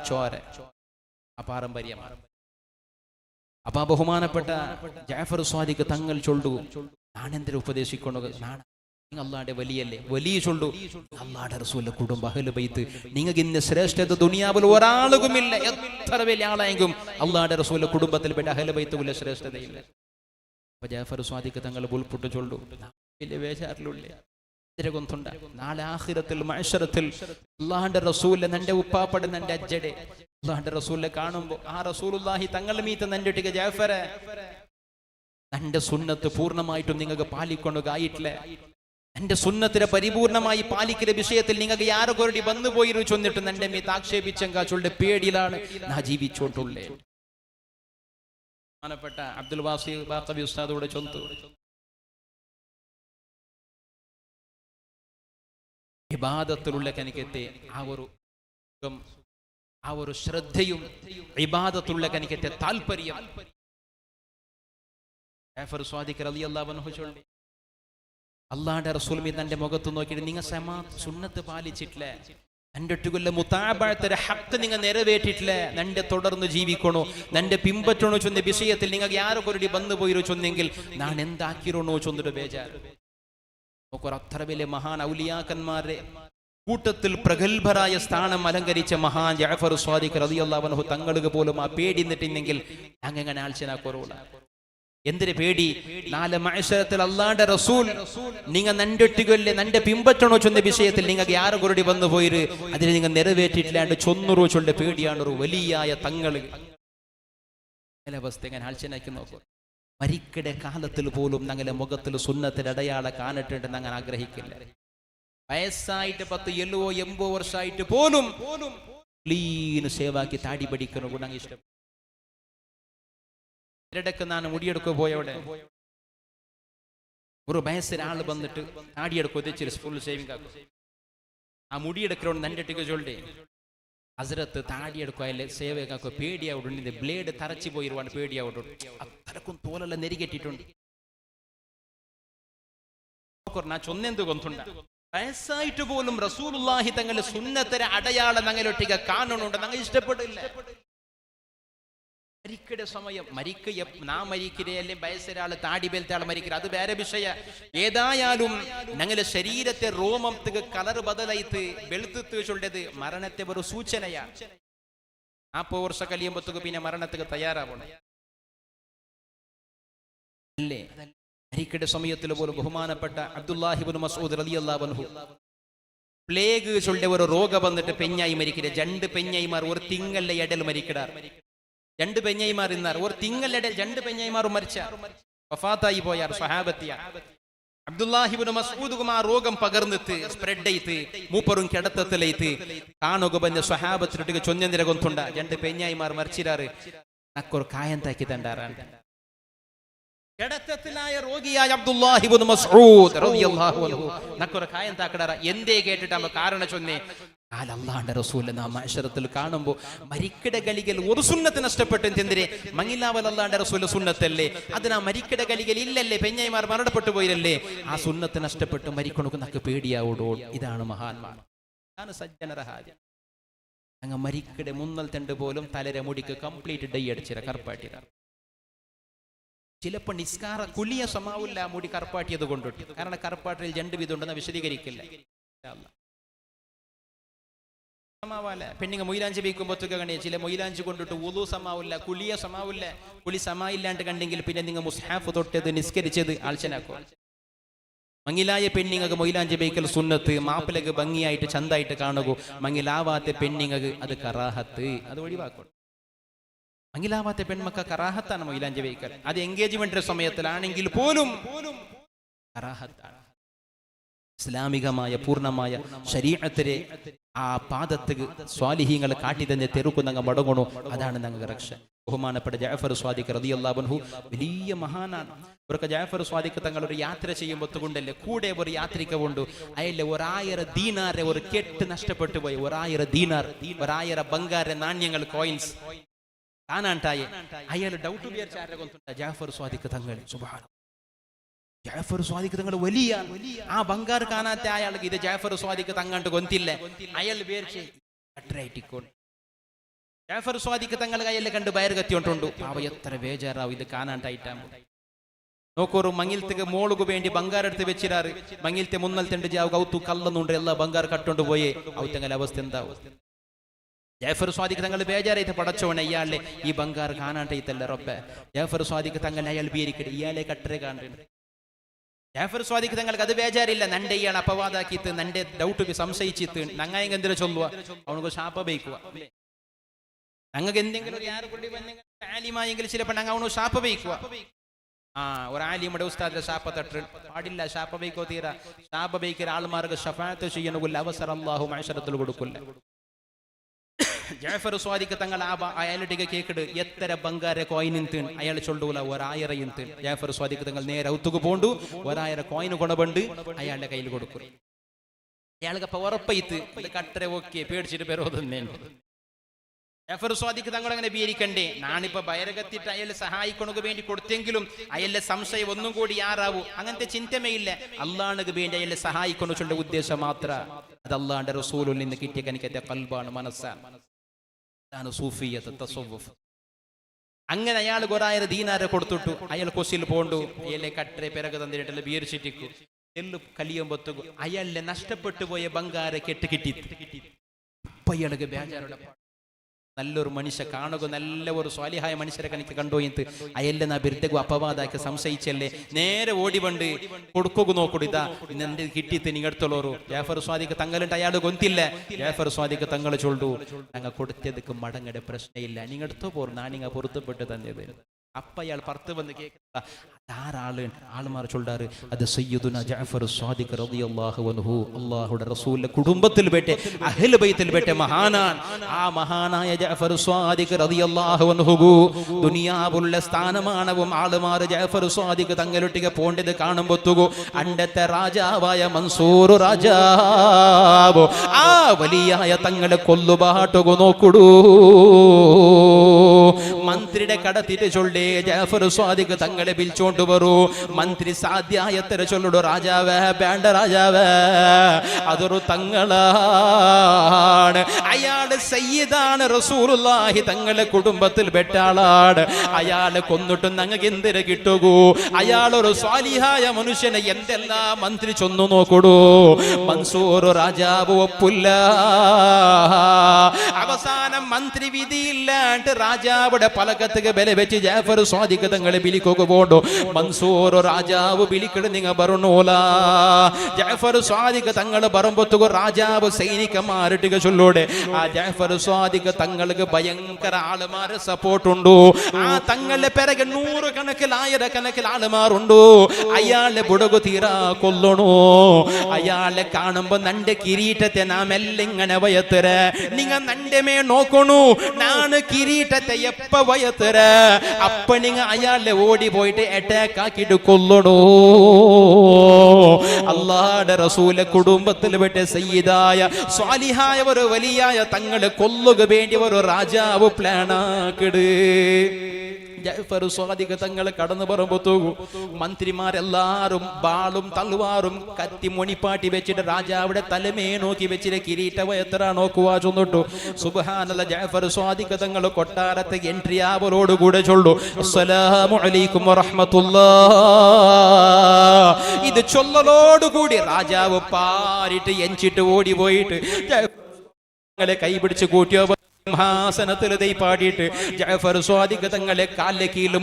ചോര ആ പാരമ്പര്യമാണ്. അപ്പൊ ബഹുമാനപ്പെട്ട ജഅഫർ സ്വാദിഖ് തങ്ങൾ ചൊല്ലു നാണെന്തിരെ ഉപദേശിക്കൊണ്ടു അല്ലാഹുവിന്റെ വലിയല്ലേ വലിയ ചൊല്ലു അല്ലാഹുവിന്റെ റസൂലിന്റെ കുടുംബ അഹ്ലു ബൈത്ത് നിങ്ങൾക്ക് ഇന്ന് ശ്രേഷ്ഠത ദുനിയാവിൽ ഒരാളുകുമില്ല. എത്ര വലിയ ആളായെങ്കിലും അല്ലാഹുവിന്റെ റസൂലിന്റെ കുടുംബത്തിൽ പെട്ട അഹ്ലു ബൈത്ത് ഉള്ള ശ്രേഷ്ഠതയില്ല. അപ്പൊ ജഅഫർ സ്വാദിഖ് തങ്ങൾ ഉൾപ്പെട്ട് ചൊല്ലു വലിയ വേചാറിലുള്ളേ കൊന്തുണ്ട നാളെ ആഖിറത്തിൽ മഅ്ശറത്തിൽ അല്ലാഹുവിന്റെ റസൂലിനെ നന്റെ ഉപ്പാപ്പടെ നന്റെ അജ്ജടെ അല്ലാഹുവിന്റെ റസൂലിനെ കാണുമ്പോ ആ റസൂലുള്ളാഹി തങ്ങൾ മീത്ത നന്റെ ഒട്ടിക ജഅഫറെ നന്റെ സുന്നത്ത് പൂർണ്ണമായിട്ടും നിങ്ങൾക്ക് പാലിക്കൊണ്ടുകായിട്ടില്ല. എന്റെ സുന്നത്തിനെ പരിപൂർണമായി പാലിക്കുന്ന വിഷയത്തിൽ നിങ്ങൾക്ക് യാരൊക്കെ വന്നു പോയിരു ചൊന്നിട്ട് നന്റെ മീത്ത് ആക്ഷേപിച്ചെങ്കാ ചൊല്ലെ പേടിയിലാണ് നാ ജീവിച്ചോട്ടുള്ളേ. ബഹുമാനപ്പെട്ട അബ്ദുൽ വാസി ബാഖവി ഉസ്താദോട് ചൊന്തു ഇബാദത്തിലുള്ള കനിക്കത്തെ ആ ഒരു ശ്രദ്ധയും ഇബാദത്തുള്ള കനിക്കത്തെ താല്പര്യം ജഅഫർ സ്വാദിഖ് റളിയല്ലാഹു അൻഹു ചൊല്ലി അല്ലാഹുവിന്റെ റസൂൽ തന്റെ മുഖത്ത് നോക്കിയിട്ട് നിങ്ങൾ സുന്നത്ത് പാലിച്ചിട്ടില്ല, എന്റെ ഒട്ടുകൊല്ല മുതാബഅത്തിന്റെ ഹഖ് നിങ്ങൾ നിറവേറ്റിട്ടില്ല, നന്റെ തുടർന്ന് ജീവിക്കണോ നന്റെ പിമ്പറ്റണോ ചൊന്ന വിഷയത്തിൽ നിങ്ങൾക്ക് യാരൊക്കെ ബന്ധു പോയിരോ ചൊന്നെങ്കിൽ ഞാൻ എന്താക്കിരണോ ചൊന്നിട്ട് ബേജാർ. അത്ര വലിയ മഹാൻ ഔലിയാക്കന്മാരെ കൂട്ടത്തിൽ പ്രഗത്ഭരായ സ്ഥാനം അലങ്കരിച്ച മഹാൻ ജഅഫർ സ്വാദിഖ് റളിയല്ലാഹു അൻഹു തങ്ങൾക്ക് പോലും ആ പേടി നിന്നിട്ടുണ്ടെങ്കിൽ അങ്ങനെ ആൾച്ചനാക്കൊറൂല. എന്തിനു പേടി? നാല് മഅ്ശറത്തിൽ അല്ലാഹുവിന്റെ റസൂൽ നിങ്ങൾ നണ്ടൊട്ടികൊല്ലേ നന്റെ പിമ്പറ്റണോ ചൊന്ന വിഷയത്തിൽ നിങ്ങൾക്ക് യാരെ കുറുടി വന്നു പോയിര് അതിന് നിങ്ങൾ നിറവേറ്റിയിട്ടില്ലാണ്ട് ചൊന്നുറോ ചൊല്ല പേടിയാണ് ഒരു വലിയായ തങ്ങള് അവസ്ഥ ഇങ്ങനെ ആൾച്ചനാക്കി നോക്കൂ. മരിക്കടെ കാലത്തിൽ പോലും ഞങ്ങളുടെ മുഖത്തിൽ സുന്നത്തിൽ അടയാള കാണിട്ടുണ്ട് ഞങ്ങൾ ആഗ്രഹിക്കില്ല. വയസ്സായിട്ട് 10, 70, 80 വർഷമായിട്ട് പോലും ക്ലീന് സേവാക്കി താടി പഠിക്കുന്ന ഗുണം ഇഷ്ടം. ഇടക്ക് ഞാൻ മുടിയെടുക്കുക പോയവിടെ ഒരു വയസ്സിലാള് വന്നിട്ട് താടിയെടുക്കുക ഉദ്ദേശിച്ച് ഫുൾ ഷേവിംഗ് ആക്കും. ആ മുടിയെടുக்கிறോണ്ട് നണ്ടിട്ട് ചൊല്ലേ ഹസ്രത്ത് താടിയെടുക്കുക സേവക്കാക്കുക പേടിയാവിട്ടുണ്ട്. ബ്ലേഡ് തറച്ചു പോയിരുവാണ് പേടിയാവിട്ടുണ്ട്. അത്രക്കും തോലെല്ലാം നെരികെട്ടിട്ടുണ്ട്. ഞാൻ ചൊന്നെന്ത് കൊന്നുണ്ട വയസ്സായിട്ട് പോലും റസൂലുള്ളാഹി തങ്ങളുടെ സുന്നത്തര അടയാളം ഞങ്ങളൊട്ടിക കാണുന്നുണ്ട്. ഞങ്ങൾ ഇഷ്ടപ്പെടില്ല. മരിക്കയുടെ സമയം നാ മരിക്കരയല്ലേ വയസ്സൊരാള് താടി ബെൽത്താള് മരിക്കര അത് വേറെ വിഷയ. ഏതായാലും ഞങ്ങളുടെ ശരീരത്തെ രോമത്തിന് കളർ ബദലായിട്ട് വെളുത്ത് ചൊല്ലത് മരണത്തെ ഒരു സൂചനയാ. 40 വർഷം കഴിയുമ്പോഴത്തേക്ക് പിന്നെ മരണത്തിന് തയ്യാറാവണം അല്ലേ? മരിക്കയുടെ സമയത്തിൽ പോലും ബഹുമാനപ്പെട്ട അബ്ദുല്ലാഹി ഇബ്നു മസ്ഊദ് റളിയല്ലാഹു അൻഹു പ്ലേഗ് ചൊല്ല ഒരു രോഗം വന്നിട്ട് പെഞ്ഞായി മരിക്കരുത്. 2 പെഞ്ഞായിമാർ ഒരു തിങ്ങലിലെ ഇടയിൽ മരിക്കിടാർ. 2 പെഞ്ഞായിമാർ ഇന്നാർ ഒരു തിങ്ങലിടെ 2 പെഞ്ഞായിമാരും മരിച്ച വഫാത്തായി പോയാർ സ്വഹാബത്തിയ. അബ്ദുല്ലാഹി ഇബ്നു മസ്ഊദ് ആ രോഗം പകർന്നിട്ട് സ്പ്രെഡ് ആയിട്ട് മൂപ്പറും കിടത്തത്തിലേറ്റ് കാണുക പറഞ്ഞ സ്വഹാബത്തിനൊട്ടിക്ക് ചൊഞ്ഞെന്തിര കൊന്തുണ്ട 2 പെഞ്ഞായിമാർ മരിച്ചിരാറ് നക്കൊരു കായം താക്കി തണ്ടാറാണ്. കിടത്തത്തിലായ രോഗിയായ അബ്ദുല്ലാഹി ഇബ്നു മസ്ഊദ് റളിയല്ലാഹു അൻഹു നക്കൊരു കായം താക്കടാറ. എന്തേ കേട്ടിട്ടാകുമ്പോ കാരണം ചൊന്നേ അല്ലാഹുവിന്റെ റസൂലിനെ നാം മഅ്ശറത്തിൽ കാണുമ്പോൾ മരിക്കട ഗലികൾ ഒരു സുന്നത്ത് നഷ്ടപ്പെട്ടു. എന്തിരെ മങ്ങിലാവൽ അല്ലാഹുവിന്റെ റസൂലിന്റെ സുന്നത്തല്ലേ? അതിനാ മരിക്കട ഗലികൾ ഇല്ലല്ലേ? പെഞ്ഞായിമാർ മരണപ്പെട്ടു പോയില്ലേ? ആ സുന്നത്ത് നഷ്ടപ്പെട്ട് മരിക്കണക്ക് നക്ക് പേടിയാവോടോ. ഇതാണ് മഹാന്മാർ, ഇതാണ് സജ്ജനരഹാജ. അങ്ങ് മരിക്കടെ മുന്നൽ തണ്ട് പോലും തലരെ മുടിക്ക് കംപ്ലീറ്റ് ഡൈ അടിച്ചിര കറുപ്പാട്ടിര. ചിലപ്പോൾ നിസ്കാര കുലിയ സമാവില്ല മുടി കറുപ്പാട്ടിയത് കൊണ്ടിട്ട്. കാരണം കറുപ്പാട്ടിൽ 2 വിധം ഉണ്ടെന്ന് വിശദീകരിക്കില്ല. പെണ്ണിങ്ങ മൊയിലാഞ്ചി വയ്ക്കുമ്പോഴത്തേക്ക് കണ്ടേ ചില മൊയിലാഞ്ചി കൊണ്ടിട്ട് ഉളു സമാവില്ല, കുലിയ സമാവില്ല. കുലി സമായില്ലാണ്ട് കണ്ടെങ്കിൽ പിന്നെ നിങ്ങൾ മുസ്ഹാഫ് തൊട്ടത് നിസ്കരിച്ചത് ആൾച്ചനാക്കും. മങ്ങിലായ പെണ്ണിങ്ങക്ക് മൊയിലാഞ്ചി വയ്ക്കൽ സുന്നത്ത്, മാപ്പിലക്ക് ഭംഗിയായിട്ട് ചന്തായിട്ട് കാണുകൂ. മങ്ങിലാവാത്ത പെണ്ണിങ്ങക്ക് അത് കറാഹത്ത്, അത് ഒഴിവാക്കണം. മങ്ങിലാവാത്ത പെൺമക്ക കറാഹത്താണ് മൊയിലാഞ്ചി വയ്ക്കൽ. അത് എൻഗേജ്മെന്റ് സമയത്തിലാണെങ്കിൽ പോലും കറാഹത്താണ്. ഇസ്ലാമികമായ പൂർണ്ണമായ ശരീഅത്തിലെ ആ പാദത്തുക്ക് സ്വാലിഹീങ്ങൾ കാട്ടി തന്നെ തെറുക്കുന്നങ്ങ് മടങ്ങണോ. അതാണ് ഞങ്ങൾക്ക് രക്ഷ. ബഹുമാനപ്പെട്ട ജഅഫർ സ്വാദിഖ് റളിയല്ലാഹു അൻഹു വലിയ മഹാനാണ്. ഇവർക്ക് ജഅഫർ സ്വാദിഖ് തങ്ങൾ ഒരു യാത്ര ചെയ്യുമ്പോൾ കൊണ്ടല്ലേ കൂടെ ഒരു യാത്രിക കൊണ്ട് അയലെ 1000 ദീനാറെ ഒരു കെട്ട് നഷ്ടപ്പെട്ടു പോയി. 1000 ദീനാർ, 1000 ബംഗാര നാണ്യങ്ങൾ, കോയിൻസ് കാണാണ്ടായി. അയാൾ ഡൗട്ട് വിചാരിച്ചാരെ കൊണ്ടുണ്ട് ജഅഫർ സ്വാദിഖ് തങ്ങൾ. സുബ്ഹാനല്ലാഹ്, ജഅഫർ സ്വാദിഖ് തങ്ങൾ വലിയ ആ ബംഗാർ കാണാത്ത അയാൾക്ക് ഇത് ജഅഫർ സ്വാദിഖ് തങ്ങാണ്ട് കൊന്തില്ല. അയാൾ വിചാരിച്ച് അട്രാക്റ്റിക്കോണ്ട് ജഅഫർ സ്വാദിഖ് തങ്ങൾ അയാളെ കണ്ട് ബയർ കത്തിയോണ്ടുണ്ട്. പാവ എത്ര ബേജാറാവും ഇത് കാണാണ്ടായിട്ടാകുമ്പോൾ. നോക്കോറു മങ്ങിലത്തേക്ക് മോളുക്ക് വേണ്ടി ബംഗാർ എടുത്ത് വെച്ചിരാറ്. മങ്ങിലത്തെ മുന്നൽ തെണ്ട് ജാവ് കൗത്തു കല്ലെന്നുണ്ട് എല്ലാ ബംഗാർ കട്ടോണ്ട് പോയേ. ഔത്തങ്ങൽ അവസ്ഥ എന്താവും? ജഅഫർ സ്വാദിഖ് തങ്ങൾ ബേജാറായിട്ട് പടച്ചോണെ ഇയാളെ ഈ ബംഗാർ കാണാണ്ടായിത്തല്ല റബ്ബെ. ജഅഫർ സ്വാദിഖ് തങ്ങൾ അയാൾ ബീരിക്കട്ടെ ഇയാളെ കട്ടറെ കാണുന്നുണ്ട്. ജഅഫർ സ്വാദിഖ് തങ്ങൾക്ക് അത് ബേജാറില്ല. നന്റെ ഇയാൾ അപവാദാക്കിത്ത് നന്റെ ഡൗട്ട് സംശയിച്ചിത്ത് നങ്ങായെങ്കിൽ എന്തിനു ചൊല്ലുക, അവനക്ക് ശാപ ബയിക്കുക. ഞങ്ങൾക്ക് എന്തെങ്കിലും ആലിമായെങ്കിൽ ചിലപ്പോൾ ഞങ്ങൾ അവനു ശാപ ബയിക്കുക. ഒരു ആലിമുടെ ഉസ്താദിന്റെ ശാപ തട്ട് പാടില്ല. ശാപ ബയിക്കോ തീരാ. ശാപ ബയിക്കുന്ന ആൾമാർക്ക് ശഫാഅത്ത് ചെയ്യണമെങ്കിൽ അവസരം അല്ലാഹു മഅ്ശറത്തിൽ കൊടുക്കില്ല. ജഅഫർ സ്വാദിഖ് തങ്ങൾ അയാളുടെ കേക്കിട് എത്ര ബംഗാര കോയിനും തീൺ അയാൾ ചൊല്ലൂല 1000 തീൺ. ജഅഫർ സ്വാദിഖ് തങ്ങൾ നേരെ ഔത്തുക്ക് പോണ്ടു 1000 കോയിന് കൊണബണ്ട് അയാളുടെ കയ്യിൽ കൊടുക്കും. അയാൾക്ക് ഉറപ്പയിത്ത് ഇത് കട്ടരെ ഓക്കെ പേടിച്ചിട്ട് പേരോതന്നെ. ജഅഫർ സ്വാദിഖ് തങ്ങൾ അങ്ങനെ ബീരിക്കണ്ടേ. ഞാനിപ്പോ ബയരകത്തിട്ട് അയാളെ സഹായിക്കണക്ക് വേണ്ടി കൊടുത്തെങ്കിലും അയാളുടെ സംശയം ഒന്നും കൂടി ആറാവൂ. അങ്ങനത്തെ ചിന്തമേ ഇല്ല. അള്ളാഹ്ക്ക് വേണ്ടി അയാളെ സഹായിക്കണ ചൊല്ല ഉദ്ദേശം മാത്ര. അത് അള്ളാഹുന്റെ റസൂലിൽ നിന്ന് കിട്ടിയ കനിക്കത്തെ കൽബാണ്, മനസ്സാണ്. അതാണ് സൂഫിയത്ത്, തസവ്വുഫ്. അങ്ങനെ അയാൾ 1000 ദീനാരെ കൊടുത്തിട്ടു. അയാൾ കൊസിൽ പോണ്ടു. അയാളെ കട്ടറെ പിറകു തന്നിട്ടല്ല ബീർച്ചിട്ടിക്കു. എല്ലു കലിയുമ്പൊത്തു അയാളെ നഷ്ടപ്പെട്ടു പോയ ബംഗാര കെട്ട് കിട്ടി. അപ്പൊ അയാൾക്ക് ബേജാറുടെ നല്ലൊരു മനുഷ്യ കാണുക, നല്ല ഒരു സ്വാലിഹായ മനുഷ്യരെ കണിക്ക് കണ്ടോ എന്ന് അയല്ല നാ ബിരുദഗു അപവാദാക്കി സംശയിച്ചല്ലേ. നേരെ ഓടി വണ്ട് കൊടുക്കുക നോക്കൂ, ഇതാ എന്റെ കിട്ടിയിട്ട് നിങ്ങൾ എടുത്തോളൂ. ജാഫർ സ്വാദിക്ക് തങ്ങളുണ്ട്, അയാൾ കൊന്തില്ല. ജാഫർ സ്വാദിക്ക് തങ്ങൾ ചൊല്ലു, ഞങ്ങൾ കൊടുത്തതുക്ക് മടങ്ങടെ പ്രശ്നമില്ല, നിങ്ങൾ എടുത്തോ പോർ, നാനിങ്ങ പൊരുത്തപ്പെട്ട് തന്നത്. അപ്പൊ അയാൾ പുറത്ത് വന്ന് കേൾക്കുക, ആരാള് ആളുമാർ ചൊല്ലാറ്, അത് സയ്യിദുന ജഅഫർ സ്വാദിഖ് റളിയല്ലാഹു അൻഹു, അല്ലാഹുവിന്റെ റസൂലിന്റെ കുടുംബത്തിൽ പെട്ട അഹ്ലു ബൈത്തിൽ പെട്ട മഹാനാണ്. ആ മഹാനായ ജഅഫർ സ്വാദിഖ് റളിയല്ലാഹു അൻഹു ദുനിയാവുള്ള സ്ഥാനമാനവും ആളുമാർ ജഅഫർ സ്വാദിഖ് തങ്ങളൊട്ടിಗೆ പോണ്ടത് കാണുമ്പോത്തുകു അണ്ടത്തെ രാജാവായ മൻസൂർ രാജാവ് ആ വലിയായ തങ്ങളെ കൊല്ലുപാട്ടുകു നോക്കുടൂ. മന്ത്രിയുടെ കടത്തിട്ട് ചൊല്ലേ ജഅഫർ സ്വാദിഖ് തങ്ങളെ വിളിച്ചോണ്ട് വരൂ. മന്ത്രി സാധ്യായത്തര ചൊല്ലു, രാജാവേ വേണ്ട രാജാവേ, അതൊരു തങ്ങളാണ്, അയാള് സയ്യിദാണ്, റസൂലുള്ളാഹി തങ്ങളെ കുടുംബത്തിൽ പെട്ട ആളാണ്, അയാളെ കൊന്നിട്ട് ഞങ്ങൾക്ക് എന്തിനു കിട്ടുകൂ, അയാളൊരു സ്വാലിഹായ മനുഷ്യനെ എന്തെല്ലാം മന്ത്രി ചൊന്നു നോക്കൂടൂ. മൻസൂർ രാജാവ് ഒപ്പില്ല. അവസാനം മന്ത്രി വിധിയില്ലാണ്ട് രാജാവിടെ പലകത്തുക ബല വെച്ച് ജാഫർ സ്വാദിഖ് തങ്ങളെ വിളിക്കുക പോണ്ടു. മൻസൂർ രാജാവ് വിളിക്കട് നിങ്ങ പറഞ്ഞോല. ജാഫർ സ്വാദിഖ് തങ്ങള് പറയുമ്പോത്തുക രാജാവ് സൈനികന്മാരിട്ടുക ചൊല്ലൂടെ. ആ ജാഫർ സ്വാദിഖ് തങ്ങൾക്ക് ഭയങ്കര ആളുമാരെ സപ്പോർട്ട് ഉണ്ടു. ആ തങ്ങളുടെ പിറകെ 100 കണക്കിൽ 1000 കണക്കിൽ ആളുമാരുണ്ടു. അയാളെ ബുടകു തീരാ കൊല്ലണു. അയാളെ കാണുമ്പോ നന്റെ കിരീടത്തെ നാം എല്ലാം ഇങ്ങനെ വയത്തര, നിങ്ങ നന്റെ മേ നോക്കണു, നാണ് കിരീടത്തെ എപ്പ വയത്തര, അപ്പ നിങ്ങ അയാളെ ഓടി പോയിട്ട് അറ്റാക്ക് ആക്കിയിട്ട് കൊല്ലണോ. അല്ലാഹുവിന്റെ റസൂലെ കുടുംബത്തിൽ പെട്ട സയ്യിദായ സ്വാലിഹായ ഒരു വലിയായ തങ്ങളെ കൊല്ലുക വേണ്ടി ഒരു രാജാവ് പ്ലാൻ ആക്കിട്. ജഅഫർ സ്വാദിഖ് തങ്ങളെ കടന്നു പറയുമ്പോ മന്ത്രിമാരെല്ലാരും ബാളും തൽവാറും കത്തി മൊണിപ്പാട്ടി വെച്ചിട്ട് രാജാവിടെ തലമേ നോക്കി വെച്ചിട്ട് കിരീടം എത്ര നോക്കുവാ ചൊന്നിട്ടു. സുബ്ഹാനല്ലാഹ്, ജഅഫർ സ്വാദിഖ് തങ്ങൾ കൊട്ടാരത്തെ എൻട്രി ആവലോടുകൂടെ ചൊല്ലു, അസ്സലാമു അലൈക്കും വറഹ്മത്തുള്ളാഹ്. ഇത് ചൊല്ലലോടുകൂടി രാജാവ് പാരിട്ട് എഞ്ചിട്ട് ഓടി പോയിട്ട് തങ്ങളെ കൈപിടിച്ച് കൂട്ടിയോ സിംഹാസനത്തിൽ പാടിയിട്ട് ജഅഫർ സ്വാദിഖ് തങ്ങളെ കാലിലെ കീഴിൽ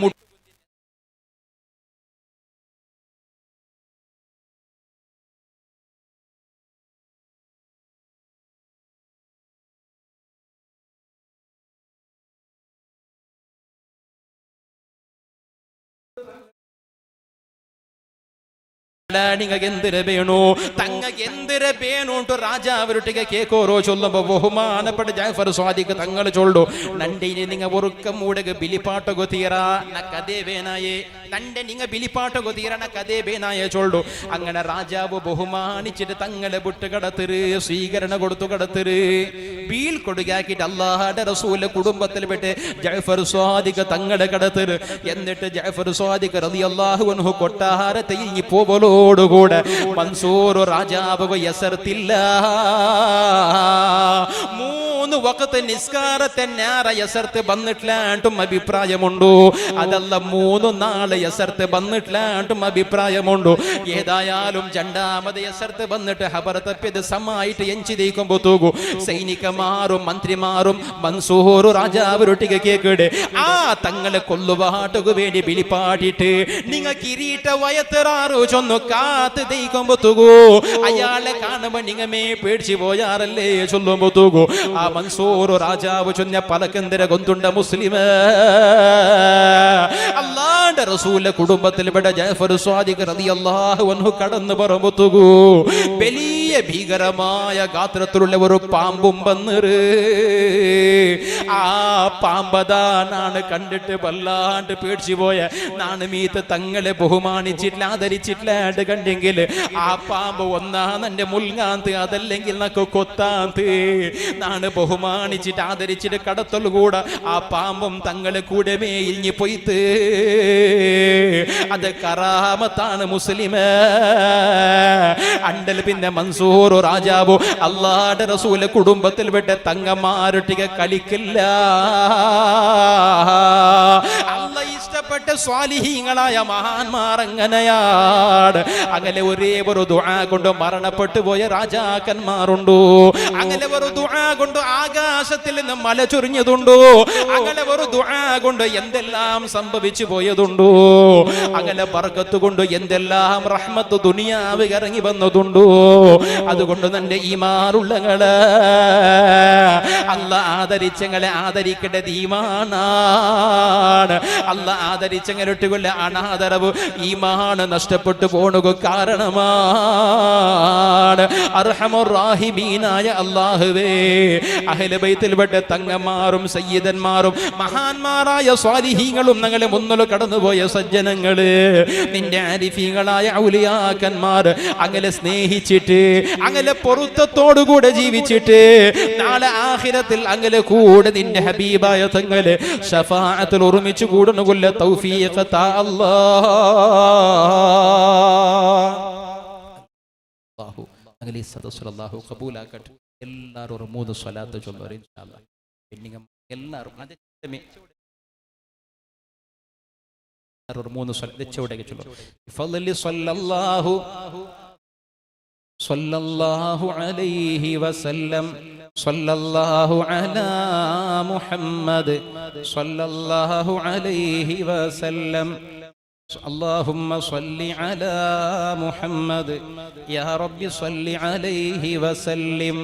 രാജാവരുടെ കേക്കോരോ ചൊല്ലുമ്പോ ബഹുമാനപ്പെട്ട ജഅഫർ സ്വാദിഖ് തങ്ങൾ ചൊല്ലു, നണ്ടിനെ നിങ്ങ ഒറുക്കം മൂടക ബിലിപ്പാട്ടകു തീരാ നക്കതേ വേനായേ, നന്റെ നിങ്ങ ബിലിപ്പാട്ടകു തീരാ നക്കതേ വേനായേ ചൊല്ലു. അങ്ങനെ രാജാവ് ബഹുമാനിച്ചിട്ട് തങ്ങളെ വിട്ട് കടത്തിര്, സ്വീകരണ കൊടുത്തു കടത്തിര്, ബീൽ കൊടുക്കാക്കിട്ട് അല്ലാഹുവിന്റെ റസൂലിന്റെ കുടുംബത്തിൽ പെട്ട് ജഅഫർ സ്വാദിഖ് തങ്ങളെ കടത്തിര്. എന്നിട്ട് ജഅഫർ സ്വാദിഖ് റളിയല്ലാഹു അൻഹു കൊട്ടാരത്തെ ഇങ്ങി പോവലോ ോടുകൂടെ മൻസൂർ രാജാവ് യസർത്തില്ല. 3 വഖത്ത് നിസ്കാരത്തെ നേരെ യസർത്ത് വന്നിട്ടില്ലാണ്ടും അഭിപ്രായമുണ്ടു. അതല്ല 3 നാള് യസർത്ത് വന്നിട്ടില്ലാണ്ടും അഭിപ്രായമുണ്ടു. ഏതായാലും 2ാമത് യസർത്ത് വന്നിട്ട് ഹബർ തപ്പിയത് സമായിട്ട് എഞ്ചി തേക്കുമ്പോ തൂകു സൈനികന്മാരും മന്ത്രിമാരും മൻസൂർ രാജാവരൊട്ടിಗೆ കേക്കടെ ആ തങ്ങളെ കൊല്ലുവാട്ടുക വേണ്ടി വിളിപ്പാട്ടിട്ട് നിങ്ങ കിരീട വയത്തറാറു ചൊന്നു കാത്ത് തേക്കുമ്പോ തൂകു അയാളെ കാണുമ്പോ നിങ്ങമേ പേടിച്ചു പോയാറല്ലേ ചൊല്ലുമ്പോ തൂകു. ആ മൻസൂർ രാജാവ് ചൊന്ന പലക്കെന്തര ഗൊന്തുണ്ട മുസ്ലിം അല്ലാഹുവിന്റെ റസൂലിന്റെ കുടുംബത്തിൽപ്പെട്ട ജഅഫർ സ്വാദിഖ് റളിയല്ലാഹു അൻഹു കടന്നു പറമ്പുത്തുകു വലിയ ഭീകരമായ ഗാത്രത്തിലുള്ള ഒരു പാമ്പും വന്നിറ്. ആ പാമ്പതാനാണ് കണ്ടിട്ട് വല്ലാണ്ട് പേടിച്ചു പോയ നാണ് മീത്ത് തങ്ങളെ ബഹുമാനിച്ചിട്ടില്ല ആദരിച്ചിട്ടില്ലാണ്ട് കണ്ടെങ്കിൽ ആ പാമ്പ് ഒന്നാന്നെ മുൽങ്ങാന്ത് അതല്ലെങ്കിൽ നക്ക് കൊത്താന്ത് നാണ് ബഹുമാനിച്ചിട്ട് ആദരിച്ചിട്ട് കടത്തുള്ളൂ കൂടെ ആ പാമ്പും തങ്ങളെ കൂടെ മേയിഞ്ഞ് പൊയ്ത്ത് അത് കറാമത്താണ് മുസ്ലിം. അണ്ടൽ പിന്നെ മൻസൂർ രാജാവു അല്ലാഹുവിന്റെ റസൂലിന്റെ കുടുംബത്തിൽ പെട്ട തങ്ങന്മാരൊട്ടിಗೆ കളിക്കില്ല. അല്ലാഹ് ഇഷ്ടപ്പെട്ട മരണപ്പെട്ട സ്വാലിഹീങ്ങളായ മഹാന്മാർ അങ്ങനെയാണ്. അങ്ങനെ ഒരേ ഒരു ദുആ കൊണ്ട് മരണപ്പെട്ടു പോയ രാജാക്കന്മാരുണ്ടോ? അങ്ങനെ ഒരു ദുആ കൊണ്ട് ആകാശത്തിൽ നിന്ന് മല ചൊരിഞ്ഞതുണ്ടോ? അങ്ങനെ ഒരു ദുആ കൊണ്ട് എന്തെല്ലാം സംഭവിച്ചു പോയതുണ്ടോ? അങ്ങനെ ബർക്കത്ത് കൊണ്ട് എന്തെല്ലാം റഹ്മത്ത് ദുനിയാവ് ഇറങ്ങി വന്നതുണ്ടോ? അതുകൊണ്ട് തന്റെ ഈമാനുള്ളങ്ങള് അല്ലാഹ് ആദരിച്ചങ്ങളെ ആദരിക്കേണ്ടത് ഈമാനാണ്. അല്ലാഹ് ആദരിച്ചങ്ങളിട്ടുകൊള്ള അനാദരവ് ഈമാൻ നഷ്ടപ്പെട്ടു പോണുക കാരണമാണ്. അർഹമുർ റഹീമീനായ അല്ലാഹുവേ, അഹ്ലു ബൈത്തിൽപ്പെട്ട തങ്ങന്മാരും സയ്യിദന്മാരും മഹാന്മാരായ സ്വാലിഹീങ്ങളും ഞങ്ങളെ മുന്നിൽ കടന്നുപോയ സജ്ജനങ്ങള്, നിന്റെ ആരിഫീങ്ങളായ ഔലിയാക്കന്മാർ അങ്ങനെ സ്നേഹിച്ചിട്ട് അങ്ങനെ പൊറുത്തത്തോടുകൂടെ ജീവിച്ചിട്ട് നാളെ ആഖിറത്തിൽ അങ്ങനെ കൂടെ നിന്റെ ഹബീബായ തങ്ങളെ ശഫാഅത്തിൽ ഒരുമിച്ച് കൂടുന്നുകൊല്ല തൗഫീഖ് താ അല്ലാഹു. അങ്ങനെ ഈ സദസ്സുൽ അല്ലാഹു ഖബൂലാക്കട്ടെ. എല്ലാവരും ഒരു 3 സ്വലാത്ത് ചൊല്ലുക ഇൻഷാ അല്ലാഹ്. പിന്നെ എല്ലാവരും അത് ഒരു 3 സ്വലാത്ത് ചൊല്ലുക. ഫളലി സല്ലല്ലാഹു അലൈഹി വസല്ലം സല്ലല്ലാഹു അലാ മുഹമ്മദ് സല്ലല്ലാഹു അലൈഹി വസല്ലം اللهم صل على محمد يا رب صل عليه وسلم